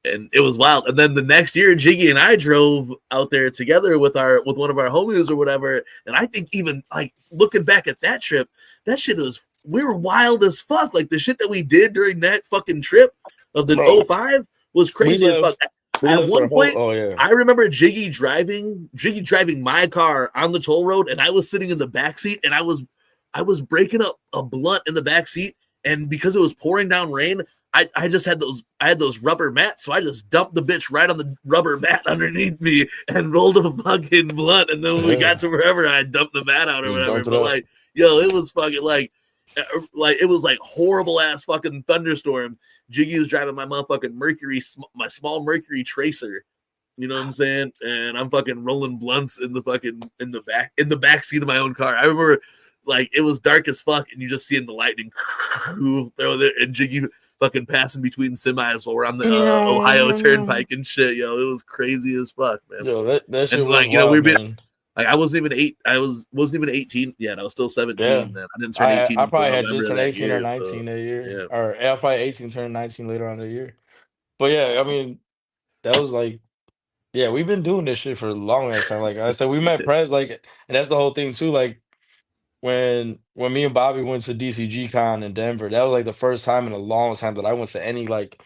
and it was wild. And then the next year, Jiggy and I drove out there together with one of our homies or whatever. And I think even like looking back at that trip, that shit we were wild as fuck. Like the shit that we did during that fucking trip of the 05 was crazy as fuck. At one point, I remember Jiggy driving my car on the toll road, and I was sitting in the back seat, and I was breaking up a blunt in the back seat, and because it was pouring down rain, I just had those rubber mats, so I just dumped the bitch right on the rubber mat underneath me and rolled a fucking blunt, and then when we got to wherever, I dumped the mat out or whatever. But like, yo, it was fucking like it was like horrible ass fucking thunderstorm. Jiggy was driving my motherfucking my small Mercury Tracer. You know what I'm saying? And I'm fucking rolling blunts in the back seat of my own car. I remember like it was dark as fuck, and you just seeing the lightning throw there, and Jiggy fucking passing between semis while we're on the Ohio Turnpike and shit. Yo, it was crazy as fuck, man. Yo, that shit and, was like, wild, you know, we've been man. like I wasn't even 18 yet. I was still 17. Yeah. Then I didn't turn 18. I probably had November just turned 18 year, or 19 that year. Yeah. Or I probably 18 turned 19 later on the year. But yeah, I mean, that was like, yeah, we've been doing this shit for a long ass time. Like I said, we met Prez, like, and that's the whole thing too. Like when me and Bobby went to DCG Con in Denver, that was like the first time in a long time that I went to any like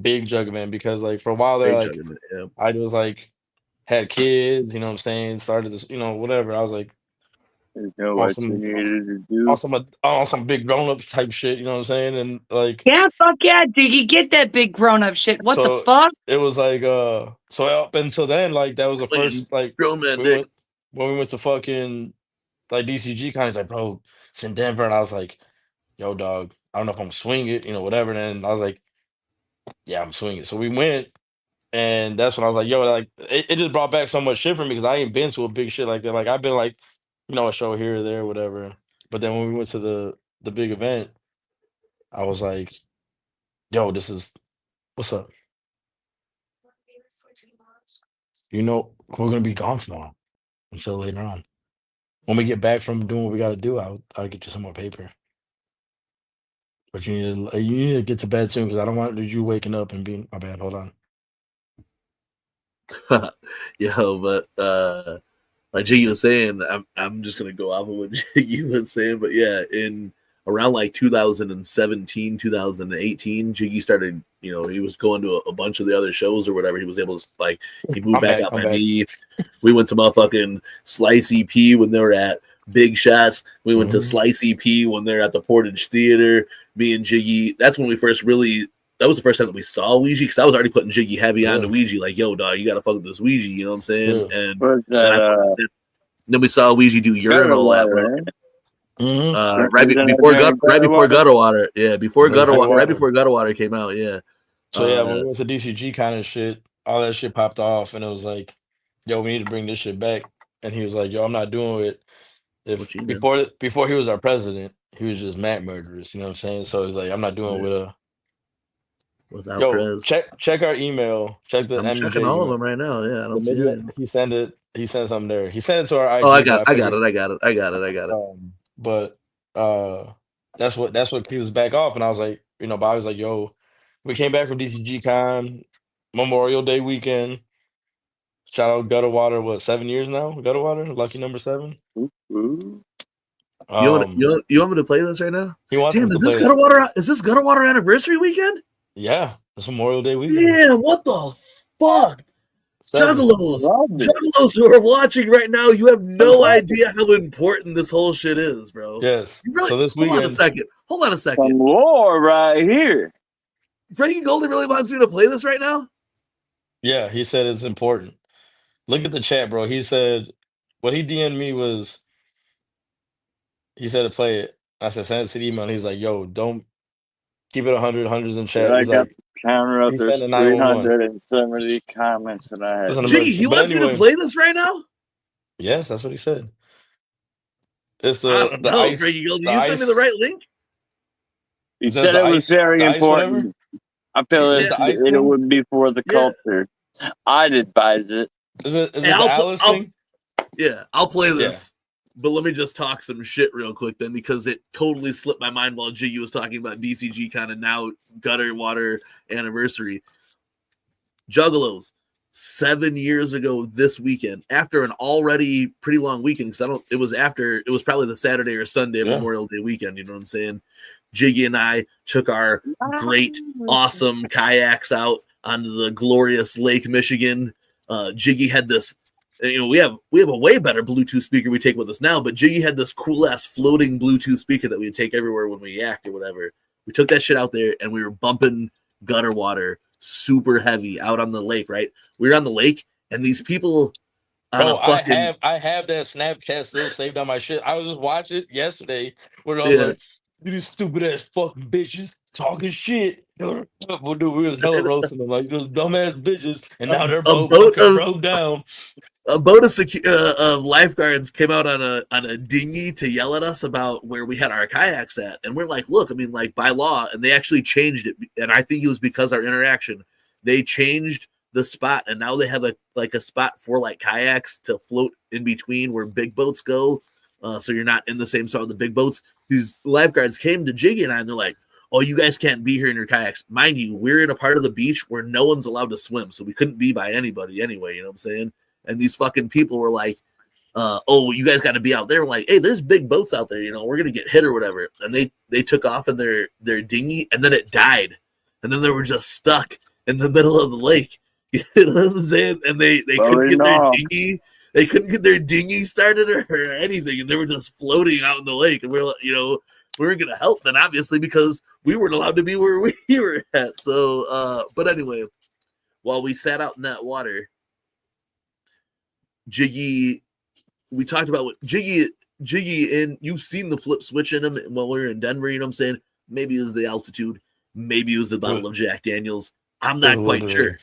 big Juggin event, because like for a while there, like I was like had kids, you know what I'm saying, started this, you know, whatever. I was like on some big grown up type shit, you know what I'm saying? And like, yeah, fuck yeah, Jiggy, get that big grown up shit. What the fuck? It was like so up until then, like that was the first like when we went to fucking like DCG Con. He's like, bro, it's in Denver, and I was like, yo, dog, I don't know if I'm swing it, you know, whatever. And then I was like, yeah, I'm swinging. So we went, and that's when I was like, yo, like it just brought back so much shit for me, because I ain't been to a big shit like that. Like I've been like, you know, a show here or there, whatever. But then when we went to the big event, I was like, yo, this is what's up. You know, we're gonna be gone tomorrow until later on. When we get back from doing what we gotta do, I'll get you some more paper. But you need to get to bed soon, because I don't want you waking up and being my bad. Hold on. Yo, but like Jiggy was saying, I'm just gonna go off of what Jiggy was saying, but yeah, in around like 2017, 2018, Jiggy started, you know, he was going to a bunch of the other shows or whatever. He was able to like, he moved back out by me. We went to motherfucking Slice EP when they were at Big Shots. We went to Slice EP when they're at the Portage Theater. Me and Jiggy, that's when we first really, that was the first time that we saw Ouija, because I was already putting Jiggy heavy on the Ouija, like, yo, dog, you gotta fuck with this Ouija, you know what I'm saying? And then we saw Ouija do urinal at right before gutter water. Yeah, before gutter water, right before gutter water came out. Yeah. So yeah, when we went to DCG kind of shit, all that shit popped off, and it was like, yo, we need to bring this shit back. And he was like, yo, I'm not doing it. If before he was our president, he was just Matt murderers, you know what I'm saying? So he's like, I'm not doing without yo, Prez. check our email. Check the I'm checking all of them right now. Yeah, I don't see it. He sent something there. He sent it to our IG. Oh, I got it. But that's what keeps us back off. And I was like, you know, Bobby was like, yo, we came back from DCG Con, Memorial Day weekend. Shout out Gutter Water, what, 7 years now? Gutter Water, lucky number 7. You want me to play this right now? He wants Damn, is this Gutter Water anniversary weekend? Yeah, it's Memorial Day weekend. Yeah, what the fuck? Juggalos who are watching right now, you have no idea how important this whole shit is, bro. Yes. Really, so this weekend. Hold on a second. Some lore right here. Frankie Goldie really wants me to play this right now? Yeah, he said it's important. Look at the chat, bro. He said what he DM'd me was, he said to play it. I said send it to the email. And he's like, yo, don't keep it 100, hundreds in chat. I got the counter up. There's 370 comments that I had. Gee, he wants me to play this right now? Yes, that's what he said. It's I the don't the know, ice. Frankie Gold. Did The you send me the ice. right link? He Is that said the it was ice? very The ice, whatever. important. I feel Is Yeah, the ice it thing? would be for the yeah. culture. I'd advise it. Is it Hey, the Alice thing? Yeah, I'll play Yeah. this. But let me just talk some shit real quick then, because it totally slipped my mind while Jiggy was talking about DCG kind of now gutter water anniversary. Juggalos, 7 years ago this weekend, after an already pretty long weekend, because it was probably the Saturday or Sunday Memorial Day weekend, you know what I'm saying? Jiggy and I took our great, awesome kayaks out onto the glorious Lake Michigan. Jiggy had this, you know, we have a way better Bluetooth speaker we take with us now, but Jiggy had this cool ass floating Bluetooth speaker that we'd take everywhere when we yacked or whatever. We took that shit out there and we were bumping gutter water super heavy out on the lake, right? We were on the lake and these people Bro, I have that Snapchat still saved on my shit. I was just watching it yesterday where I was like, these stupid ass fucking bitches talking shit. Well, dude, we was hella roasting them like those dumbass bitches, and now they're both fucking broke down. A boat of lifeguards came out on a dinghy to yell at us about where we had our kayaks at, and we're like, look, I mean, like by law, and they actually changed it, and I think it was because our interaction, they changed the spot, and now they have a spot for like kayaks to float in between where big boats go, so you're not in the same spot with the big boats. These lifeguards came to Jiggy and I, and they're like, oh, you guys can't be here in your kayaks. Mind you, we're in a part of the beach where no one's allowed to swim, so we couldn't be by anybody anyway, you know what I'm saying? And these fucking people were like, oh, you guys got to be out there. We're like, hey, there's big boats out there, you know, we're going to get hit or whatever. And they took off in their dinghy, and then it died. And then they were just stuck in the middle of the lake. You know what I'm saying? And they couldn't get their dinghy. They couldn't get their dinghy started or anything. And they were just floating out in the lake. And we were going to help them, obviously, because we weren't allowed to be where we were at. So, but anyway, while we sat out in that water, Jiggy, we talked about what Jiggy, and you've seen the flip switch in him while we were in Denver, you know what I'm saying? Maybe it was the altitude, maybe it was the bottle of Jack Daniels. I'm not quite sure.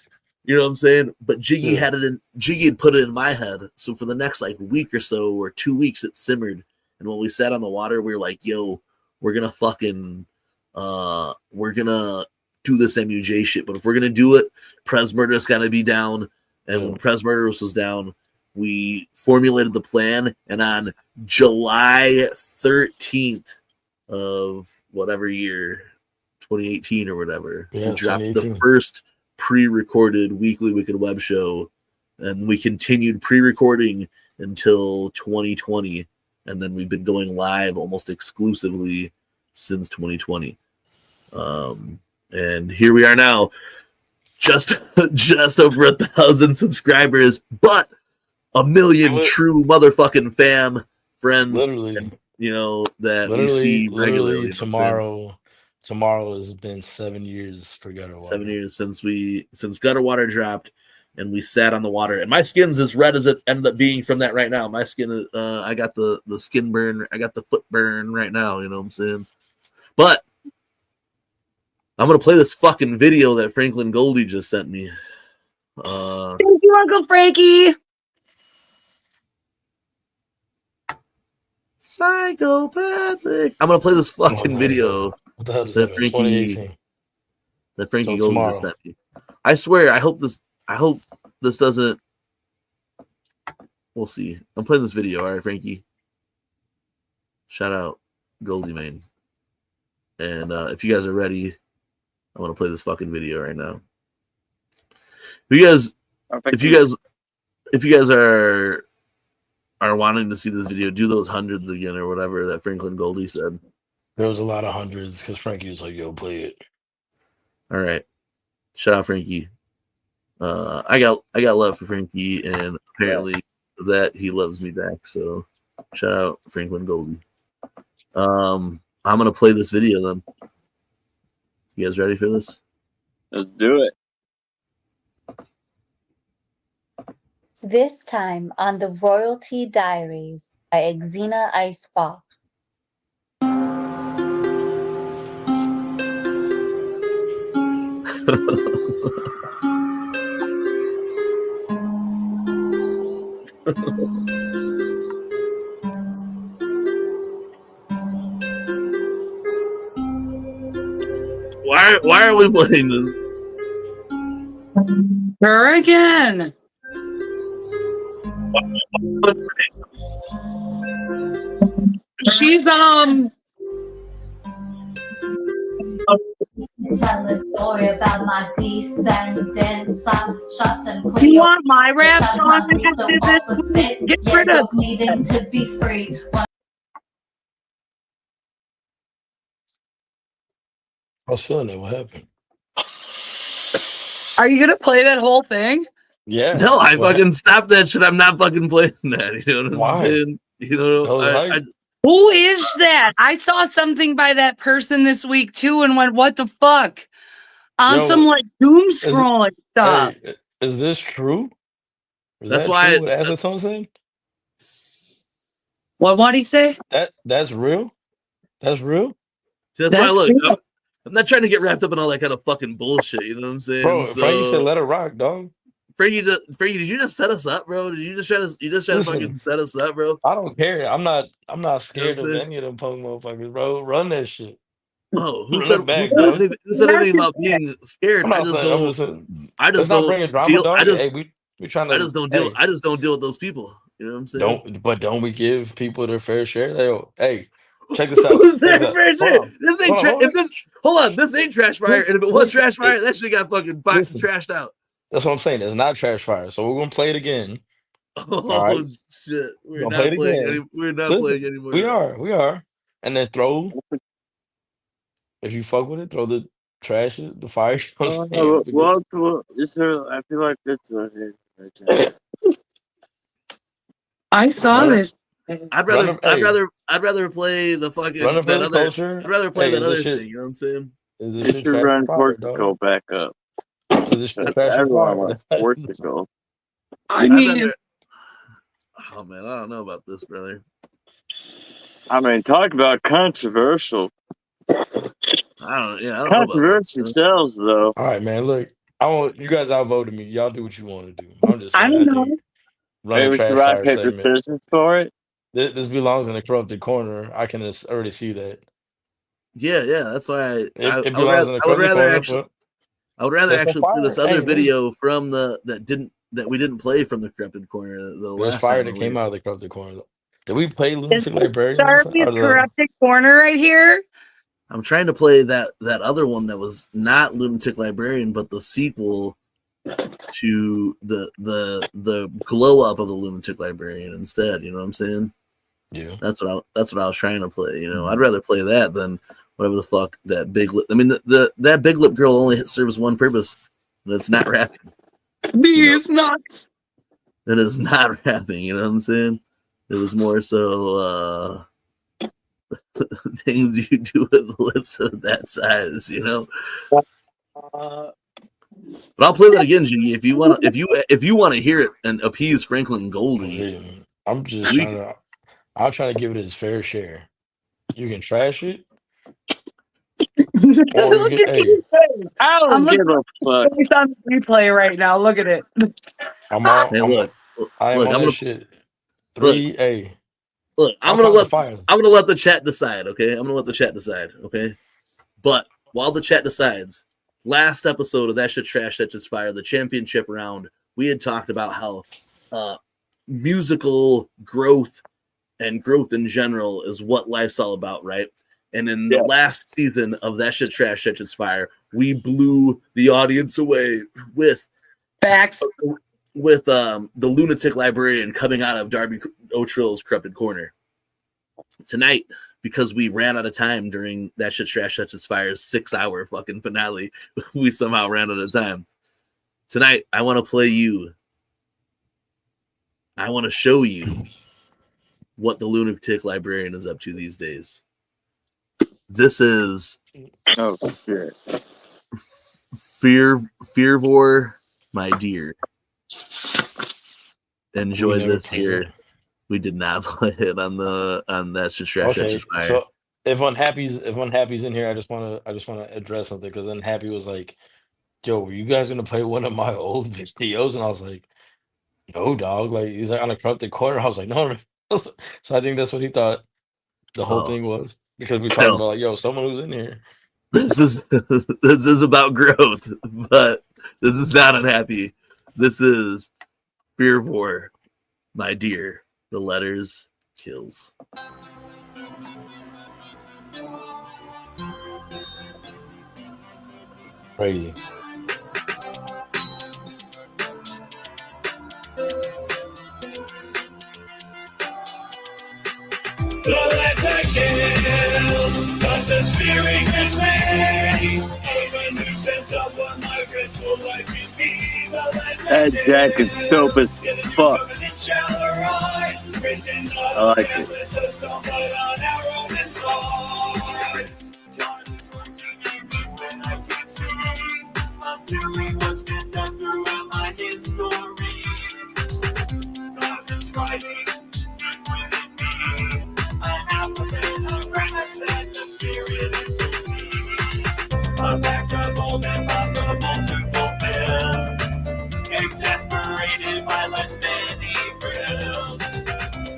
You know what I'm saying? But Jiggy had put it in my head. So for the next like week or so or 2 weeks, it simmered. And when we sat on the water, we were like, yo, we're gonna fucking we're gonna do this MUJ shit. But if we're gonna do it, Prez Murder's gotta be down. And when Prez Murderous was down, we formulated the plan, and on July 13th of whatever year, 2018 or whatever, we dropped the first pre-recorded Weekly Wicked Web show, and we continued pre-recording until 2020, and then we've been going live almost exclusively since 2020. And here we are now, just over 1,000 subscribers, but 1 million true motherfucking fam friends, literally, you know, that we see regularly. Tomorrow has been 7 years for Gutter Water. 7 years since Gutter Water dropped, and we sat on the water. And my skin's as red as it ended up being from that right now. My skin, I got the skin burn, I got the foot burn right now. You know what I'm saying? But I'm gonna play this fucking video that Franklin Goldie just sent me. Thank you, Uncle Frankie. Psychopathic. I'm gonna play this fucking video that Frankie Goldie just sent me. I swear, I hope this doesn't. We'll see. I'm playing this video. All right, Frankie. Shout out Goldie Main. And if you guys are ready, I'm gonna play this fucking video right now. If you guys are wanting to see this video, do those hundreds again or whatever that Franklin Goldie said. There was a lot of hundreds because Frankie was like, yo, play it. All right. Shout out Frankie. I got love for Frankie, and apparently that he loves me back. So shout out Franklin Goldie. I'm gonna play this video then. You guys ready for this? Let's do it. This time on the Royalty Diaries by Xena Ice Fox. Why are we playing this? Her again. She's Tell a story about my descendants. I'm shot and Do you want my rap song to get to this? Get rid of needing to be free. I was feeling it. What happened? Are you gonna play that whole thing? Yeah. No, I fucking stopped that shit. I'm not fucking playing that. You know what I'm saying? You know, who is that? I saw something by that person this week too, and went, "What the fuck?" On some like doom scrolling stuff. Hey, is this true? Is that's that why. True, what Azatone said? What did he say? That's real. That's real. That's why. Look, I'm not trying to get wrapped up in all that kind of fucking bullshit. You know what I'm saying? Bro, Frankie said, "Let it rock, dog." Frankie, did you just set us up, bro? Did you just try to fucking set us up, bro? I don't care. I'm not scared of any of them punk motherfuckers, bro. Run that shit. Oh, who said anything about being scared? I just don't bring a drama, dog. We trying to. I just don't deal with those people. You know what I'm saying? Don't we give people their fair share? Hey, check this out. Who's their fair share? This ain't hold on, this ain't Trash Fire. And if it was Trash Fire, that shit got fucking trashed out. That's what I'm saying. It's not Trash Fire. So we're gonna play it again. Oh shit. We're not playing anymore. We are. And then throw, if you fuck with it, throw the trash, the fire. Well, I feel like this right. I saw this. I'd rather play the fucking that other culture. I'd rather play that other thing. You know what I'm saying? Is this shit trash run Portugal back up? Is this shit trash Portugal? I mean, oh man, I don't know about this, brother. I mean, talk about controversial. I don't controversy sells though. All right, man. Look, I want you guys outvoted me. Y'all do what you want to do. I'm just saying. I don't know. Running Trash Fire segment. For it. This belongs in the corrupted corner. I can already see that. Yeah. That's why I would rather actually play this other video from that we didn't play from the corrupted corner. The last fire that came out of the corrupted corner. Did we play Lunatic Librarian? Corrupted corner right here. I'm trying to play that other one that was not Lunatic Librarian, but the sequel to the glow up of the Lunatic Librarian instead. You know what I'm saying? Yeah. That's what I was trying to play. You know, I'd rather play that than whatever the fuck that big lip. I mean, that big lip girl only serves one purpose, and it's not rapping. These nuts. It is not rapping. You know what I'm saying? It was more so things you do with lips of that size. You know. But I'll play that again, G. If you want to hear it and appease Franklin Goldie, I'm just I'll try to give it its fair share. You can trash it. Or you can, I don't give a fuck. It's on replay right now. Look at it. I'm on this shit. 3A. Look, I'm gonna let the chat decide. Okay, I'm gonna let the chat decide. Okay, but while the chat decides, last episode of That Shit Trash, That Shit's Fire, the championship round, we had talked about how musical growth and growth in general is what life's all about, right? And in the last season of That Shit Trash, That Shit's Fire, we blew the audience away with facts. With the Lunatic Librarian coming out of Darby O'Trill's Corrupted Corner. Tonight, because we ran out of time during That Shit Trash, That Shit's Fire's 6-hour fucking finale, we somehow ran out of time. Tonight, I want to play you. I want to show you what the Lunatic Librarian is up to these days. This is Fearvor, my dear. Enjoy this here. We did not play it on That Shit Trash, That Shit's Fire. So if Unhappy's in here, I just want to address something because Unhappy was like, "Yo, were you guys gonna play one of my old videos?" And I was like, "No, dog." Like he's like on a corrupted corner. I was like, "No." So I think that's what he thought the whole thing was because we talked about like, "Yo, someone who's in here." This is about growth, but this is not unhappy. This is fear of war, my dear. The letters kills. Crazy. The letter kills, but the spirit is ready. Even new sense of what my ritual life can be. That Jack is dope as fuck. I like it. I'm doing what's been done throughout my history. Thoughts of striving deep within me. An applicant of greatness and the spirit intercedes. A fact of all impossible to fulfill. Exasperated by less many frills.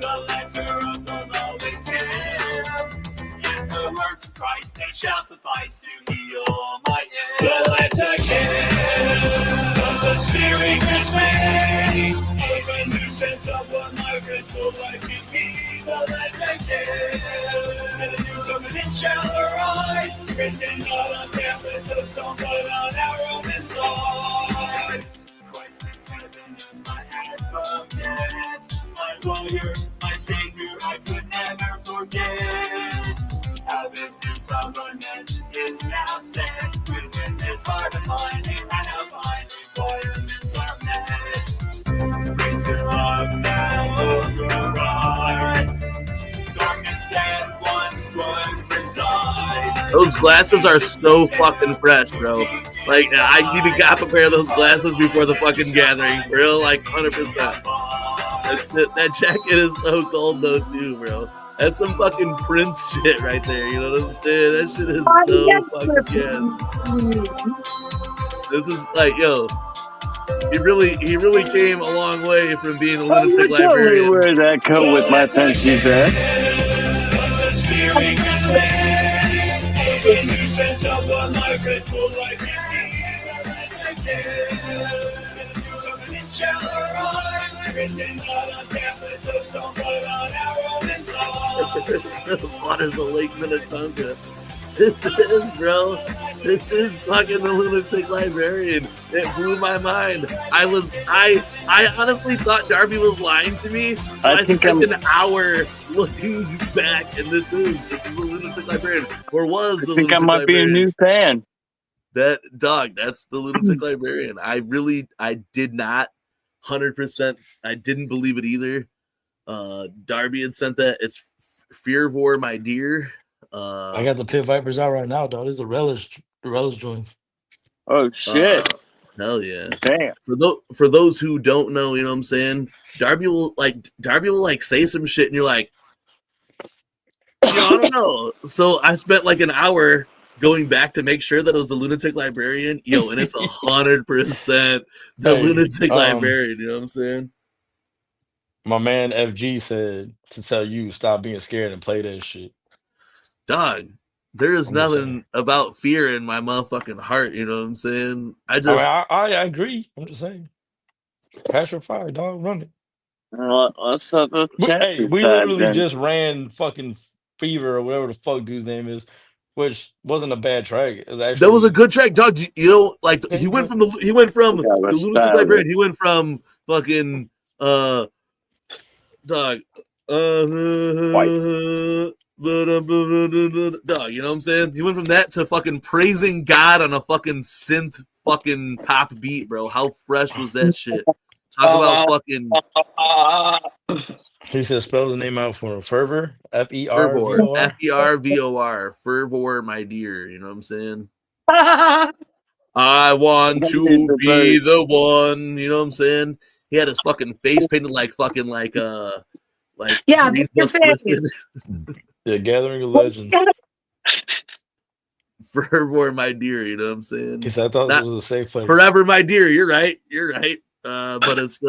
The letter of the law it kills. Yet the words of Christ they shall suffice to heal my ill. The letter kills, but the spirit is ready. Even new sense of what my ritual life can be. The letter kills, and a new covenant shall arise. Written not on tablets of stone, but on our own inside. Christ in heaven is my advocate, my lawyer, my savior, I could never forget. How this new covenant is now set within this heart of mine, and divine requirements are met. Grace and love now override. Darkness that once would reside. Those glasses are so fucking fresh, bro. Like, I need to got a pair of those glasses before the fucking gathering, bro. Like, 100%. That jacket is so cold, though, too, bro. That's some fucking Prince shit right there. You know what I'm saying? That shit is so fucking gas. This is like, yo, he really came a long way from being a lunatic librarian. Where that coat with my pencils at? The waters of Lake Minnetonka. This is, bro. This is fucking the lunatic librarian. It blew my mind. I honestly thought Darby was lying to me. I spent an hour looking back, and this is the lunatic librarian. Or was the lunatic librarian. I might be a new fan. That dog, that's the lunatic librarian. I did not 100%. I didn't believe it either. Darby had sent that. It's Fear of War, my dear. I got the Pit Vipers out right now, dog. This is the relish joints. Oh shit! Hell yeah! Damn. For those who don't know, you know what I'm saying. Darby will say some shit, and you're like, I don't know. So I spent like an hour going back to make sure that it was the lunatic librarian. Yo, and it's 100% the lunatic librarian. You know what I'm saying? My man FG said to tell you stop being scared and play that shit. Dog, there is nothing about fear in my motherfucking heart. You know what I'm saying? I agree. I'm just saying. Pass your fire, dog. Run it. What's up with Hey, we literally just ran fucking Fever or whatever the fuck dude's name is, which wasn't a bad track. That was a good track, dog. You know, like he went from the lunatic librarian. He went from fucking dog. White. Dog, you know what I'm saying? He went from that to fucking praising God on a fucking synth fucking pop beat, bro. How fresh was that shit? Talk about fucking. He said, spell his name out for him. Fervor, F-E-R-V-O-R. F-E-R-V-O-R. Fervor, my dear. You know what I'm saying? I want to be the one. You know what I'm saying? He had his fucking face painted like yeah, yeah, Gathering of Legends. Fervor, my dear. You know what I'm saying? He said, I thought it was a safe place. Forever, my dear. You're right. But it's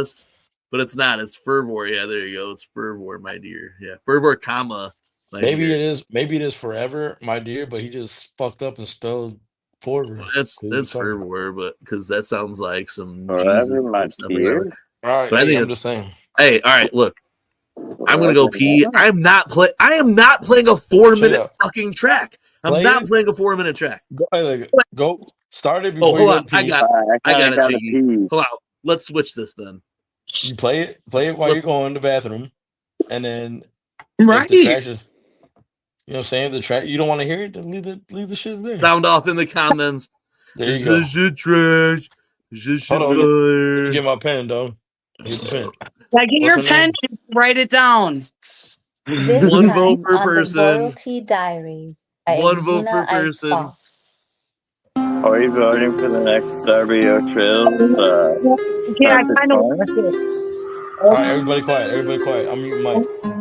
not. It's Fervor. Yeah, there you go. It's Fervor, my dear. Yeah, Fervor, comma Maybe it is. Maybe it is forever, my dear. But he just fucked up and spelled forward. That's forever, but because that sounds like some Forever, Jesus my stuff. dear. All right, but I think I'm just saying. Hey, all right, look. I'm gonna go pee. I am not playing a 4-minute fucking track. I'm not playing a 4-minute track. Go start it before you hold on. pee. I got it, Jiggy. Hold on. Let's switch this then. You play it while you're going to the bathroom, and then right. The trash is, you know what I'm saying? The track, you don't want to hear it, then leave the shit there. Sound off in the comments. There you go. This shit trash. This shit fire. Get my pen, dog. Get the pen. Get your pen. Write it down. This One time vote per on person. The Royalty Diaries. One vote per person. Are you voting for the next WO Trails? Yeah, I kind of. All right, everybody quiet. Everybody quiet. I'm muting mics.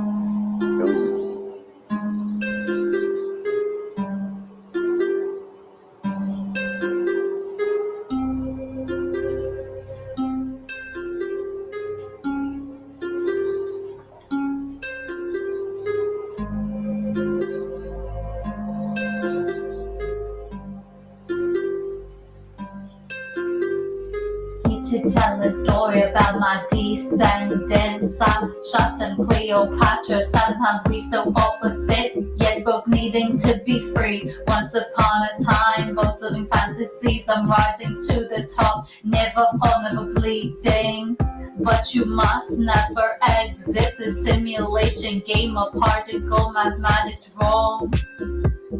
To tell a story about my descendants. I shot and Cleopatra. Sometimes we so opposite, yet both needing to be free. Once upon a time, both living fantasies. I'm rising to the top, never fall, never bleeding. But you must never exit the simulation game of particle mathematics wrong.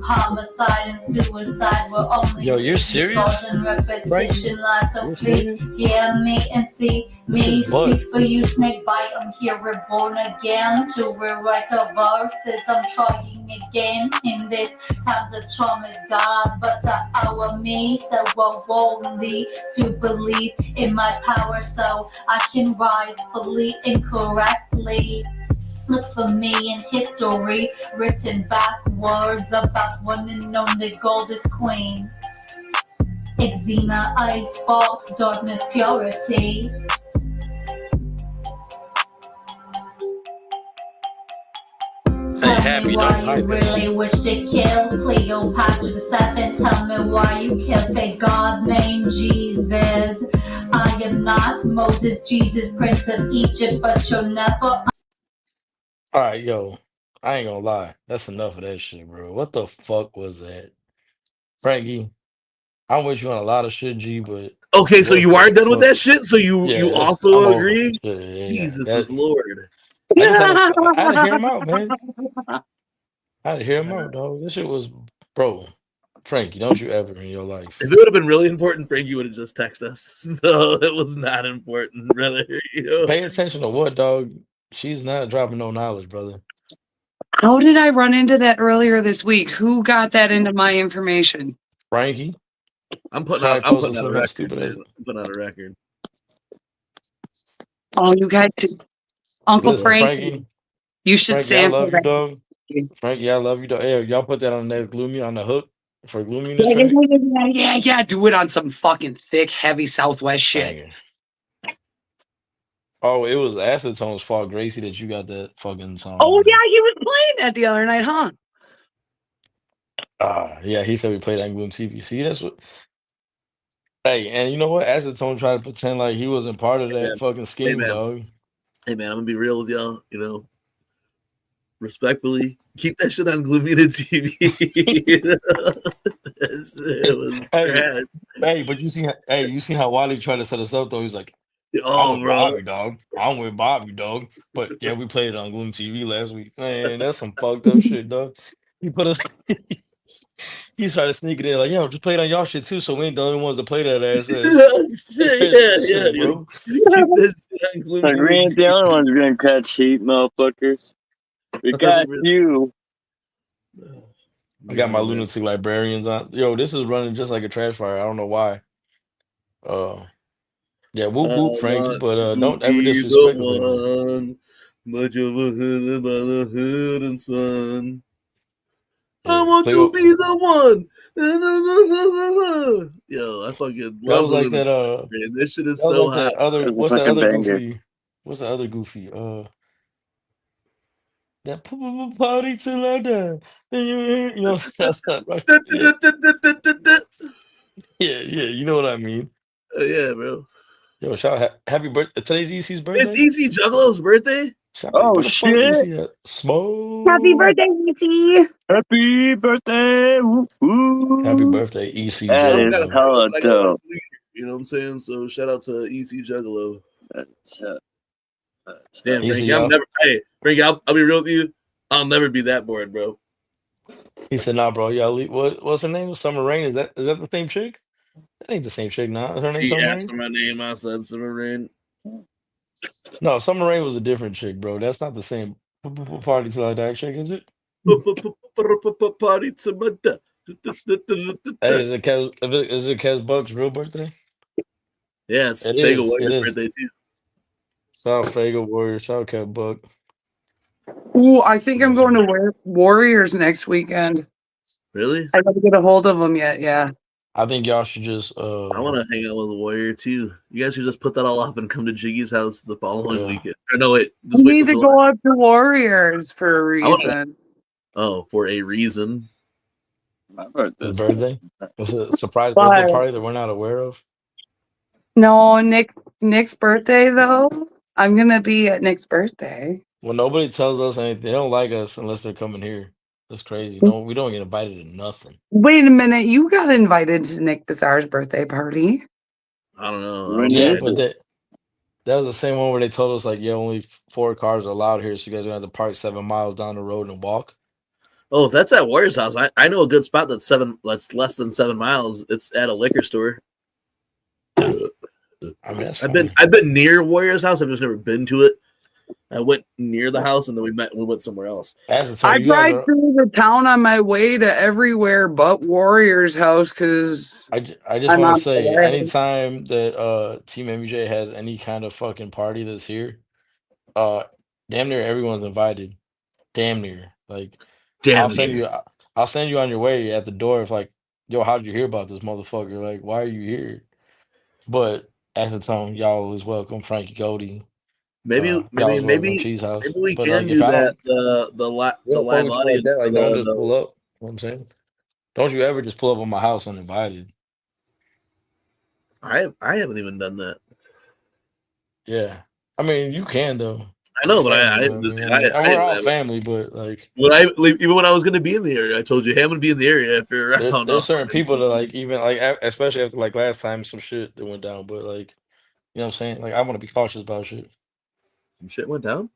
Homicide and suicide were only you're serious? And repetition lies. So please hear me and see me speak for you, snake bite. I'm here reborn again to rewrite the verses. I'm trying again in this times of trauma, God, but our me so only to believe in my power so I can rise fully and correctly. Look for me in history, written backwards about one and only goldest queen. Xena, ice, fox, darkness, purity. Tell me why you really wish to kill Cleopatra the Seventh. Tell me why you killed a god named Jesus. I am not Moses, Jesus, Prince of Egypt, but you'll never. All right, yo, I ain't gonna lie. That's enough of that shit, bro. What the fuck was that? Frankie, I'm with you on a lot of shit, G, but... Okay, so you are done with that shit? So you also agree? Jesus is Lord. I had to hear him out, man. I had to hear him out, dog. This shit was... Bro, Frankie, don't you ever in your life... If it would have been really important, Frankie would have just texted us. No, it was not important, brother. Pay attention to what, dog? She's not dropping no knowledge, brother. How did I run into that earlier this week? Who got that into my information? Frankie. I'm putting out a record. Oh, you guys should. Uncle Frankie, you should say I love you, dog. Frankie, I love you, dog. Hey, y'all put that on that gloomy on the hook for gloominess. Yeah. Do it on some fucking thick, heavy Southwest shit. Dang. Oh, it was Acetone's fault, Gracie, that you got that fucking song. Oh, yeah, he was playing that the other night, huh? Yeah, he said we played that on Gloom TV. See, that's what... Hey, and you know what? Acetone tried to pretend like he wasn't part of that fucking scheme, dog. Hey, man, I'm gonna be real with y'all, respectfully, keep that shit on Gloomina TV. It was trash. Hey, but you see how Wiley tried to set us up, though? He's like, I'm with Bobby, dog. I'm with Bobby, dog. But yeah, we played it on Gloom TV last week. Man, that's some fucked up shit, dog. He put us. He's trying to sneak it in, like, yo, just play it on y'all shit too, so we ain't the only ones to play that ass. Yeah, bro. Like, we ain't the only ones gonna catch heat, motherfuckers. We got you. I got my lunatic librarians on. Yo, this is running just like a trash fire. I don't know why. Yeah, whoop whoop, Frankie, but don't ever disrespect us. Much of a hood by the hood and son. I want to be the one. Yo, I fucking love it. Like that. Man, this shit is so hot. What's the other goofy? What's the other goofy? That party till I die. You know, that's not right. Yeah, you know what I mean. Yeah, bro. Yo, shout out, happy birthday. Today's EC's birthday? It's EC Juggalo's birthday? Oh, shit. Smoke. Happy birthday, ET. Happy birthday. Woo-hoo. Happy birthday, EC That is Juggalo. hella dope. You know what I'm saying? So shout out to EC Juggalo. That's Damn, Easy, Frankie, y'all. Frankie, I'll be real with you. I'll never be that bored, bro. He said, "Nah, bro. Y'all leave. What's her name? Summer Rain. Is that the same chick? That ain't the same chick. Nah, her name She Summer asked Rain. for my name. I said Summer Rain. No, Summer Rain was a different chick, bro. That's not the same party till I die chick, is it? Party to my death. Hey, is it Kez Buck's real birthday? Yeah, it's It Fagel is. Warrior's birthday too. Shout out Fagel Warrior. Shout out Kev Buck. Ooh, I think I'm going to Warriors next weekend. Really? I haven't get a hold of them yet. Yeah. I think y'all should just. I want to hang out with a Warrior too. You guys should just put that all up and come to Jiggy's house the following weekend. Or no, wait. We need to go up to Warriors for a reason. For a reason. His birthday? It's a surprise birthday party that we're not aware of. No, Nick's birthday though. I'm gonna be at Nick's birthday. Well, nobody tells us anything. They don't like us unless they're coming here. That's crazy. No, we don't get invited to nothing. Wait a minute, you got invited to Nick Bazaar's birthday party. I don't know. Yeah, but that was the same one where they told us like, yeah, only 4 cars are allowed here, so you guys are gonna have to park 7 miles down the road and walk. Oh, if that's at Warrior's house, I know a good spot that's less than 7 miles. It's at a liquor store. I mean, I've been near Warrior's house. I've just never been to it. I went near the house and then we went somewhere else. I drive through the town on my way to everywhere but Warrior's house because I just want to say, anytime that Team MJ has any kind of fucking party that's here, damn near everyone's invited. Damn near. Like, I'll send you on your way at the door. If like, yo, how did you hear about this motherfucker? Like, why are you here? But Acetone, y'all is welcome. Frankie Cody. Maybe Cheese House. Maybe we but can do that. The live audience. Like, don't just pull up. You know what I'm saying? Don't you ever just pull up on my house uninvited. I haven't even done that. Yeah, I mean you can though. I know, but we're all family. But like even when I was going to be in the area, I told you, hey, I'm going to be in the area if you're around. There's certain people that like even like especially after like last time some shit that went down. But like you know what I'm saying? Like I want to be cautious about shit. Some shit went down.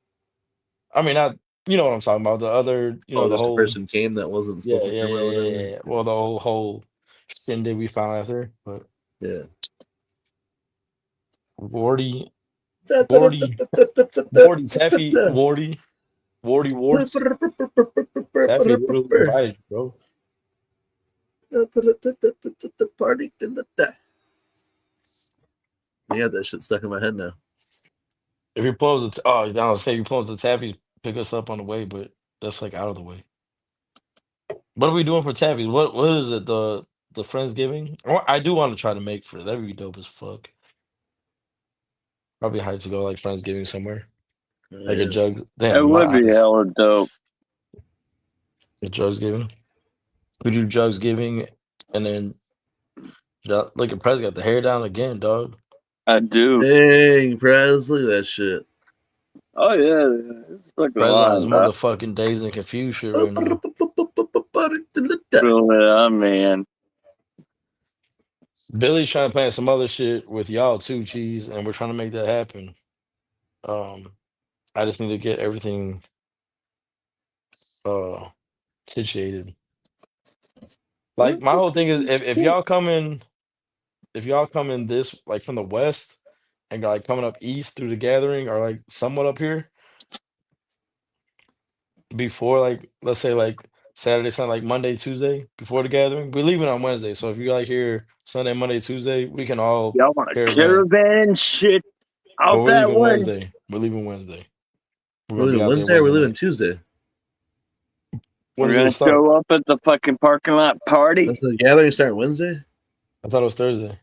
I mean, you know what I'm talking about. The other, the whole person came that wasn't supposed to come. Yeah. Well, the whole shindig we found after, but yeah. Wardy, Taffy, Wardy, Wards. Taffy literally invited you, bro. The party in the day. Yeah, that shit stuck in my head now. If you pull up if you pull up the Taffy's, pick us up on the way, but that's like out of the way. What are we doing for Taffy's? What is it? The Friendsgiving? I do want to try to make for that would be dope as fuck. Probably hyped to go like Friendsgiving somewhere. Like a Jugs. Damn, it would be hella dope. A Jugsgiving. We do Jugsgiving and then look at Prez got the hair down again, dog. I do. Dang, Prez, look at that shit. Oh yeah, it's like Prez on his motherfucking Dazed and Confused shit right now. Man. Billy's trying to plan some other shit with y'all too, Cheese, and we're trying to make that happen. I just need to get everything situated. Like my whole thing is if y'all come in this like from the west and like coming up east through the gathering or like somewhat up here before like let's say like Saturday, Sunday, like Monday, Tuesday before the gathering. We're leaving on Wednesday, so if you like here Sunday, Monday, Tuesday, we can all y'all want a caravan shit out that way. Wednesday. We're leaving Wednesday. We're leaving Wednesday or we're leaving Tuesday? We're gonna show up at the fucking parking lot party. Does the gathering start Wednesday? I thought it was Thursday.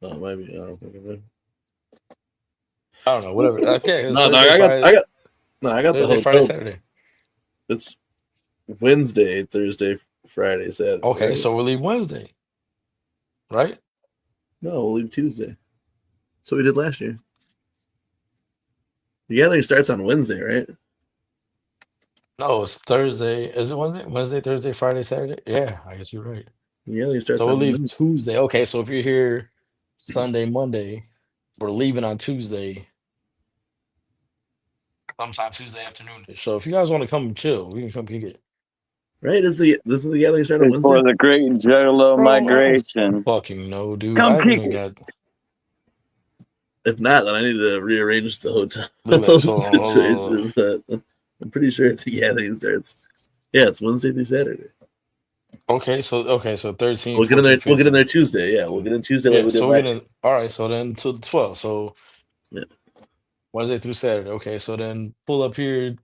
Oh, maybe. I don't know. Whatever. Okay. I got the hotel. Friday, Saturday. It's Wednesday, Thursday, Friday, Saturday. Okay, right? so we'll leave Wednesday, right? No, we'll leave Tuesday. That's what we did last year. The gathering starts on Wednesday, right? No, it's Thursday. Is it Wednesday? Wednesday, Thursday, Friday, Saturday? Yeah, I guess you're right. The gathering starts So we'll on leave Wednesday. Tuesday. Okay, so if you're here Sunday, Monday, we're leaving on Tuesday. Sometime Tuesday afternoon. So if you guys want to come and chill, we can come kick it. Right? Doesn't the gathering start on Wednesday? For the great Juggalo migration. Fucking no, dude. Come I haven't kick even it. got. If not, then I need to rearrange the hotel Look at that. situation. But I'm pretty sure the gathering starts. Yeah, it's Wednesday through Saturday. Okay, so 13. We'll get in there. We'll get in there Tuesday. Yeah, we'll get in Tuesday. Yeah, like we did so we're last getting. All right, so then to the 12th. So yeah. Wednesday through Saturday. Okay, so then pull up here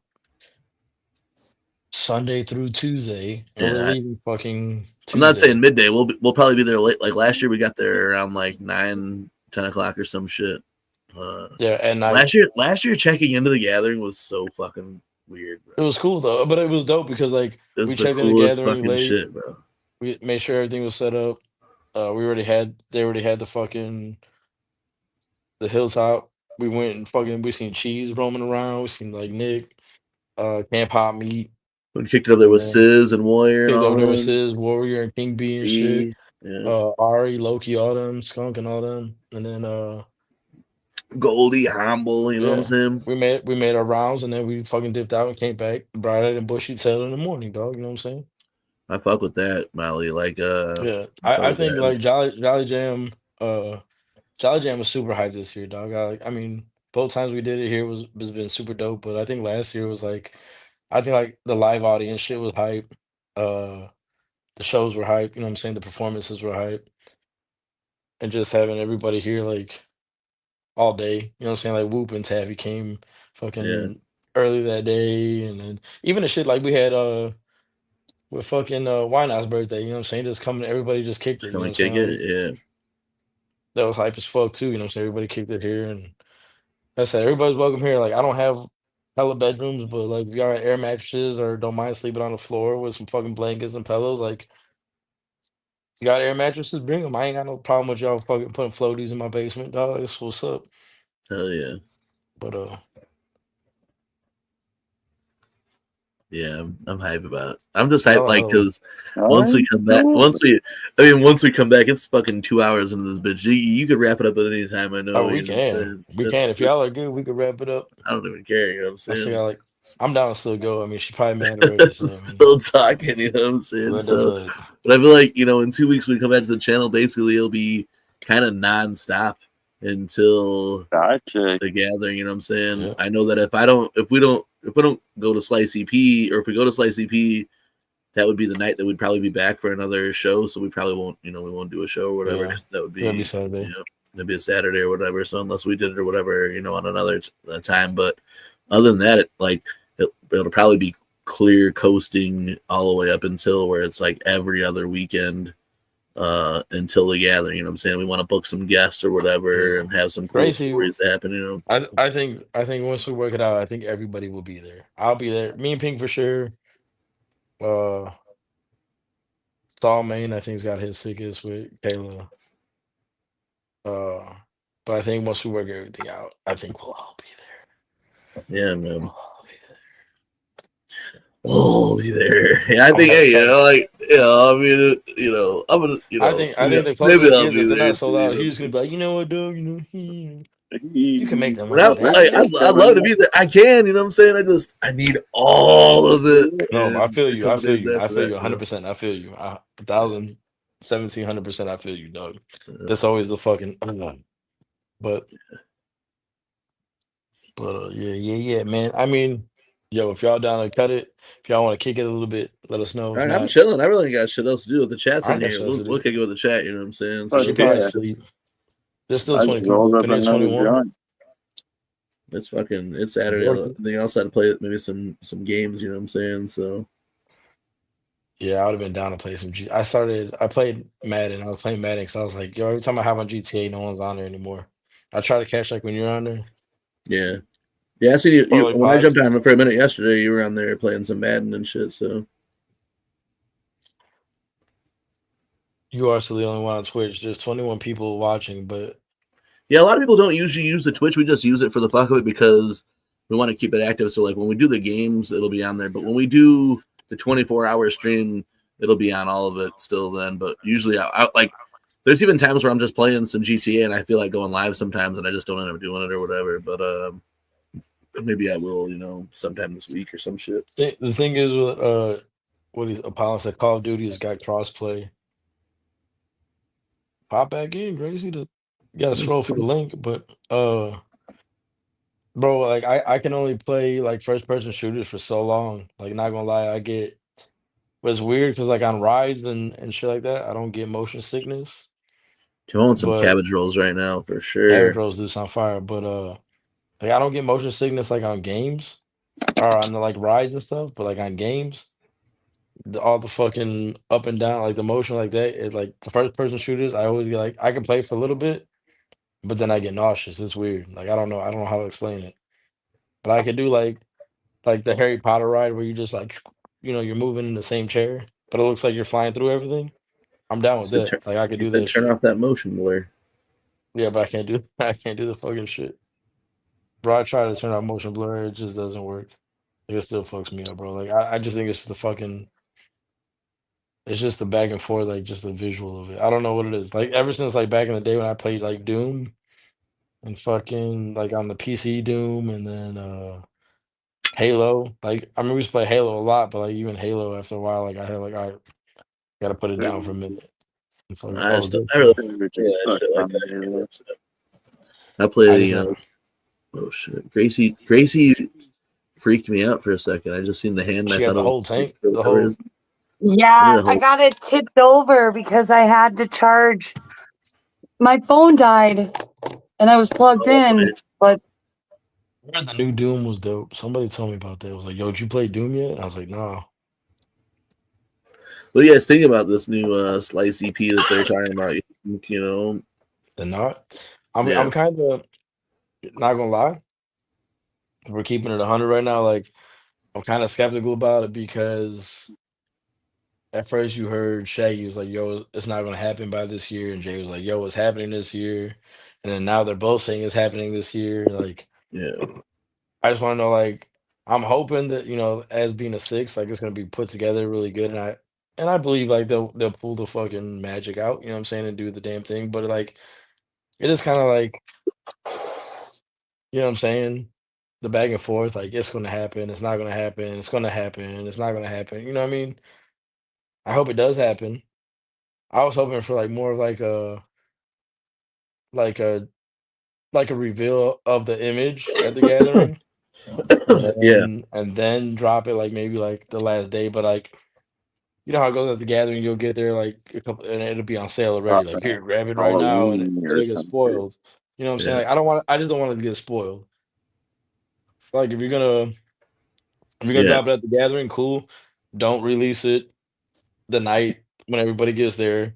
Sunday through Tuesday, and we're leaving fucking Tuesday. I'm not saying midday. We'll probably be there late. Like last year, we got there around like 9, 10 o'clock or some shit. Yeah, and last year checking into the gathering was so fucking weird, bro. It was cool though, but it was dope because like we checked in the gathering late. Shit, bro. We made sure everything was set up. They already had the fucking the hilltop. We went and we seen Cheese roaming around. We seen like Nick, Camp Hot Meat. We kicked it up there with Sizz and Warrior. Kicked over there with Sizz, Warrior, and King B and shit. Yeah. Ari, Loki, all them, Skunk and all them, and then Goldie, Humble, you know what I'm saying? We made our rounds and then we fucking dipped out and came back. Bright and bushy tail in the morning, dog. You know what I'm saying? I fuck with that, Molly. Like yeah. I think like Jolly Jam was super hyped this year, dog. I mean, both times we did it here was been super dope, but I think last year was like the live audience shit was hype. The shows were hype, you know what I'm saying? The performances were hype. And just having everybody here like all day, you know what I'm saying? Like Whoop and Taffy came fucking early that day, and then even the shit like we had with fucking Winehouse birthday, you know what I'm saying? Just coming, everybody just kicked it. You know what I'm saying? Yeah. That was hype as fuck too, you know what I'm saying? Everybody kicked it here, and I said everybody's welcome here. Like I don't have hella bedrooms, but like if y'all got air mattresses or don't mind sleeping on the floor with some fucking blankets and pillows, like you got air mattresses, bring them. I ain't got no problem with y'all fucking putting floaties in my basement, dog. That's what's up. Hell yeah. But yeah, I'm hype about it. I'm just hype like because once we come back, once we come back, it's fucking 2 hours into this bitch. You could wrap it up at any time. I know. Oh, we can. If y'all are good, we could wrap it up. I don't even care. You know what I'm saying? I'm down to still go. I mean, she probably mad already. So, still talking, you know what I'm saying? So, but I feel like in 2 weeks when we come back to the channel, basically it'll be kind of nonstop until the gathering. You know what I'm saying? Yeah. I know that if we don't go to Slice EP, or if we go to Slice EP, that would be the night that we'd probably be back for another show. So we probably won't, we won't do a show or whatever. Yeah. That would be Saturday. It'd be a Saturday or whatever. So unless we did it or whatever, on another time. But other than that, it'll probably be clear coasting all the way up until where it's like every other weekend until the gathering. You know what I'm saying? We want to book some guests or whatever and have some cool stories happen. I think once we work it out, I think everybody will be there. I'll be there. Me and Pink for sure. Saul Main, I think, has got his tickets with Kayla. But I think once we work everything out, I think we'll all be there. Yeah, man. We'll be there. Yeah, I think. Hey, I mean, I'm gonna. I think the closer it gets, if they're not sold out, he's gonna be like, you know what, dog? You can make them. I'd love to be there. I can. You know what I'm saying? I need all of it. No, I feel you. I feel you 100%. I feel you 1,000, 1,700%. I feel you, dog. That's always the fucking. But yeah, man. I mean, yo, if y'all down to cut it, if y'all want to kick it a little bit, let us know. All right, I'm chilling. I really ain't got shit else to do. With the chat's in here, we'll kick it with the chat. You know what I'm saying? So she probably sleep. There's still 20 people. And there's 21. It's Saturday. I think I also had to play maybe some games. You know what I'm saying? So. Yeah, I would have been down to play some I played Madden. I was playing Madden because I was like, yo, every time I have on GTA, no one's on there anymore. I try to catch like when you're on there. Yeah. Yeah, I see you like when I jumped on for a minute yesterday. You were on there playing some Madden and shit. So you are still the only one on Twitch. There's 21 people watching, but yeah, a lot of people don't usually use the Twitch. We just use it for the fuck of it because we want to keep it active. So like when we do the games, it'll be on there. But when we do the 24-hour stream, it'll be on all of it still then. But usually I like there's even times where I'm just playing some GTA and I feel like going live sometimes and I just don't end up doing it or whatever. But maybe I will, sometime this week or some shit. The thing is with Apollo said, Call of Duty has got crossplay. Pop back in, Gracie. You gotta scroll for the link, but bro, like I can only play like first person shooters for so long. Like not gonna lie, but it's weird because like on rides and shit like that, I don't get motion sickness. I want some cabbage rolls right now for sure. Cabbage rolls do sound fire, but like I don't get motion sickness like on games or on the like rides and stuff, but like on games, all the fucking up and down, like the motion like that, it like the first person shooters, I always get like I can play for a little bit, but then I get nauseous. It's weird. Like I don't know how to explain it. But I could do like the Harry Potter ride where you just like you're moving in the same chair, but it looks like you're flying through everything. I'm down with that. Like I could do that. Turn off that motion blur. Yeah, but I can't do the fucking shit. Bro, I try to turn off motion blur, it just doesn't work. Like, it still fucks me up, bro. Like I just think it's it's just the back and forth, like just the visual of it. I don't know what it is. Like ever since like back in the day when I played like Doom and fucking like on the PC Doom and then Halo. Like I remember we used to play Halo a lot, but like even Halo after a while, like I had like I gotta put it down for a minute. I really shit like that. I play oh shit. Gracie freaked me out for a second. I just seen the hand. She got the whole tank. Yeah, I got it tipped over because I had to charge. My phone died, and I was plugged in. But I heard the new Doom was dope. Somebody told me about that. It was like, "Yo, did you play Doom yet?" I was like, "No." What do you guys think about this new Slice EP that they're talking about? The not. I'm kind of not gonna lie. We're keeping it 100 right now. Like I'm kind of skeptical about it because at first you heard Shaggy was like, "Yo, it's not gonna happen by this year," and Jay was like, "Yo, it's happening this year," and then now they're both saying it's happening this year. Like, yeah, I just want to know. Like, I'm hoping that as being a six, like it's gonna be put together really good, and I believe like they'll pull the fucking magic out. You know what I'm saying, and do the damn thing. But like, it is kind of like, you know what I'm saying, the back and forth. Like, it's gonna happen. It's not gonna happen. It's gonna happen. It's not gonna happen. You know what I mean? I hope it does happen. I was hoping for like more of like a a reveal of the image at the gathering. and then drop it like maybe like the last day. But like you know how it goes at the gathering, you'll get there like a couple and it'll be on sale already. Like here, grab it right now and it'll get spoiled. You know what I'm saying? Like I just don't want it to get spoiled. Like if you're gonna drop it at the gathering, cool. Don't release it the night when everybody gets there.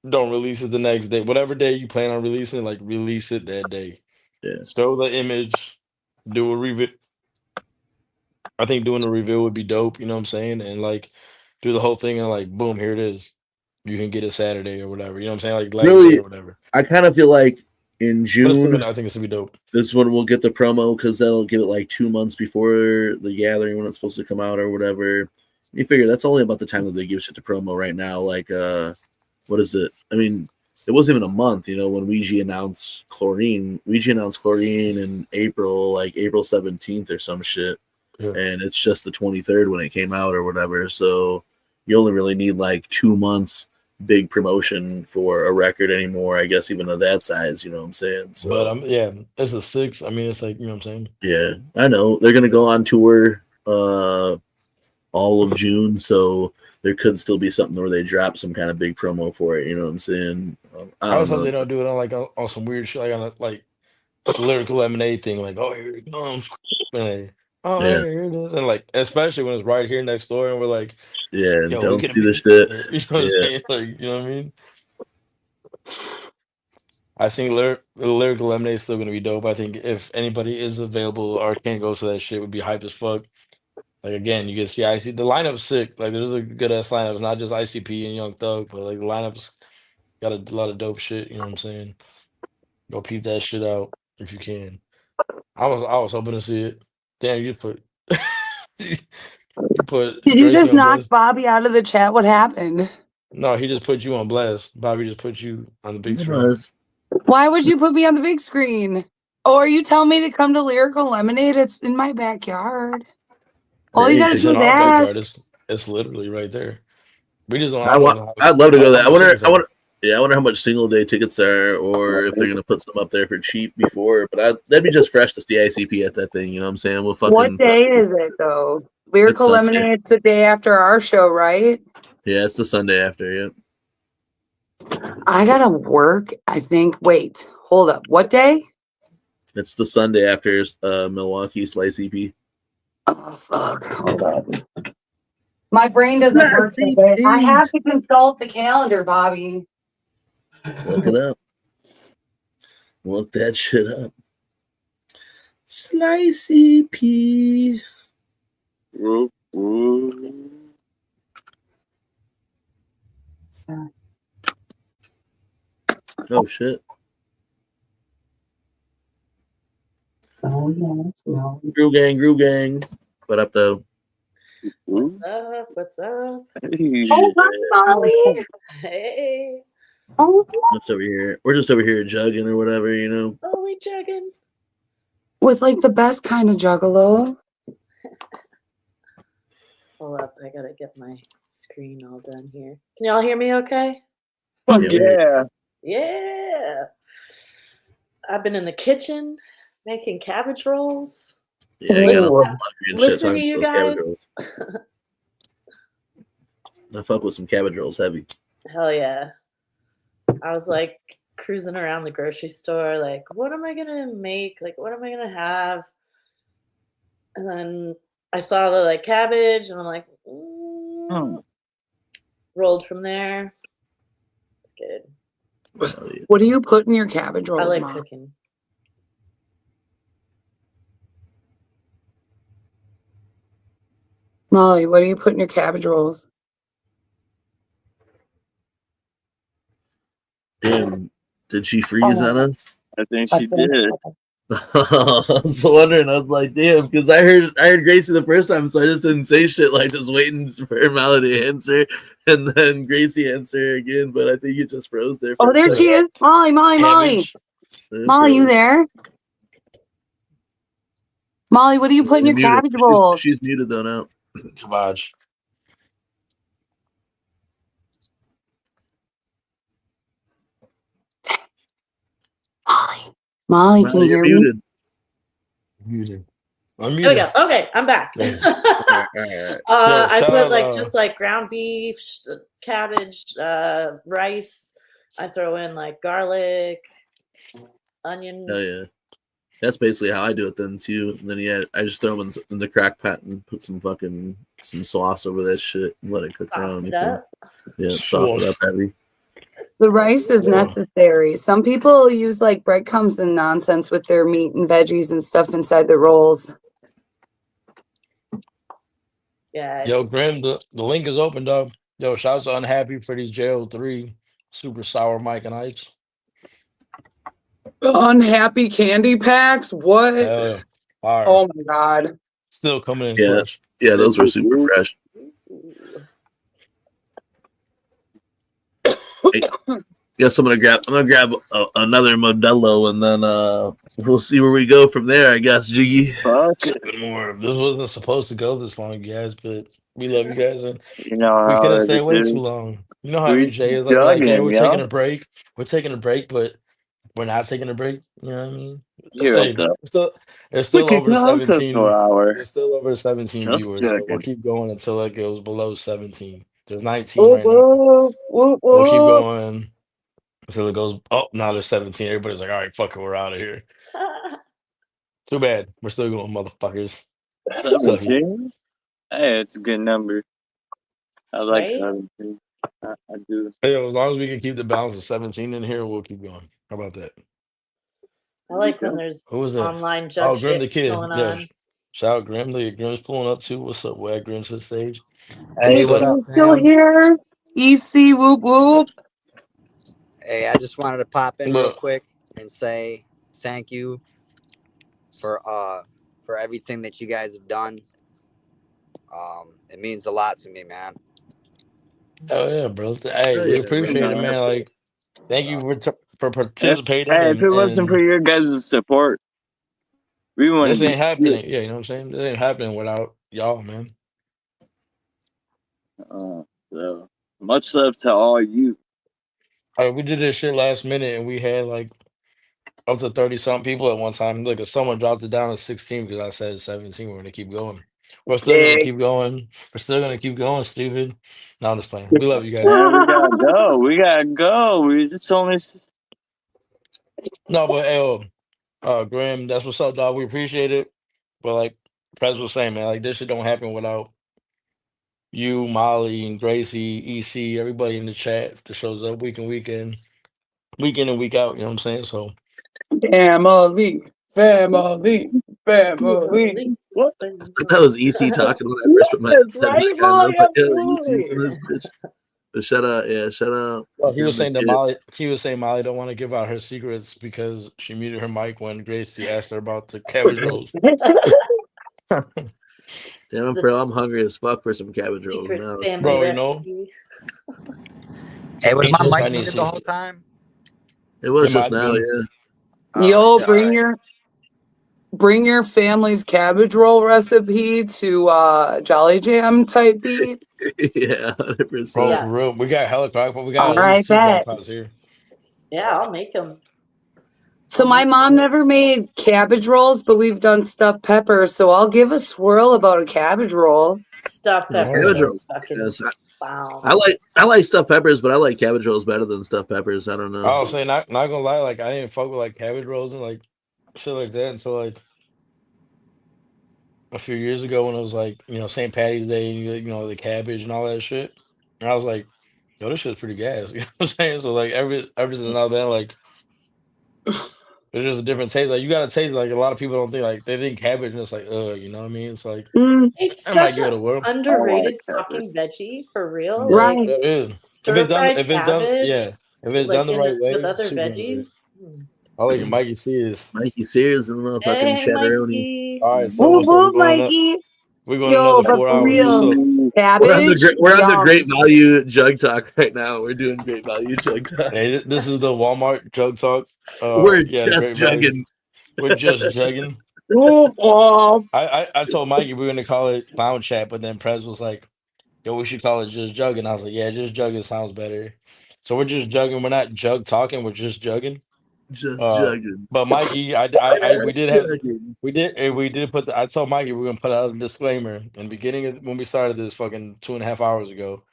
Don't release it the next day. Whatever day you plan on releasing, like release it that day. Yeah. Show the image, do a review. I think doing a review would be dope, you know what I'm saying? And like do the whole thing and like boom, here it is. You can get it Saturday or whatever. You know what I'm saying? Like last really, day or whatever. I kind of feel like in June, I think it's gonna be dope. This one we'll get the promo because that'll give it like 2 months before the gathering when it's supposed to come out or whatever. You figure that's only about the time that they give shit to promo right now. Like, what is it? I mean, it wasn't even a month, when Ouija announced Chlorine. Ouija announced Chlorine in April, like April 17th or some shit. Yeah. And it's just the 23rd when it came out or whatever. So you only really need like 2 months big promotion for a record anymore, I guess, even of that size, you know what I'm saying? So, but it's a 6. I mean, it's like, you know what I'm saying? Yeah, I know. They're going to go on tour all of June, so there could still be something where they drop some kind of big promo for it, you know what I'm saying? I was hoping they don't do it on some weird shit, like on like the Lyrical Lemonade thing, like, oh, here it comes. And here it is. And like, especially when it's right here next door and we're like, don't see the shit. You know what I'm saying? Like, you know what I mean? I think Lyrical Lemonade is still gonna be dope. I think if anybody is available or can't go to that shit, would be hype as fuck. Like again, you get IC. The lineup's sick. Like there's a good ass lineup. It's not just ICP and Young Thug, but like the lineup's got a lot of dope shit. You know what I'm saying? Go peep that shit out if you can. I was hoping to see it. Damn, you put you put Did you Gracie just on knock blast. Bobby out of the chat? What happened? No, he just put you on blast. Bobby just put you on the big screen. Was. Why would you put me on the big screen? Or you tell me to come to Lyrical Lemonade? It's in my backyard. All you gotta It's do in our that. backyard. It's literally right there. We just don't. I'd love to go there. I wonder how much single day tickets are, or if they're gonna put some up there for cheap before. But that'd be just fresh to see ICP at that thing. You know what I'm saying? We'll fucking. What day is it though? Lyrical Lemonade. It's the day after our show, right? Yeah, it's the Sunday after. Yeah. I gotta work. I think. Wait, hold up. What day? It's the Sunday after Milwaukee Slice EP. Oh fuck! Hold up. My brain doesn't work today. I have to consult the calendar, Bobby. Look it up. Look that shit up. Slice EP. Oh shit. Groove gang. What up though? What's up? What's up? Oh, hi, Molly. Hey. Oh, we're just over here jugging or whatever, you know. Oh, we jugging. With like the best kind of juggalo. Hold up, I gotta get my screen all done here. Can y'all hear me okay? Yeah. Yeah. I've been in the kitchen making cabbage rolls. Yeah, listening to you guys. I fuck with some cabbage rolls heavy. Hell yeah. I was like cruising around the grocery store, like, what am I gonna make? Like, what am I gonna have? And then I saw the like cabbage, and I'm like, rolled from there. It's good. What do you put in your cabbage rolls? I like Mom? cooking. Molly, what do you put in your cabbage rolls? Damn, did she freeze on us? I think she did. I was wondering. I was like, damn, because I heard Gracie the first time, so I just didn't say shit. Like just waiting for Molly to answer, and then Gracie answered her again. But I think you just froze there. Oh, there she is, Molly. Molly, you there? Molly, what do you put in your cabbage rolls? She's muted though now. Cabbage. Molly, can you hear me? Muted. There we go. Okay, I'm back. I put like just like ground beef, cabbage, rice. I throw in like garlic, onions. Oh yeah, that's basically how I do it then too. And then I just throw them in the crack pot and put some sauce over that shit and let it cook down. Yeah, sauce it up heavy. The rice is necessary. Some people use like breadcrumbs and nonsense with their meat and veggies and stuff inside the rolls. Yeah. Yo, Grim, the link is open, dog. Yo, shouts to Unhappy for these JL3 super sour Mike and Ike's. Unhappy candy packs? What? Oh my god. Still coming in fresh. Yeah, those were super fresh. Guess I'm gonna grab another Modelo, and then we'll see where we go from there. I guess, Jiggy. More. This wasn't supposed to go this long, guys, but we love you guys, and you know we couldn't stay away too long. You know how Jay is like, yeah, we're taking a break. We're taking a break, but we're not taking a break. You know what I mean? It's still over 17. There's still over 17 viewers, so we'll keep going until it goes below 17. There's 19 right now. We'll keep going until it goes. Oh, now there's 17. Everybody's like, all right, fuck it, we're out of here. Too bad. We're still going, motherfuckers. 17? Hey, it's a good number. I like 17. I do. Hey, as long as we can keep the balance of 17 in here, we'll keep going. How about that? I like when there's Who was that? online jug Grim shit the kid. going Yeah. on. Shout out Grim. Grim's pulling up too. What's up, Wag? Grim's to the stage. Hey, what up, Still fam? here? EC whoop whoop. Hey, I just wanted to pop in What real up? quick and say thank you for everything that you guys have done. It means a lot to me, man. Oh yeah, bro. Hey, Oh, we yeah, bro. appreciate it, man. Like, thank you for participating. Hey, if it wasn't for And your guys' support, we wouldn't this do ain't happening. Yeah, you know what I'm saying? This ain't happening without y'all, man. So much love to all you. We did this shit last minute, and we had like up to 30 something people at one time. Look, if someone dropped it down to 16 because I said 17, we're gonna keep going. We're still gonna keep going. We're still gonna keep going, stupid. No, I'm just playing. We love you guys. Man, we gotta go. We gotta go. We just only. No, but hey, Graham, that's what's up, dog. We appreciate it. But like Prez was saying, man, like this shit don't happen without you, Molly, and Gracie, EC, everybody in the chat that shows up week and week in and week out. You know what I'm saying? So Family. What? That was EC talking when I first put my Yes, head right, back on. I was Molly? like, yeah, Absolutely. EC's in this bitch. But shout out. well, he was Grim the saying that kid. Molly don't want to give out her secrets because she muted her mic when Gracie asked her about the cabbage rolls. Damn, bro, I'm hungry as fuck for some cabbage rolls Secret now. family Bro, you know, recipe. Hey, was my I mic need muted the some. whole time? It was It just might have now, been. yeah. Oh, Yo, shit, all right. bring your family's cabbage roll recipe to Jolly Jam type beat. Yeah, 100%. Bro, Yeah. for real. We got hella crock pot. We got All at right, least 2 crock bet. pots here. Yeah, I'll make them. So my mom never made cabbage rolls, but we've done stuffed peppers. So I'll give a swirl about a cabbage roll. Stuffed Yeah, peppers cabbage are rolls. fucking Yes, bomb. I like stuffed peppers, but I like cabbage rolls better than stuffed peppers. I don't know. I'll say not gonna lie, like I didn't fuck with like cabbage rolls and like shit like that until like a few years ago when it was like, St. Patty's Day, the cabbage and all that shit. And I was like, yo, this shit's pretty gas. You know what I'm saying? So like ever since now then, like it's just a different taste. Like you gotta taste like a lot of people don't think like they think cabbage and it's like, you know what I mean? It's like It's I might such give it an a whirl. underrated fucking veggie for real. Yeah. Like It is. stir fried Yeah. cabbage, If it's done like the right with way, other super veggies. underrated. I like Mikey Sears. Mikey Sears and the motherfucking Hey, chatteroni. Mikey. All right, so Whoop what's up? whoop, Mikey. We're going Yo, another but 4 for hours. What's real, up? cabbage, We're on the yum. great value jug talk right now. We're doing great value jug talk. Hey, this is the Walmart jug talk. We're Yeah, the just great value. jugging. We're just jugging. Whoop whoop. I told Mikey we were gonna call it clown chat, but then Prez was like, "Yo, we should call it just jugging." I was like, "Yeah, just jugging sounds better." So we're just jugging. We're not jug talking. We're just jugging. Just jugging. But Mikey, we did Jugging. we did put. I told Mikey we are gonna put out a disclaimer in the beginning of when we started this fucking 2.5 hours ago.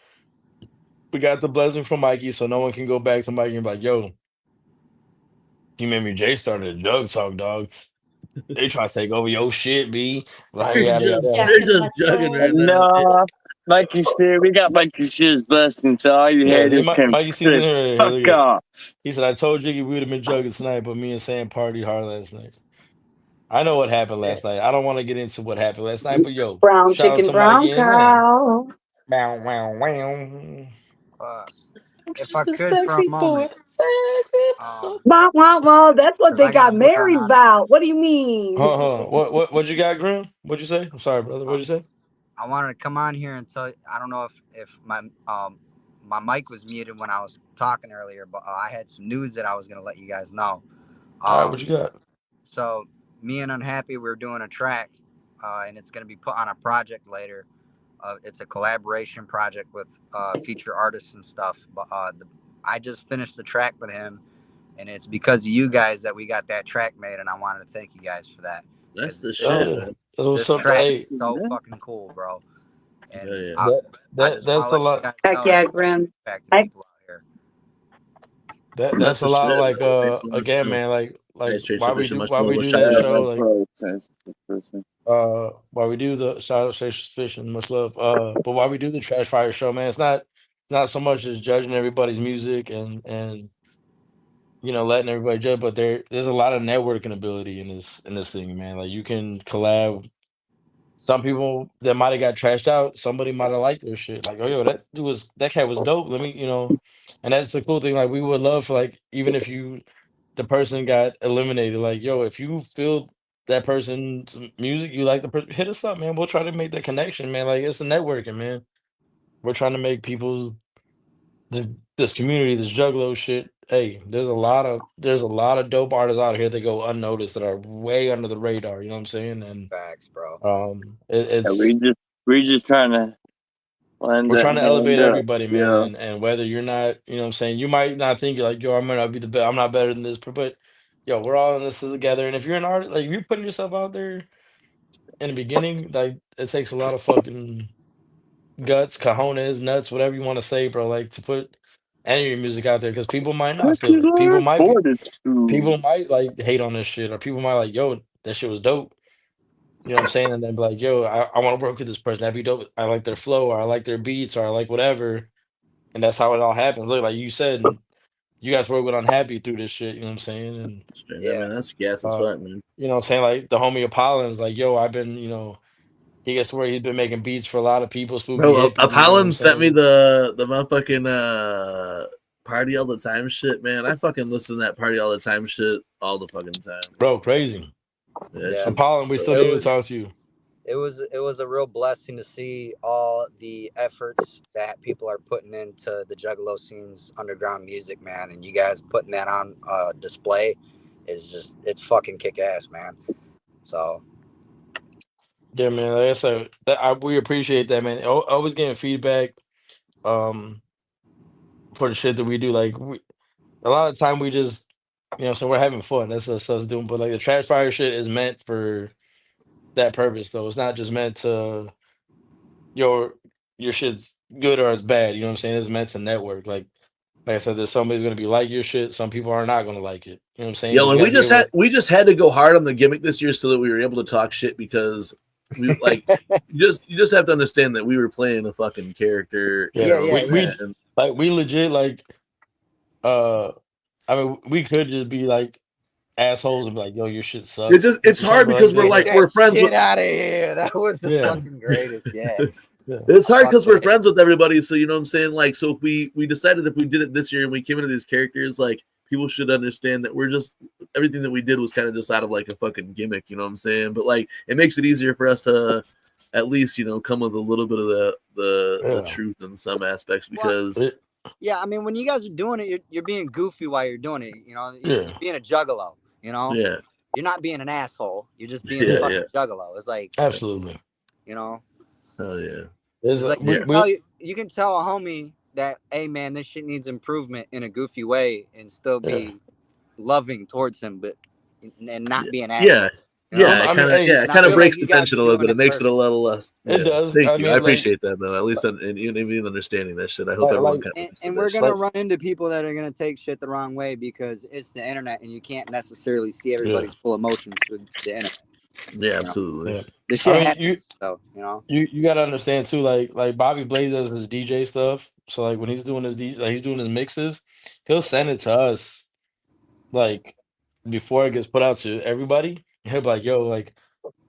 We got the blessing from Mikey, so no one can go back to Mikey and be like, "Yo, you made me Jay started a jug talk, dog. They try to take over your shit, B." Like, They're just jugging right now. No, Mikey Sears. We got Mikey Sears blessing, so all you Yeah, haters can Mikey sees in here. Look fuck at- off. He said, "I told Jiggy we would have been jugging tonight, but me and Sam partied hard last night." I know what happened last night. I don't want to get into what happened last night, but yo, Brown shout out chicken, to brown Mikey and Sam. cow. Wow, wow, wow. If I could for a moment, Wah, wah, wah. That's what because they I got got to run married on. about. What do you mean? Hold on. What you got, Grim? What'd you say? I'm sorry, brother. What'd you say? I wanted to come on here and tell you. I don't know if my mic was muted when I was talking earlier, but I had some news that I was gonna let you guys know. All right, what you got? So me and Unhappy, we're doing a track, and it's gonna be put on a project later. It's a collaboration project with feature artists and stuff. But I just finished the track with him, and it's because of you guys that we got that track made, and I wanted to thank you guys for that. That's the shit, man. This track is so fucking cool, bro. And I just that's a lot. Heck yeah, Grim. back to people out here. That's a lot of like again, man, like why we do that show, like why we do the shout out suspicion, much love. But why we do the Trash Fire show, man, it's not so much as judging everybody's music and letting everybody judge, but there's a lot of networking ability in this thing, man. Like you can collab. Some people that might have got trashed out, somebody might have liked their shit. Like, oh yo, that cat was dope. Let me, and that's the cool thing. Like we would love for like even if the person got eliminated, like yo, if you feel that person's music, you like the person, hit us up, man. We'll try to make that connection, man. Like it's the networking, man. We're trying to make people's this community, this juggalo shit. Hey, there's a lot of dope artists out here that go unnoticed that are way under the radar. You know what I'm saying? And facts, bro. it's we just trying to we're trying to elevate up. everybody, man. And whether you're not, you know what I'm saying, you might not think like, yo, I might not be the best, I'm not better than this, but yo, we're all in this together. And if you're an artist, like if you're putting yourself out there in the beginning, like it takes a lot of fucking guts, cojones, nuts, whatever you want to say, bro. Like to put any of your music out there because people might not feel it. People might like hate on this shit, or people might like, yo, that shit was dope. You know what I'm saying? And then be like, yo, I want to work with this person. That'd be dope. I like their flow, or I like their beats, or I like whatever. And that's how it all happens. Look, like you said, you guys work with Unhappy through this shit. You know what I'm saying? And yeah, man, that's gas as fuck, man. You know what I'm saying? Like the homie Apollo's like, yo, I've been, he gets to where he's been making beats for a lot of people. Spooky Bro, hippies, Apollon sent me the motherfucking party all the time shit, man. I fucking listen to that party all the time shit all the fucking time. Bro, crazy. Yeah, Apollon, we still need to talk to you. It was a real blessing to see all the efforts that people are putting into the Juggalo scene's underground music, man. And you guys putting that on display is it's fucking kick ass, man. So yeah, man. Like I said, we appreciate that, man. Always getting feedback for the shit that we do. Like a lot of time we just so we're having fun. That's us doing. But like the trash fire shit is meant for that purpose, though. It's not just meant to your shit's good or it's bad. You know what I'm saying? It's meant to network. Like I said, there's somebody's gonna be like your shit. Some people are not gonna like it. You know what I'm saying? Yo, and we just had to go hard on the gimmick this year so that we were able to talk shit because we like you just have to understand that we were playing a fucking character. We legit like I mean we could just be like assholes and be like, yo, your shit sucks. It's hard because we're friends with out of here. That was the fucking greatest. Yeah. It's hard because we're friends with everybody. So you know what I'm saying? Like, so if we decided if we did it this year and we came into these characters, like people should understand that we're just everything that we did was kind of just out of like a fucking gimmick, you know what I'm saying? But like it makes it easier for us to at least, come with a little bit of the truth in some aspects because yeah, I mean when you guys are doing it, you're being goofy while you're doing it, you're being a juggalo, Yeah. You're not being an asshole. You're just being a fucking juggalo. It's like absolutely. Oh yeah. It's like you can tell a homie that, hey man, this shit needs improvement in a goofy way and still be loving towards him, but and not be an asshole. It kind of breaks the tension a little bit. It makes it a little less. It does. Thank you. I appreciate that though. At least in understanding that shit. I hope everyone and we're gonna run into people that are gonna take shit the wrong way because it's the internet and you can't necessarily see everybody's full emotions through the internet. Yeah, absolutely. Yeah. This shit happens, you gotta understand too, like Bobby Blaze does his DJ stuff. So like when he's doing his he's doing his mixes, he'll send it to us like before it gets put out to everybody. He'll be like, yo, like,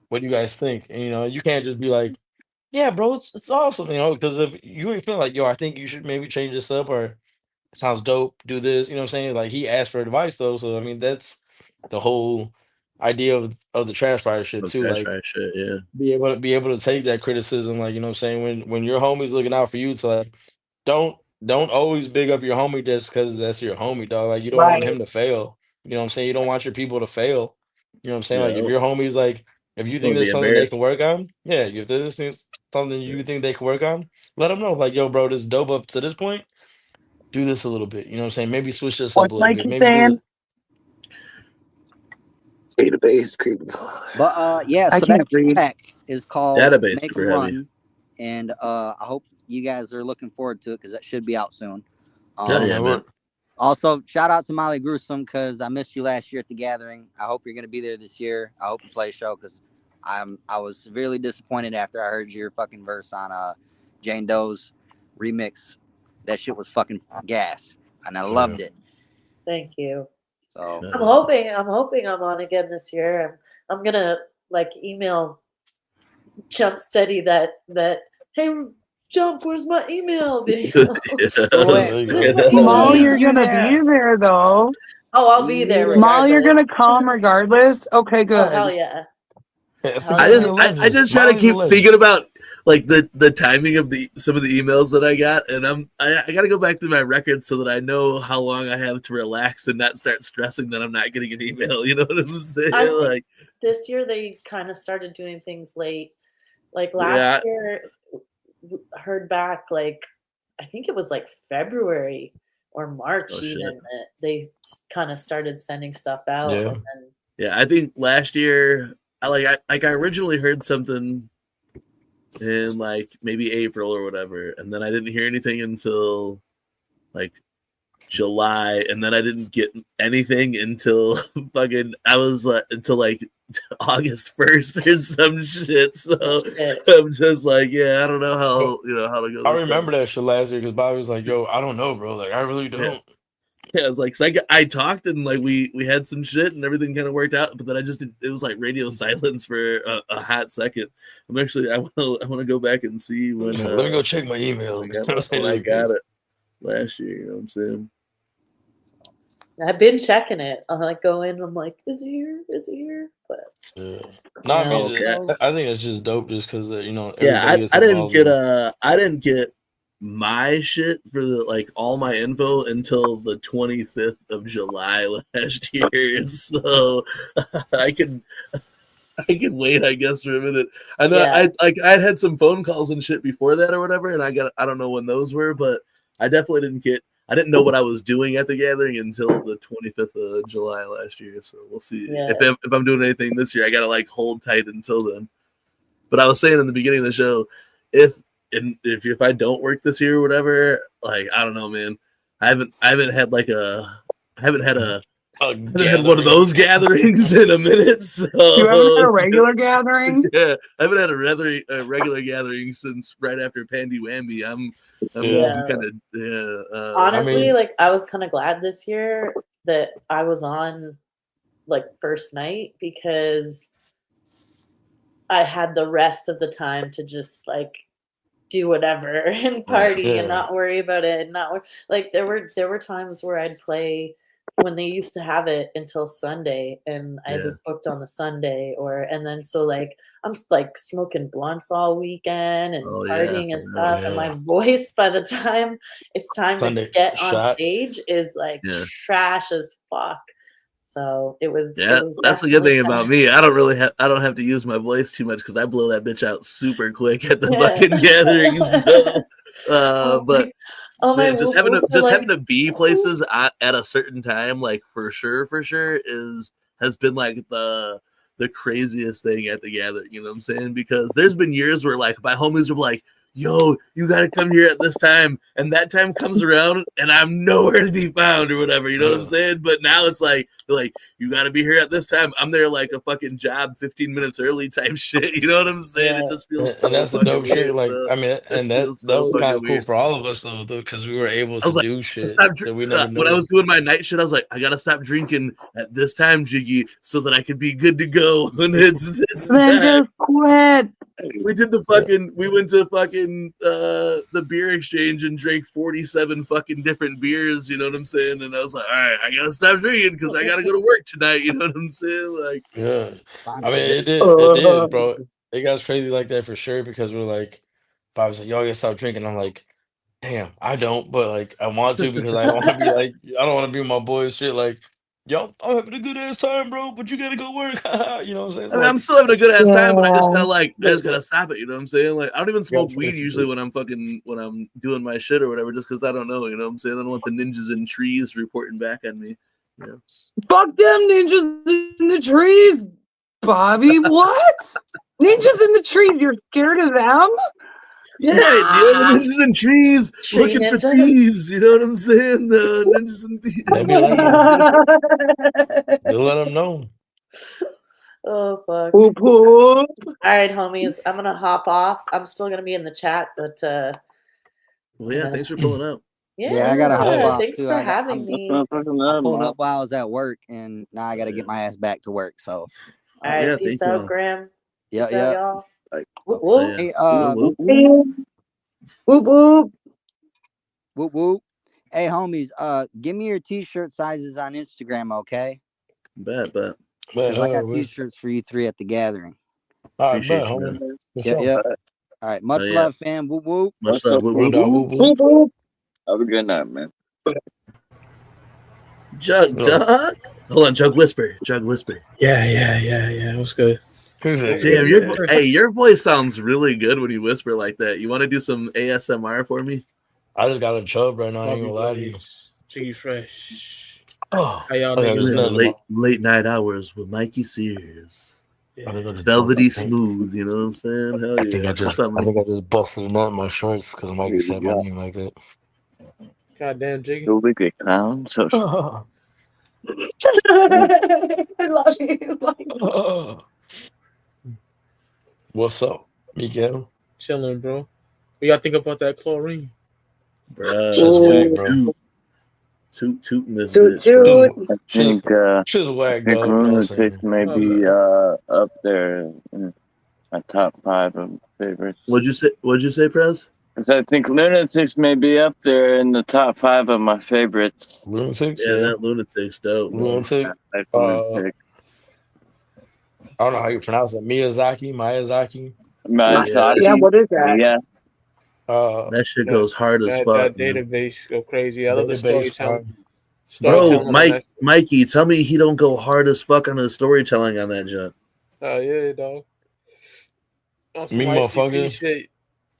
what do you guys think? And you can't just be like, yeah, bro, it's awesome, because if you feel like, yo, I think you should maybe change this up or it sounds dope, do this, you know what I'm saying? Like he asked for advice though, so I mean that's the whole idea of the trash fire shit too. Like be able to take that criticism, like, you know what I'm saying, when your homie's looking out for you, to like don't always big up your homie just because that's your homie, dog. Like you don't want him to fail. You know what I'm saying? You don't want your people to fail. You know what I'm saying? Like if your homie's like, if you think there's something they can work on, if there's something you think they can work on, let them know. Like, yo, bro, this is dope up to this point. Do this a little bit. You know what I'm saying? Maybe switch this up a little bit. Maybe database. But so that track is called Database Make a Run, and I hope you guys are looking forward to it because that should be out soon. Man. Also, shout out to Molly Gruesome because I missed you last year at the gathering. I hope you're going to be there this year. I hope you play a show because I was severely disappointed after I heard your fucking verse on Jane Doe's remix. That shit was fucking gas, and I loved it. Thank you. So I'm hoping I'm on again this year. I'm gonna like email Jump Steady that hey Jump, where's my email video? Mo, you're gonna be there though. Oh, I'll be there Mo, you're regardless. gonna come regardless. Okay, good. Oh hell yeah. I just try to keep thinking about like the timing of some of the emails that I got, and I got to go back to my records so that I know how long I have to relax and not start stressing that I'm not getting an email. You know what I'm saying? I think Like this year they kind of started doing things late. Like last year, heard back like I think it was like February or March even that they kind of started sending stuff out. Yeah. And then, yeah, I think last year I originally heard something in like maybe April or whatever, and then I didn't hear anything until like July, and then I didn't get anything until fucking until like August 1st or some shit. So I'm just like, yeah, I don't know how how to go. I remember that shit last year because Bobby was like, "Yo, I don't know, bro. Like, I really don't." Yeah, it's like, so I talked and like we had some shit and everything kind of worked out, but then it was like radio silence for a hot second. I'm actually I want to go back and see when. Let me go check my emails. When I got it last year, you know what I'm saying? I've been checking it. I'm like going. I'm like, is he here? Is he here? But no, I mean, I think it's just dope, just because yeah, I didn't get my shit for all my info until the 25th of July last year, so I can wait, I guess, for a minute. I know I had some phone calls and shit before that or whatever, and I don't know when those were, but I definitely didn't know what I was doing at the gathering until the 25th of July last year. So we'll see if I'm doing anything this year. I gotta hold tight until then. But I was saying in the beginning of the show, if I don't work this year or whatever, I don't know, man. I haven't had one of those gatherings in a minute. So you haven't had a regular gathering? Yeah, I haven't had a regular gathering since right after Pandy Wamby. I'm kind of honestly, I was kind of glad this year that I was on first night because I had the rest of the time to just do whatever and party and not worry about it. And not there were times where I'd play when they used to have it until Sunday, and I was booked on the Sunday, and then so I'm smoking blunts all weekend and partying and stuff, and my voice by the time it's time Sunday to get on shot. stage is trash as fuck. So it was. That's the good thing about me. I don't have to use my voice too much because I blow that bitch out super quick at the fucking gatherings. So, but just having to be places at a certain time, for sure, has been the craziest thing at the gathering. You know what I'm saying? Because there's been years where my homies were like, yo, you got to come here at this time. And that time comes around and I'm nowhere to be found or whatever. You know what I'm saying? But now it's they're like, you got to be here at this time. I'm there like a fucking job 15 minutes early type shit. You know what I'm saying? It just feels and that's the dope shit. So, I mean, and that was kind of cool for all of us though, because we were able to do shit that we never knew. When I was doing my night shit, I was like, I got to stop drinking at this time, Jiggy, so that I could be good to go when it's then just quit. We did we went to the beer exchange and drank 47 fucking different beers, you know what I'm saying? And I was like, all right, I gotta stop drinking because I gotta go to work tonight, you know what I'm saying? I mean, it did, bro. It got crazy like that for sure because we're like, Bob was like, y'all gotta stop drinking. I'm like, damn, I don't, but I want to because I don't want to be I don't want to be with my boys shit yo, I'm having a good ass time, bro, but you gotta go work. You know what I'm saying? I'm still having a good ass time, but I just gotta stop it. You know what I'm saying? I don't even smoke weed usually when I'm doing my shit or whatever, just because I don't know. You know what I'm saying? I don't want the ninjas in trees reporting back on me. You know? Fuck them ninjas in the trees, Bobby. What? Ninjas in the trees? You're scared of them? Yeah, the ninjas in trees looking for thieves. You know what I'm saying? The ninjas and thieves. They'll let them know. Oh fuck! Poop, poop. All right, homies, I'm gonna hop off. I'm still gonna be in the chat, but well, yeah, thanks for pulling up. Yeah, I gotta hop off Thanks too. for having me. I pulled up while I was at work, and now I gotta get my ass back to work. So, all right, peace out, Graham. Yeah, peace out, y'all. Whoop, Hey, whoop, whoop. Whoop whoop. Hey, homies, give me your t-shirt sizes on Instagram, okay? Bet. Because I got t-shirts for you three at the gathering. All right, bet, homie. Yep. All right, much love, fam. Whoop whoop. Much love. Whoop whoop. Have a good night, man. Jug. Hold on, Jug Whisper. Yeah. What's good? Damn, your voice sounds really good when you whisper like that. You want to do some ASMR for me? I just got a chub right now. I ain't gonna lie to you. Jiggy Fresh. Oh, how y'all niggas late night hours with Mikey Sears. Velvety smooth, you know what I'm saying? Hell yeah. I think I just busted a nut in my shorts because Mikey said my name like that. Goddamn, Jiggy. You'll be a clown. So. I love you, Mikey. What's up, Miguel? Chilling, bro. What y'all think about that chlorine? Bruh, shit's whack, bro. Tooting this bitch. I think shit's whack, dog. Lunatics may be up there in my top 5 of favorites. What'd you say, Prez? I think Lunatics may be up there in the top 5 of my favorites. Lunatics? Yeah, that Lunatic's dope. Lunatic. I don't know how you pronounce it. Miyazaki. Yeah, what is that? Yeah. That shit goes hard as fuck. That database go crazy. I love the storytelling. Bro, Mikey, tell me he don't go hard as fuck on his storytelling on that junk. Oh yeah, dog. Me motherfucker. Shit.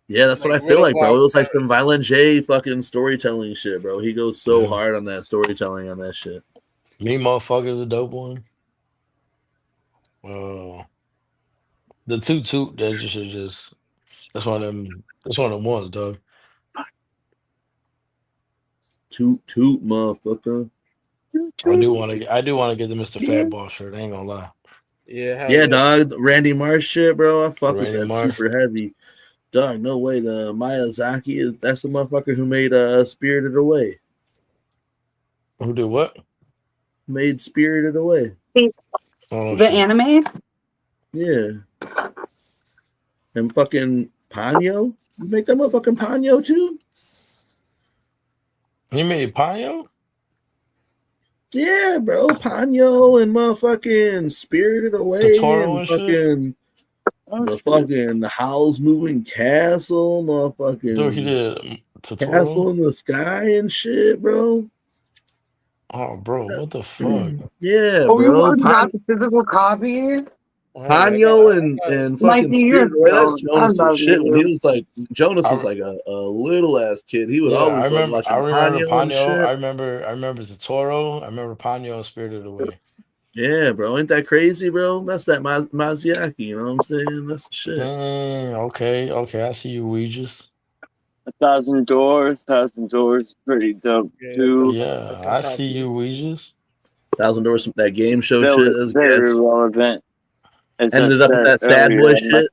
Yeah, that's what I feel like, bro. It was like some Violent J fucking storytelling shit, bro. He goes so hard on that storytelling on that shit. Me motherfucker's a dope one. The toot that just that's one of them ones, dog. Toot motherfucker. I do want to get the Mr. Fatball shirt. I ain't gonna lie. Yeah, dog. Randy Marsh shit, bro. I fuck with that Marsh. super heavy. Dog, no way. The Miyazaki that's the motherfucker who made Spirited Away. Who did what? Made Spirited Away. The anime? Yeah. And fucking Ponyo? You make that motherfucking Ponyo too? You made Ponyo? Yeah, bro. Ponyo and motherfucking Spirited Away and fucking the Howl's Moving Castle, motherfucking Dude, he did Castle in the Sky and shit, bro. Oh, bro, what the fuck? Yeah, bro. You got the physical copy? Ponyo and fucking Spirited Away. That's Jonas' shit. When he was like, Jonas was like a little ass kid. He would always love watching Ponyo and shit. I remember Totoro. I remember Ponyo and Spirited Away. Yeah, bro. Ain't that crazy, bro? That's that Maziaki, you know what I'm saying? That's the shit. Dang, okay. I see you, Ouija's. 1,000 Doors. 1,000 Doors pretty dope too. Yeah, I see you, Ouija's. 1,000 Doors, that game show shit is very relevant. Ended up with that sad boy shit.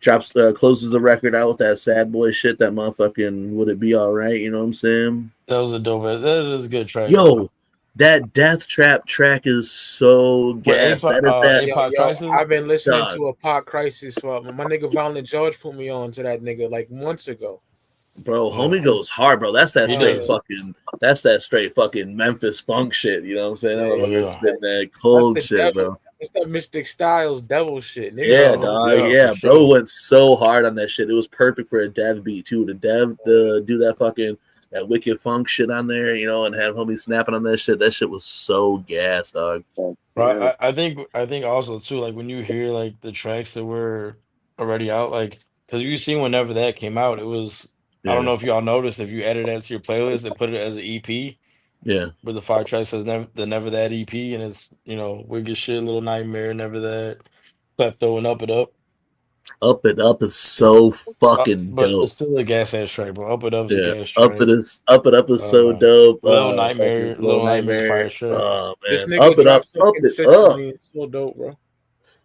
Drops closes the record out with that sad boy shit. That motherfucking Would It Be Alright? You know what I'm saying? That was a dope. That is a good track. Yo, that Death Trap track is so gas. That is that. I've been listening to a Pop Crisis. My nigga Violent George put me on to that nigga like months ago. Bro, homie goes hard, bro. That's that straight fucking Memphis funk shit. You know what I'm saying? That spit that cold shit, bro. It's that Mystic Styles devil shit. Nigga. Yeah, dog. Yeah, bro went so hard on that shit. It was perfect for a dev beat too. The dev to do that fucking that wicked funk shit on there, you know, and have homie snapping on that shit. That shit was so gas, dog. Right. I think also too, like when you hear like the tracks that were already out, like because you see whenever that came out, it was. I don't know if y'all noticed, if you added that to your playlist, they put it as an EP. Yeah. But the 5 tracks says Never That EP, and it's, Wicked Shit, Little Nightmare, Never That, Klepto, and Up It Up. Up It Up is so fucking but dope. It's still a gas ass track, bro. Up It Up is a gas track. Up It Up is so dope. Little Nightmare, fire shirt. Oh man, this nigga Up It Up. It's so dope, bro.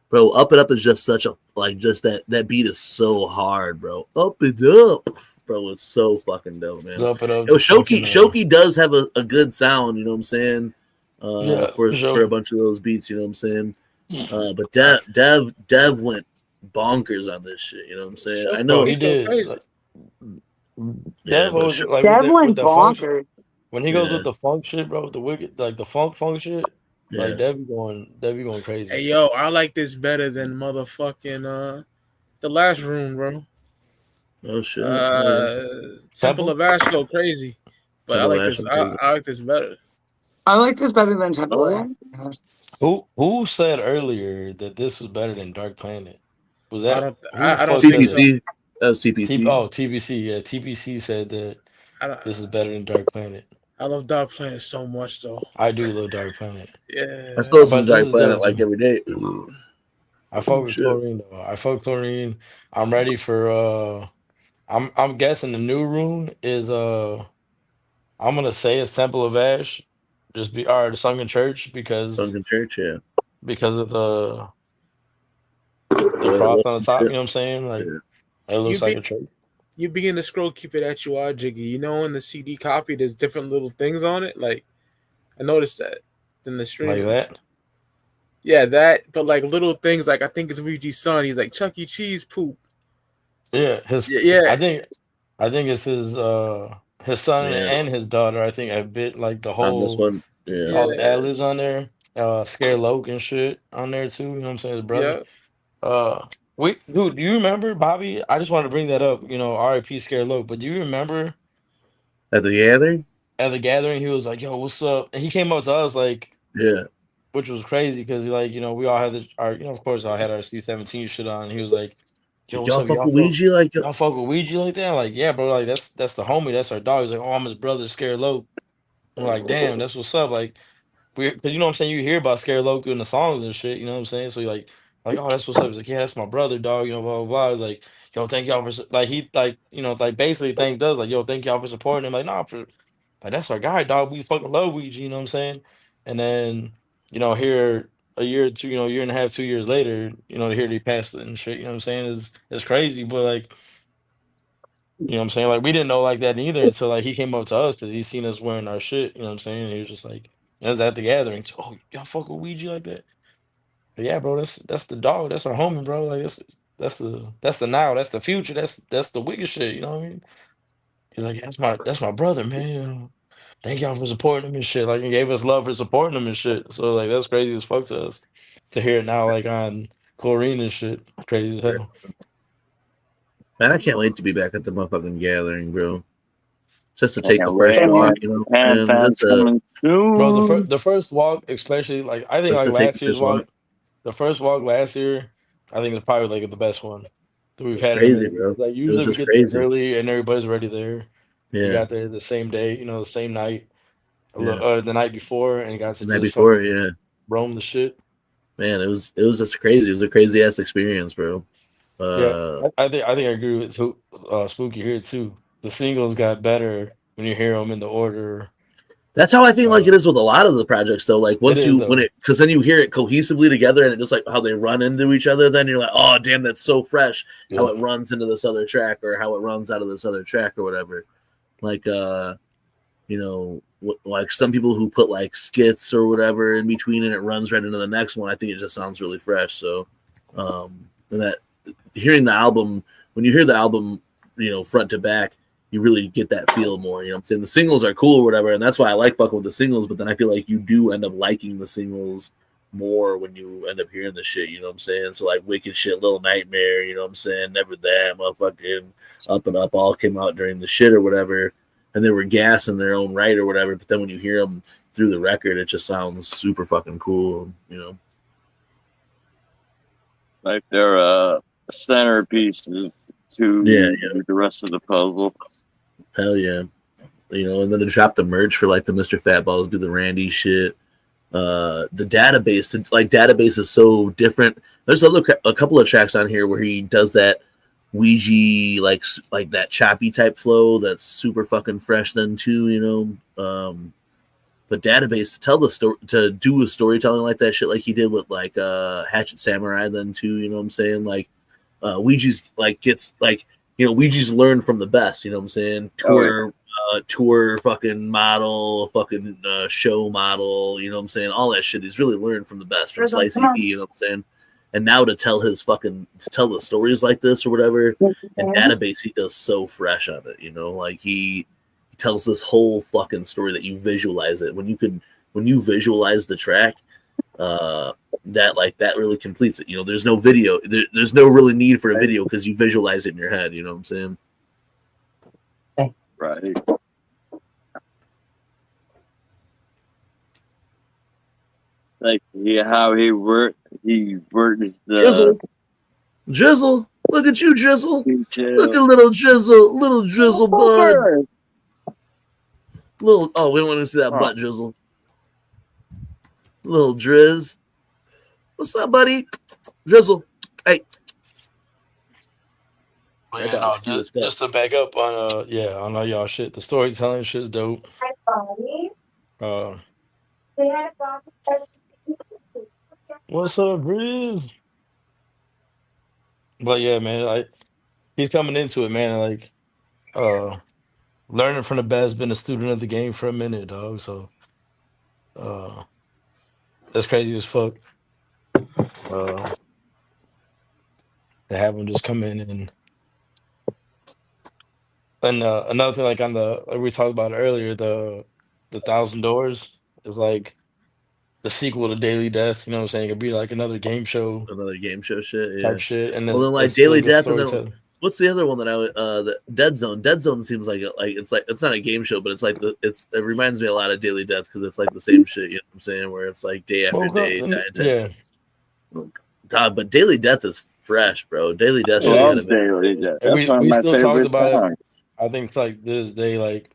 Bro, Up It Up is just such a just that beat is so hard, bro. Up It Up. bro, it's so fucking dope, man. Up it up. Shoki does have a good sound, you know what I'm saying? For sure. a bunch of those beats, you know what I'm saying? But Dev went bonkers on this shit, you know what I'm saying? I know he did. Yeah, Dev was like with the bonkers. when he goes with the funk shit, bro, the wicked, like the funk shit, like Dev be going crazy. Hey yo, I like this better than motherfucking the last room, bro. Oh shit! Temple of Ash go crazy, but I like this. I like this better. I like this better than Temple of Ash. Who said earlier that this was better than Dark Planet? Was that I don't TPC? That was TPC. TPC. Yeah, TPC said that this is better than Dark Planet. I love Dark Planet so much, though. I do love Dark Planet. Yeah, I still listen to Dark Planet like every day. I fuck with Chlorine though. I fuck Chlorine. I'm ready for I'm guessing the new rune is I'm gonna say it's Temple of Ash. The Sunken Church because Sunken Church, yeah. Because of the cross on the top, you know what I'm saying? Like it looks like a church. You begin to scroll, keep it at you are, Jiggy. You know, in the CD copy, there's different little things on it. Like, I noticed that in the stream. Like that? Yeah, that. But like little things, like I think it's Ouija's son. He's like Chuck E. Cheese poop. Yeah, yeah. I think it's his son and his daughter. I think have bit like the whole this one. all the ad-libs on there. Scare Loke and shit on there too. You know what I'm saying? His brother. Dude, do you remember, Bobby? I just wanted to bring that up. You know, R.I.P. Scare Loke. But do you remember at the gathering? At the gathering, he was like, "Yo, what's up?" And he came up to us like, which was crazy because like we all had of course I had our C-17 shit on. And he was like, "Yo, y'all fuck with Ouija like y'all fuck with Ouija like that?" I'm like, "Yeah, bro. Like that's the homie. That's our dog." He's like, "Oh, I'm his brother, Scare Loke." I'm like, "Damn, that's what's up." Like. Because you know what I'm saying, you hear about Scare Loco in the songs and shit, you know what I'm saying? So you're like, oh, that's what's up. He's like, yeah, that's my brother, dog, you know, blah, blah, blah. It's like, yo, thank y'all for, like, he, like, basically thank us, like, yo, thank y'all for supporting him. Like, nah, that's our guy, dog. We fucking love Ouija, you know what I'm saying? And then, here a year or two, year and a half, 2 years later, to hear he passed it and shit, you know what I'm saying? It's crazy, but like, you know what I'm saying? Like, we didn't know like that either until, like, he came up to us because he seen us wearing our shit, you know what I'm saying? And he was just like, it was at the gathering. So, oh, y'all fuck with Ouija like that? But yeah, bro, that's the dog. That's our homie, bro. Like, that's the now. That's the future. That's the wicked shit, you know what I mean? He's like, that's my brother, man. Thank y'all for supporting him and shit. Like, he gave us love for supporting him and shit. So, like, that's crazy as fuck to us. To hear it now, like, on Chlorine and shit. Crazy as hell. Man, I can't wait to be back at the motherfucking gathering, bro. Just to take the first walk, you know. Bro, the first walk, especially, like, I think, like, last year's walk, the first walk last year, I think it was probably, like, the best one that we've had. Crazy, bro. Like, usually we get there early and everybody's already there. Yeah. We got there the same day, the same night, or the night before, and got to the night before, roam the shit. Man, it was just crazy. It was a crazy ass experience, bro. I think I agree with Spooky here too. The singles got better when you hear them in the order. That's how I think like it is with a lot of the projects though. Like because then you hear it cohesively together and it just like how they run into each other, then you're like, oh damn, that's so fresh. How it runs into this other track or how it runs out of this other track or whatever. Like like some people who put like skits or whatever in between and it runs right into the next one. I think it just sounds really fresh. So and that hearing the album, when you hear the album, front to back, you really get that feel more. You know what I'm saying? The singles are cool or whatever, and that's why I like fucking with the singles, but then I feel like you do end up liking the singles more when you end up hearing the shit, you know what I'm saying? So like Wicked Shit, Little Nightmare, you know what I'm saying? Never That, motherfucking Up and Up all came out during the shit or whatever, and they were gas in their own right or whatever, but then when you hear them through the record, it just sounds super fucking cool, Like they're centerpieces to the rest of the puzzle. Hell yeah. And then to drop the merch for like the Mr. Fatballs, do the Randy shit. The database is so different. There's a couple of tracks on here where he does that Ouija like that choppy type flow that's super fucking fresh then too, but database to tell the story, to do a storytelling like that shit like he did with like Hatchet Samurai then too, you know what I'm saying? Like Ouija's like gets like we just learn from the best. You know what I'm saying? Tour fucking model, fucking show model. You know what I'm saying? All that shit. He's really learned from the best from Slicey P. You know what I'm saying? And now to tell the stories like this or whatever, and Database, he does so fresh on it. Like he tells this whole fucking story that you visualize it. When you visualize the track, that really completes it. There's no video. There's no really need for a video because you visualize it in your head. You know what I'm saying? Right. Like how he works the Jizzle. Look at you, Jizzle. Look at little Jizzle bud. We don't want to see that butt, Jizzle. Little Drizz. What's up, buddy? Jizzle. Hey. Just to back up on on all y'all shit. The storytelling shit's dope. What's up, Grizz? But yeah, man, he's coming into it, man. Like, learning from the best, been a student of the game for a minute, dog. So, that's crazy as fuck. To have him just come in and another thing, like like we talked about earlier, the 1,000 Doors is like the sequel to Daily Death. You know what I'm saying? It could be like another game show shit, type shit. And then like Daily Death, and then what's the other one that the Dead Zone? Dead Zone seems like it's not a game show, but it's like it reminds me a lot of Daily Death because it's like the same shit. You know what I'm saying? Where it's like day after day. God, but Daily Death is fresh, bro. Daily Death. Daily Death. That's one of my favorite songs. I think it's like this day, like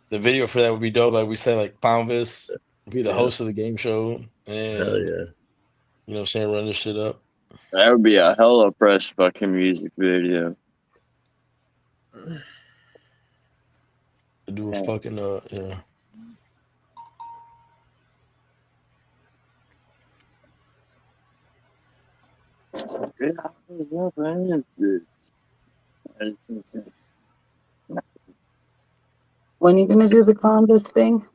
the video for that would be dope. Like we said, like Clownvis would be the host of the game show, and hell yeah, you know what I'm saying, run this shit up. That would be a hella fresh fucking music video. To do a fucking When are you gonna do the Columbus thing?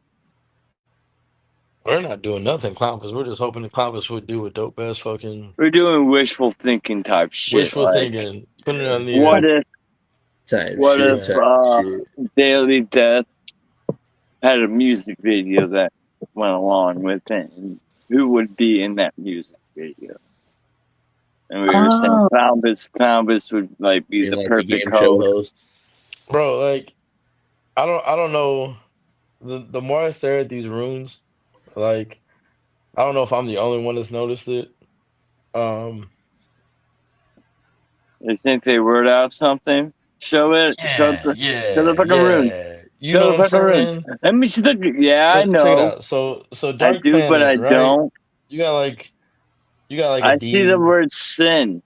We're not doing nothing, Clownvis. We're just hoping the Clownvis would do a dope ass fucking. We're doing wishful thinking type shit. Wishful thinking. Put it on the. What if Daily Death had a music video that went along with it? And who would be in that music video? And we were saying Clownvis would like be the perfect host. Bro, like I don't know. The more I stare at these runes, like I don't know if I'm the only one that's noticed it. They think they word out something. Show it. Show the fucking runes. You know what I'm saying? Let me see the. Yeah, I know. Check it out. So Dark I do, Planet, but I right? don't. You got like a I D. see the word sin.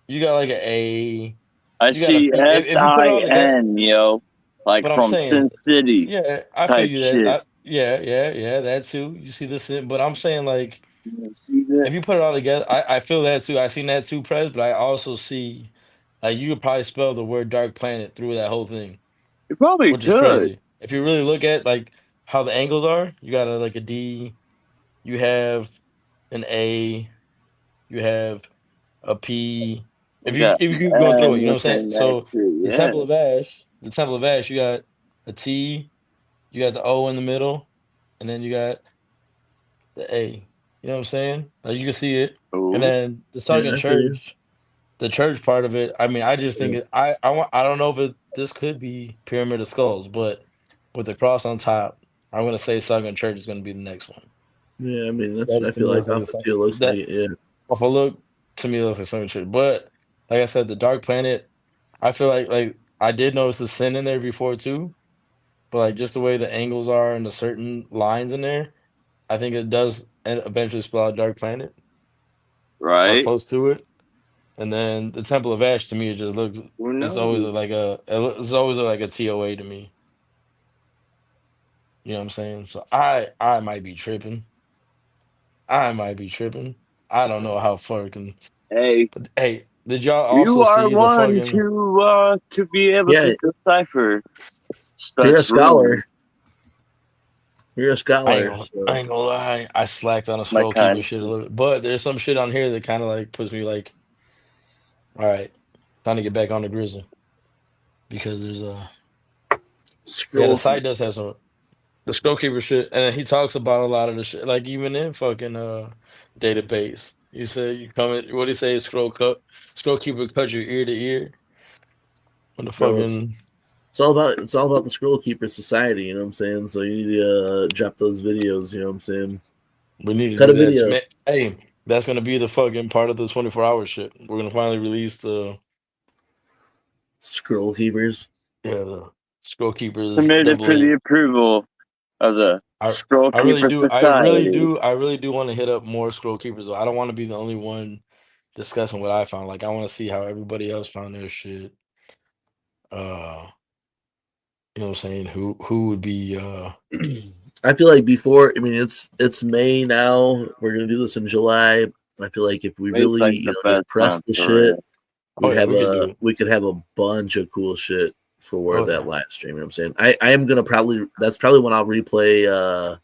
You got like an A. I see SIN, yo. Like from Sin City. Yeah, I feel you that. Yeah, that too. You see this, but I'm saying like, if you put it all together, I feel that too. I seen that too, Prez, but I also see, like, you could probably spell the word Dark Planet through that whole thing. You probably which is crazy. If you really look at like how the angles are, you got like a D, you have an A, you have a P. If you keep going through it, you know what I'm saying? So the Temple of Ash, you got a T, you got the O in the middle, and then you got the A. You know what I'm saying? Like you can see it. And then the Southern Church, the church part of it, I mean, I just think I don't know if this could be Pyramid of Skulls, but with the cross on top, I'm gonna say Southern Church is gonna be the next one. Yeah, I mean I feel like it looks like it, yeah. If I look, to me it looks like Southern Church. But like I said, the Dark Planet, I feel like I did notice the sin in there before too. But like just the way the angles are and the certain lines in there, I think it does eventually spell out Dark Planet. Right. Or close to it. And then the Temple of Ash to me, it just looks. It's always like a TOA to me. You know what I'm saying? So I might be tripping. I don't know how far it can. Hey, but hey, Did y'all You also are see the one fucking? to be able to decipher such You're a rules. scholar. You're a I scholar. I ain't gonna lie. I slacked on the My scroll keeper kind. shit a little bit, but there's some shit on here that kind of like puts me like, all right, time to get back on the grizzle because there's a the Scroll site keep. does have some the scroll keeper shit, and then he talks about a lot of the shit, like even in fucking database. You say you come in, what do you say? Scroll keeper cut your ear to ear when the Bro, fucking. it's all about the scroll keeper society, you know what I'm saying? So you need to drop those videos, you know what I'm saying? We need to Cut do a that. video. Hey, that's gonna be the fucking part of the 24-hour shit. We're gonna finally release the Scroll keepers. the scroll keepers Submitted double for the A. approval of the I Scroll I really Keeper do. Society. I really do want to hit up more scroll keepers though. I don't want to be the only one discussing what I found. Like I want to see how everybody else found their shit. Uh, you know what I'm saying? Who would be I feel like before, I mean, it's May now. We're gonna do this in July. I feel like if we It's really, like the just best press month the for shit, it. Oh yeah, we could do it. we could have a bunch of cool shit for Oh that yeah. live stream. You know what I'm saying? I am gonna that's probably when I'll replay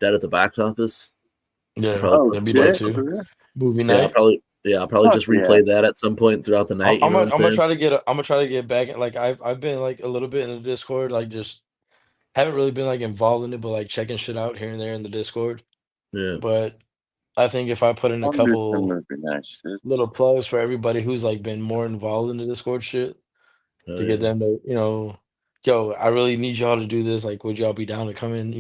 Dead at the Box Office. Yeah, Oh that'd be dope shit! too. Movie Yeah, night. I'll probably Fuck just yeah! replay that at some point throughout the night. You know what I'm I'm gonna saying? try to I'm gonna try to get back. Like I've been like a little bit in the Discord, like just haven't really been like involved in it, but like checking shit out here and there in the Discord. Yeah, But I think if I put in a I'll do some couple movie night shit. little plugs for everybody who's like been more involved in the Discord shit oh, to get yeah, them to, yo, I really need y'all to do this. Like, would y'all be down to come in,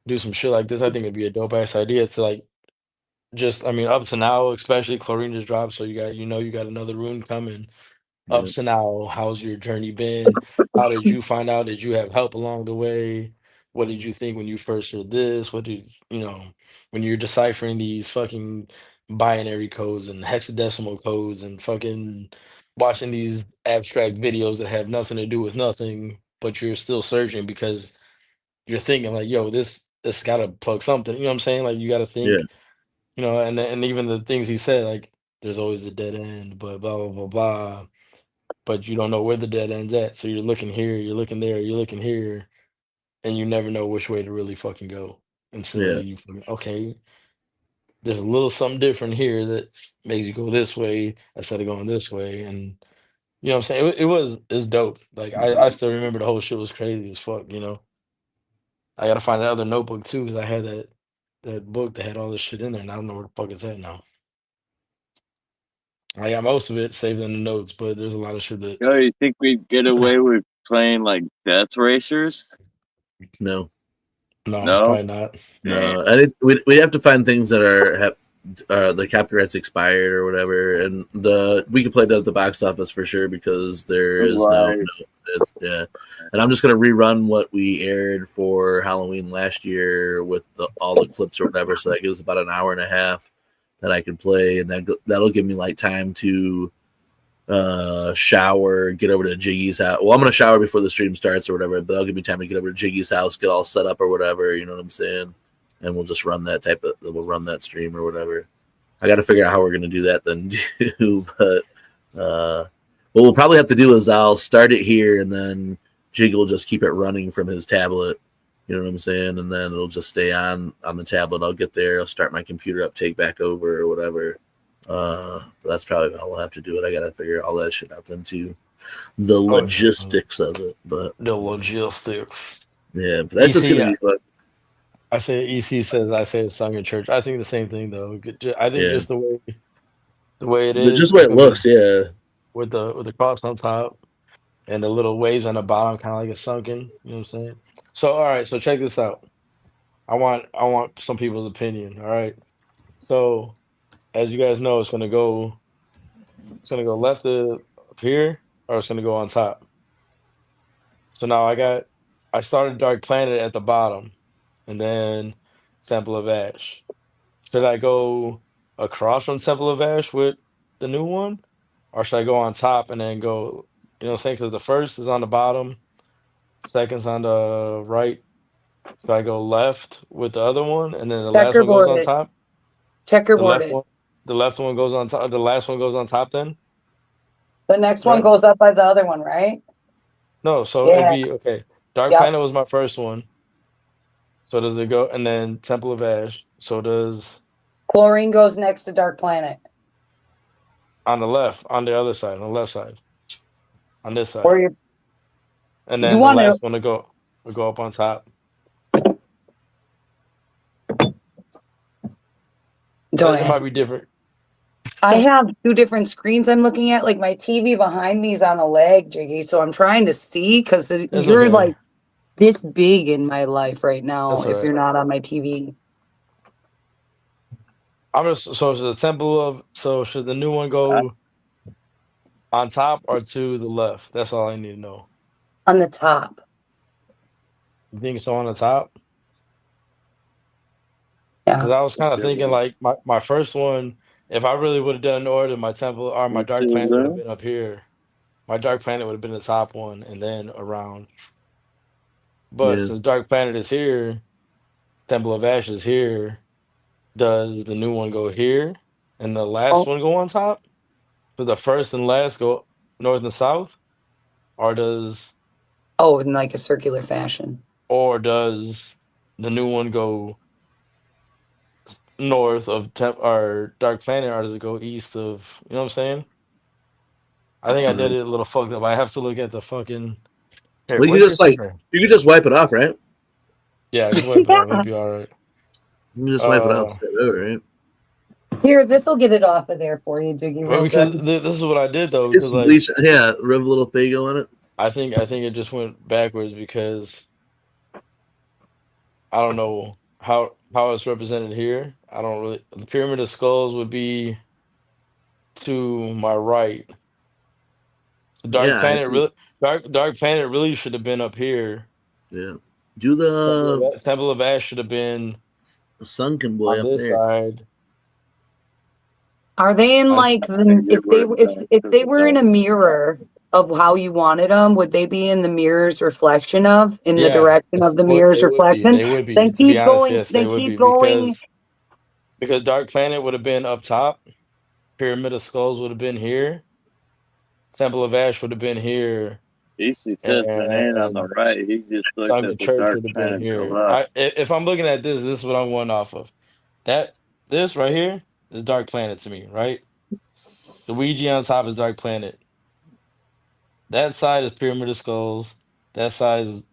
do some shit like this? I think it'd be a dope ass idea to like just, I mean, up to now, especially chlorine just dropped, so you got another rune coming. Up yeah, to now, how's your journey been? How did you find out? Did you have help along the way? What did you think when you first heard this? What did when you're deciphering these fucking binary codes and hexadecimal codes and fucking watching these abstract videos that have nothing to do with nothing, but you're still searching because you're thinking like, yo, this gotta plug something. You know what I'm saying? Like you gotta yeah, think, and even the things he said, like there's always a dead end, but blah blah blah blah, but you don't know where the dead end's at. So you're looking here, you're looking there, you're looking here, and you never know which way to really fucking go until yeah, you okay, there's a little something different here that makes you go this way instead of going this way. And you know what I'm saying? It's dope. Like I still remember the whole shit was crazy as fuck. I gotta find that other notebook too, because I had that book that had all this shit in there, and I don't know where the fuck it's at now. I got most of it saved in the notes, but there's a lot of shit that Yo, you think we'd get away with playing like Death Racers? no, no, No. probably not. no. I think we have to find things that are the copyright's expired or whatever, and we can play that at the box office for sure because there is yeah. And I'm just gonna rerun what we aired for Halloween last year with all the clips or whatever, so that gives about an hour and a half that I can play, and that'll give me like time to shower, get over to Jiggy's house. Well, I'm gonna shower before the stream starts or whatever, but that'll give me time to get over to Jiggy's house, get all set up or whatever. You know what I'm saying? And we'll just run we'll run that stream or whatever. I got to figure out how we're gonna do that then too. But what we'll probably have to do is I'll start it here and then Jiggy will just keep it running from his tablet. You know what I'm saying? And then it'll just stay on the tablet. I'll get there. I'll start my computer up, take back over or whatever. That's probably how we'll have to do it. I gotta figure all that shit out then too. The logistics of it, but the logistics. Yeah, but that's just gonna be fun. I say EC says I say it's sung in church. I think the same thing though. I think just the way it is, just the way it looks, yeah. With the cross on top and the little waves on the bottom, kind of like it's sunken. You know what I'm saying? So all right, so check this out. I want some people's opinion. All right. So as you guys know, it's gonna go left up here, or it's gonna go on top. So now I started Dark Planet at the bottom, and then Temple of Ash. Should I go across from Temple of Ash with the new one, or should I go on top and then go? You know what I'm saying? Because the first is on the bottom, second's on the right. So I go left with the other one, and then the last one goes on Checkerboard it. top. The Checkerboard left it. one, The left one goes on top. The last one goes on top. Then the next one goes up by the other one, right? No, so Yeah. it'd be okay. Dark Yep. Planet was my first one. So does it go? And then Temple of Ash. So does Chlorine goes next to Dark Planet. on the left, on the other side, on the left side, on this side. Or and then the last one will go up on top. Don't It ask. might be different. I have two different screens I'm looking at. Like my TV behind me is on a leg, Jiggy. So I'm trying to see because you're okay. like this big in my life right now. That's If all you're right. not on my TV, So should the Temple of should the new one go on top or to the left? That's all I need to know. on the top. You think so on the top? Yeah. Because I was kind of thinking like my first one, if I really would have done an order, my Temple or my Dark Planet would have been up here. My Dark Planet would have been the top one and then around. But since Dark Planet is here, Temple of Ash is here, does the new one go here and the last one go on top? Does the first and last go north and south? Or does in like a circular fashion. Or does the new one go north of or Dark Planet, or does it go east of? You know what I'm saying? I think I did it a little fucked up. I have to look at the fucking. Well, you could just wipe it off, right? Yeah, just wipe it off. It'll be all right. You can just wipe it off, right? Here, this will get it off of there for you, Jiggy. Well, because this is what I did though. Because like, bleach, rub a little Fago on it. I think it just went backwards because I don't know how it's represented here. I don't really. The Pyramid of Skulls would be to my right. So Dark Planet really should have been up here. Yeah. Do the Temple of Ash should have been sunken boy on up this there. side. Are they in like if they were in a mirror of how you wanted them? Would they be in the mirror's reflection the direction of the mirror's reflection? They would be. Then To be keep honest, going. yes, Then they would keep be going. because Dark Planet would have been up top. Pyramid of Skulls would have been here. Temple of Ash would have been here. DC says the on the right. He just looked Sunken at the Church Dark would have been Planet to the here. left. If I'm looking at this is what I'm going off of. This right here is Dark Planet to me, right? The Ouija on top is Dark Planet. That side is Pyramid of Skulls. That side is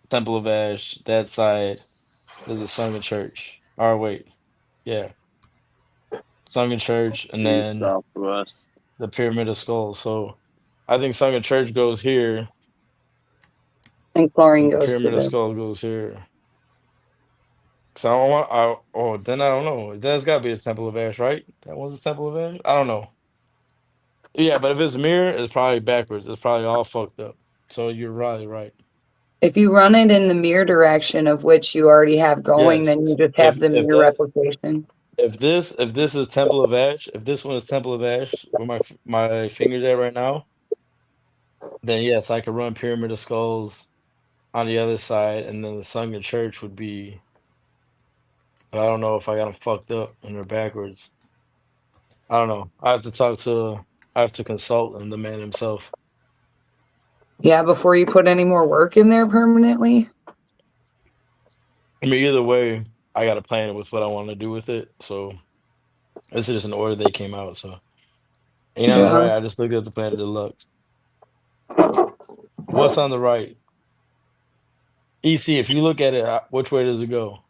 Temple of Ash. That side is the Sunken Church. Or wait, yeah, Sunken Church, and then southwest. The Pyramid of Skulls. So I think Sunken Church goes here. And Chlorine goes Pyramid of Skulls goes here. So I don't want. Then I don't know. That's got to be the Temple of Ash, right? That was the Temple of Ash. I don't know. Yeah, but if it's mirror, it's probably backwards. It's probably all fucked up. So you're probably right. If you run it in the mirror direction of which you already have going, then you just have the mirror replication. If this is Temple of Ash, if this one is Temple of Ash, where my fingers at right now, then yes, I could run Pyramid of Skulls on the other side, and then the Sunken Church would be. But I don't know if I got them fucked up and they're backwards. I don't know. I have to consult the man himself. Yeah, before you put any more work in there permanently. I mean, either way, I got to plan with what I want to do with it. So this is just an order they came out. So ain't on the right. I just looked at the Planet Deluxe. What's on the right? EC, if you look at it, which way does it go?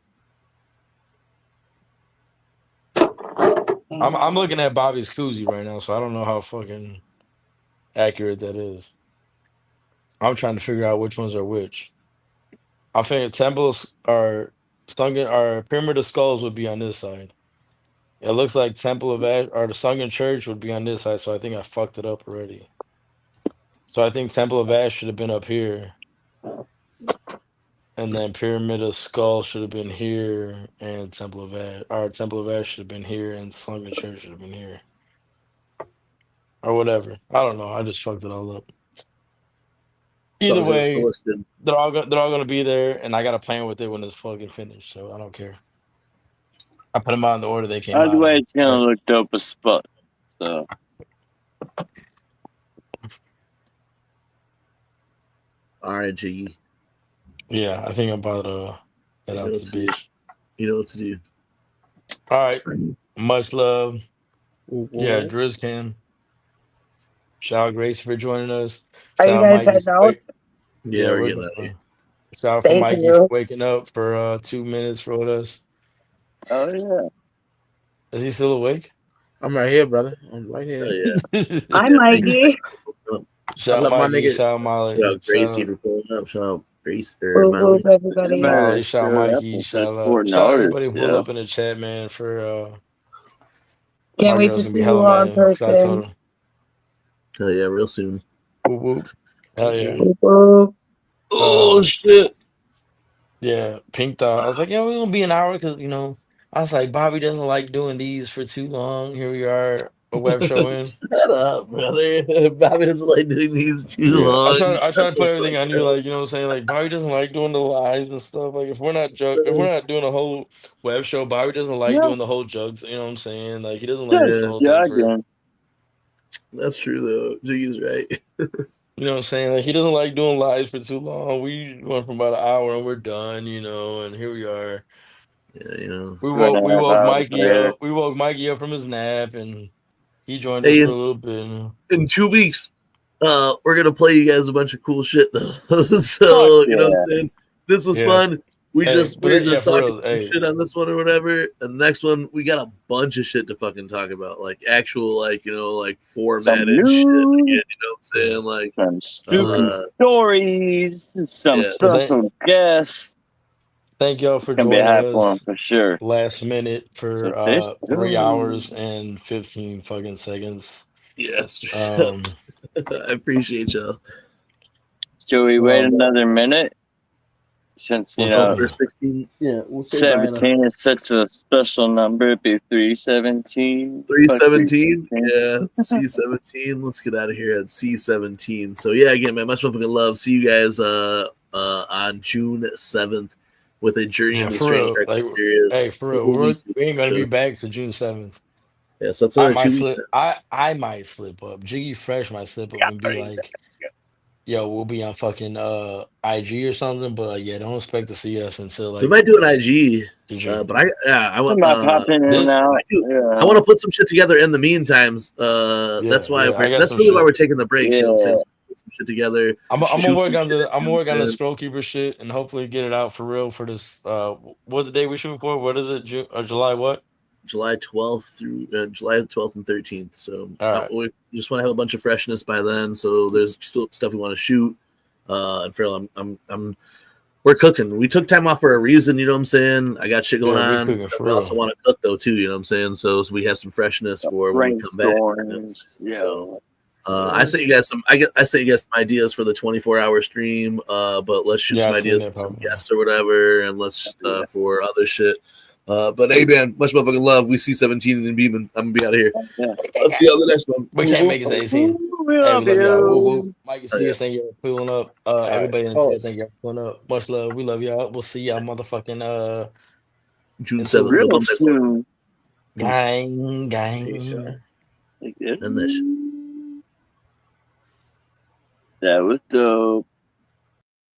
I'm looking at Bobby's koozie right now, so I don't know how fucking accurate that is. I'm trying to figure out which ones are which. I think temples are Sunken or Pyramid of Skulls would be on this side. It looks like Temple of Ash or the Sunken Church would be on this side, so I think I fucked it up already. So I think Temple of Ash should have been up here. And then Pyramid of Skulls should have been here, and Temple of Ash should have been here, and Sunken Church should have been here. Or whatever. I don't know. I just fucked it all up. Either way, they're all gonna be there, and I got to plan with it when it's fucking finished. So I don't care. I put them out in the order they came Either out. way, it's gonna look dope as fuck. So. All right, Jiggy. Yeah, I think I'm about to head out this bitch. You know what to do. All right. Much love. Ooh, Yeah, Driz can. Shout out Grace for joining us. Are Shout you out guys Mikey. heading out? Yeah, we're getting going. out. Shout out for Thank Mikey you. for waking up for 2 minutes for with us. Oh yeah. Is he still awake? I'm right here, brother. I'm right here. Oh, yeah. Hi, Mikey. Shout out Mikey. Shout out Molly. Shout out Gracie for pulling up. Shout out Grace Whoop, Molly. whoop, everybody. Molly, shout out Mikey. Shout out everybody who pulled up in the chat, man. For Can't my wait girl's to gonna see be you hella all in mad. So I told person. her. Hell yeah, real soon. Whoop whoop. Hell yeah. Whoop, whoop. Oh shit. Yeah, Pink thought I was like, yeah, we're gonna be an hour because I was like, Bobby doesn't like doing these for too long. Here we are, a web show in. Shut up, brother. Bobby doesn't like doing these too long. I try to put everything on you, like, you know what I'm saying? Like, Bobby doesn't like doing the lives and stuff. Like, if we're not doing a whole web show, Bobby doesn't like doing the whole jugs. You know what I'm saying? Like, he doesn't like doing the whole thing for. That's true though. Jiggy's right. You know what I'm saying? Like, he doesn't like doing lives for too long. We went for about an hour and we're done. And here we are. Yeah, we woke Mikey up. We woke Mikey up from his nap, and he joined us for a little bit. In 2 weeks, we're gonna play you guys a bunch of cool shit though. So you know what I'm saying? This was fun. We're just talking some shit on this one or whatever. And the next one, we got a bunch of shit to fucking talk about, like actual, like formatted shit. You know what I'm saying? Like some stupid stories, some special guests. Thank y'all for joining us for sure. Last minute for 3 hours and 15 fucking seconds. Yes. I appreciate y'all. Should we wait another minute? Since 16, yeah, we'll say 17 is such a special number. It'd be 317. 317, yeah. C17. Let's get out of here at C17. So yeah, again, man, much fucking love. See you guys on June 7th with a journey in the strange dark mysterious. Hey, for real, we ain't gonna be back to June 7th. Yeah, so that's another 2 weeks. I might slip up. Jiggy Fresh might slip up and be like, yo, we'll be on fucking IG or something, but yeah, don't expect to see us until like we might do an IG. But I want I want to put some shit together in the meantime. That's why that's really why we're taking the break. You know what I'm saying? Put some shit together. I'm gonna work on the scroll keeper shit and hopefully get it out for real for this. What's the day we shooting for? What is it? July what? July 12th through July 12th and 13th. So we just want to have a bunch of freshness by then. So there's still stuff we want to shoot. And Farrell, we're cooking. We took time off for a reason. You know what I'm saying? I got shit going on. We also want to cook though too. You know what I'm saying? So we have some freshness for when we come back. So I sent you guys some. I sent you guys some ideas for the 24-hour stream. But let's shoot some ideas for some guests or whatever, and let's for other shit. But hey, man, much motherfucking love. We see 17 and Beeman. I'm gonna be out of here. Let's see you on the next one. We can't make it 18. We love y'all. Mike, see you. Thank you for pulling up. Everybody in the chat, thank you for pulling up. Much love. We love y'all. We'll see y'all motherfucking June 7th. Real soon. Gang. And this. That was dope.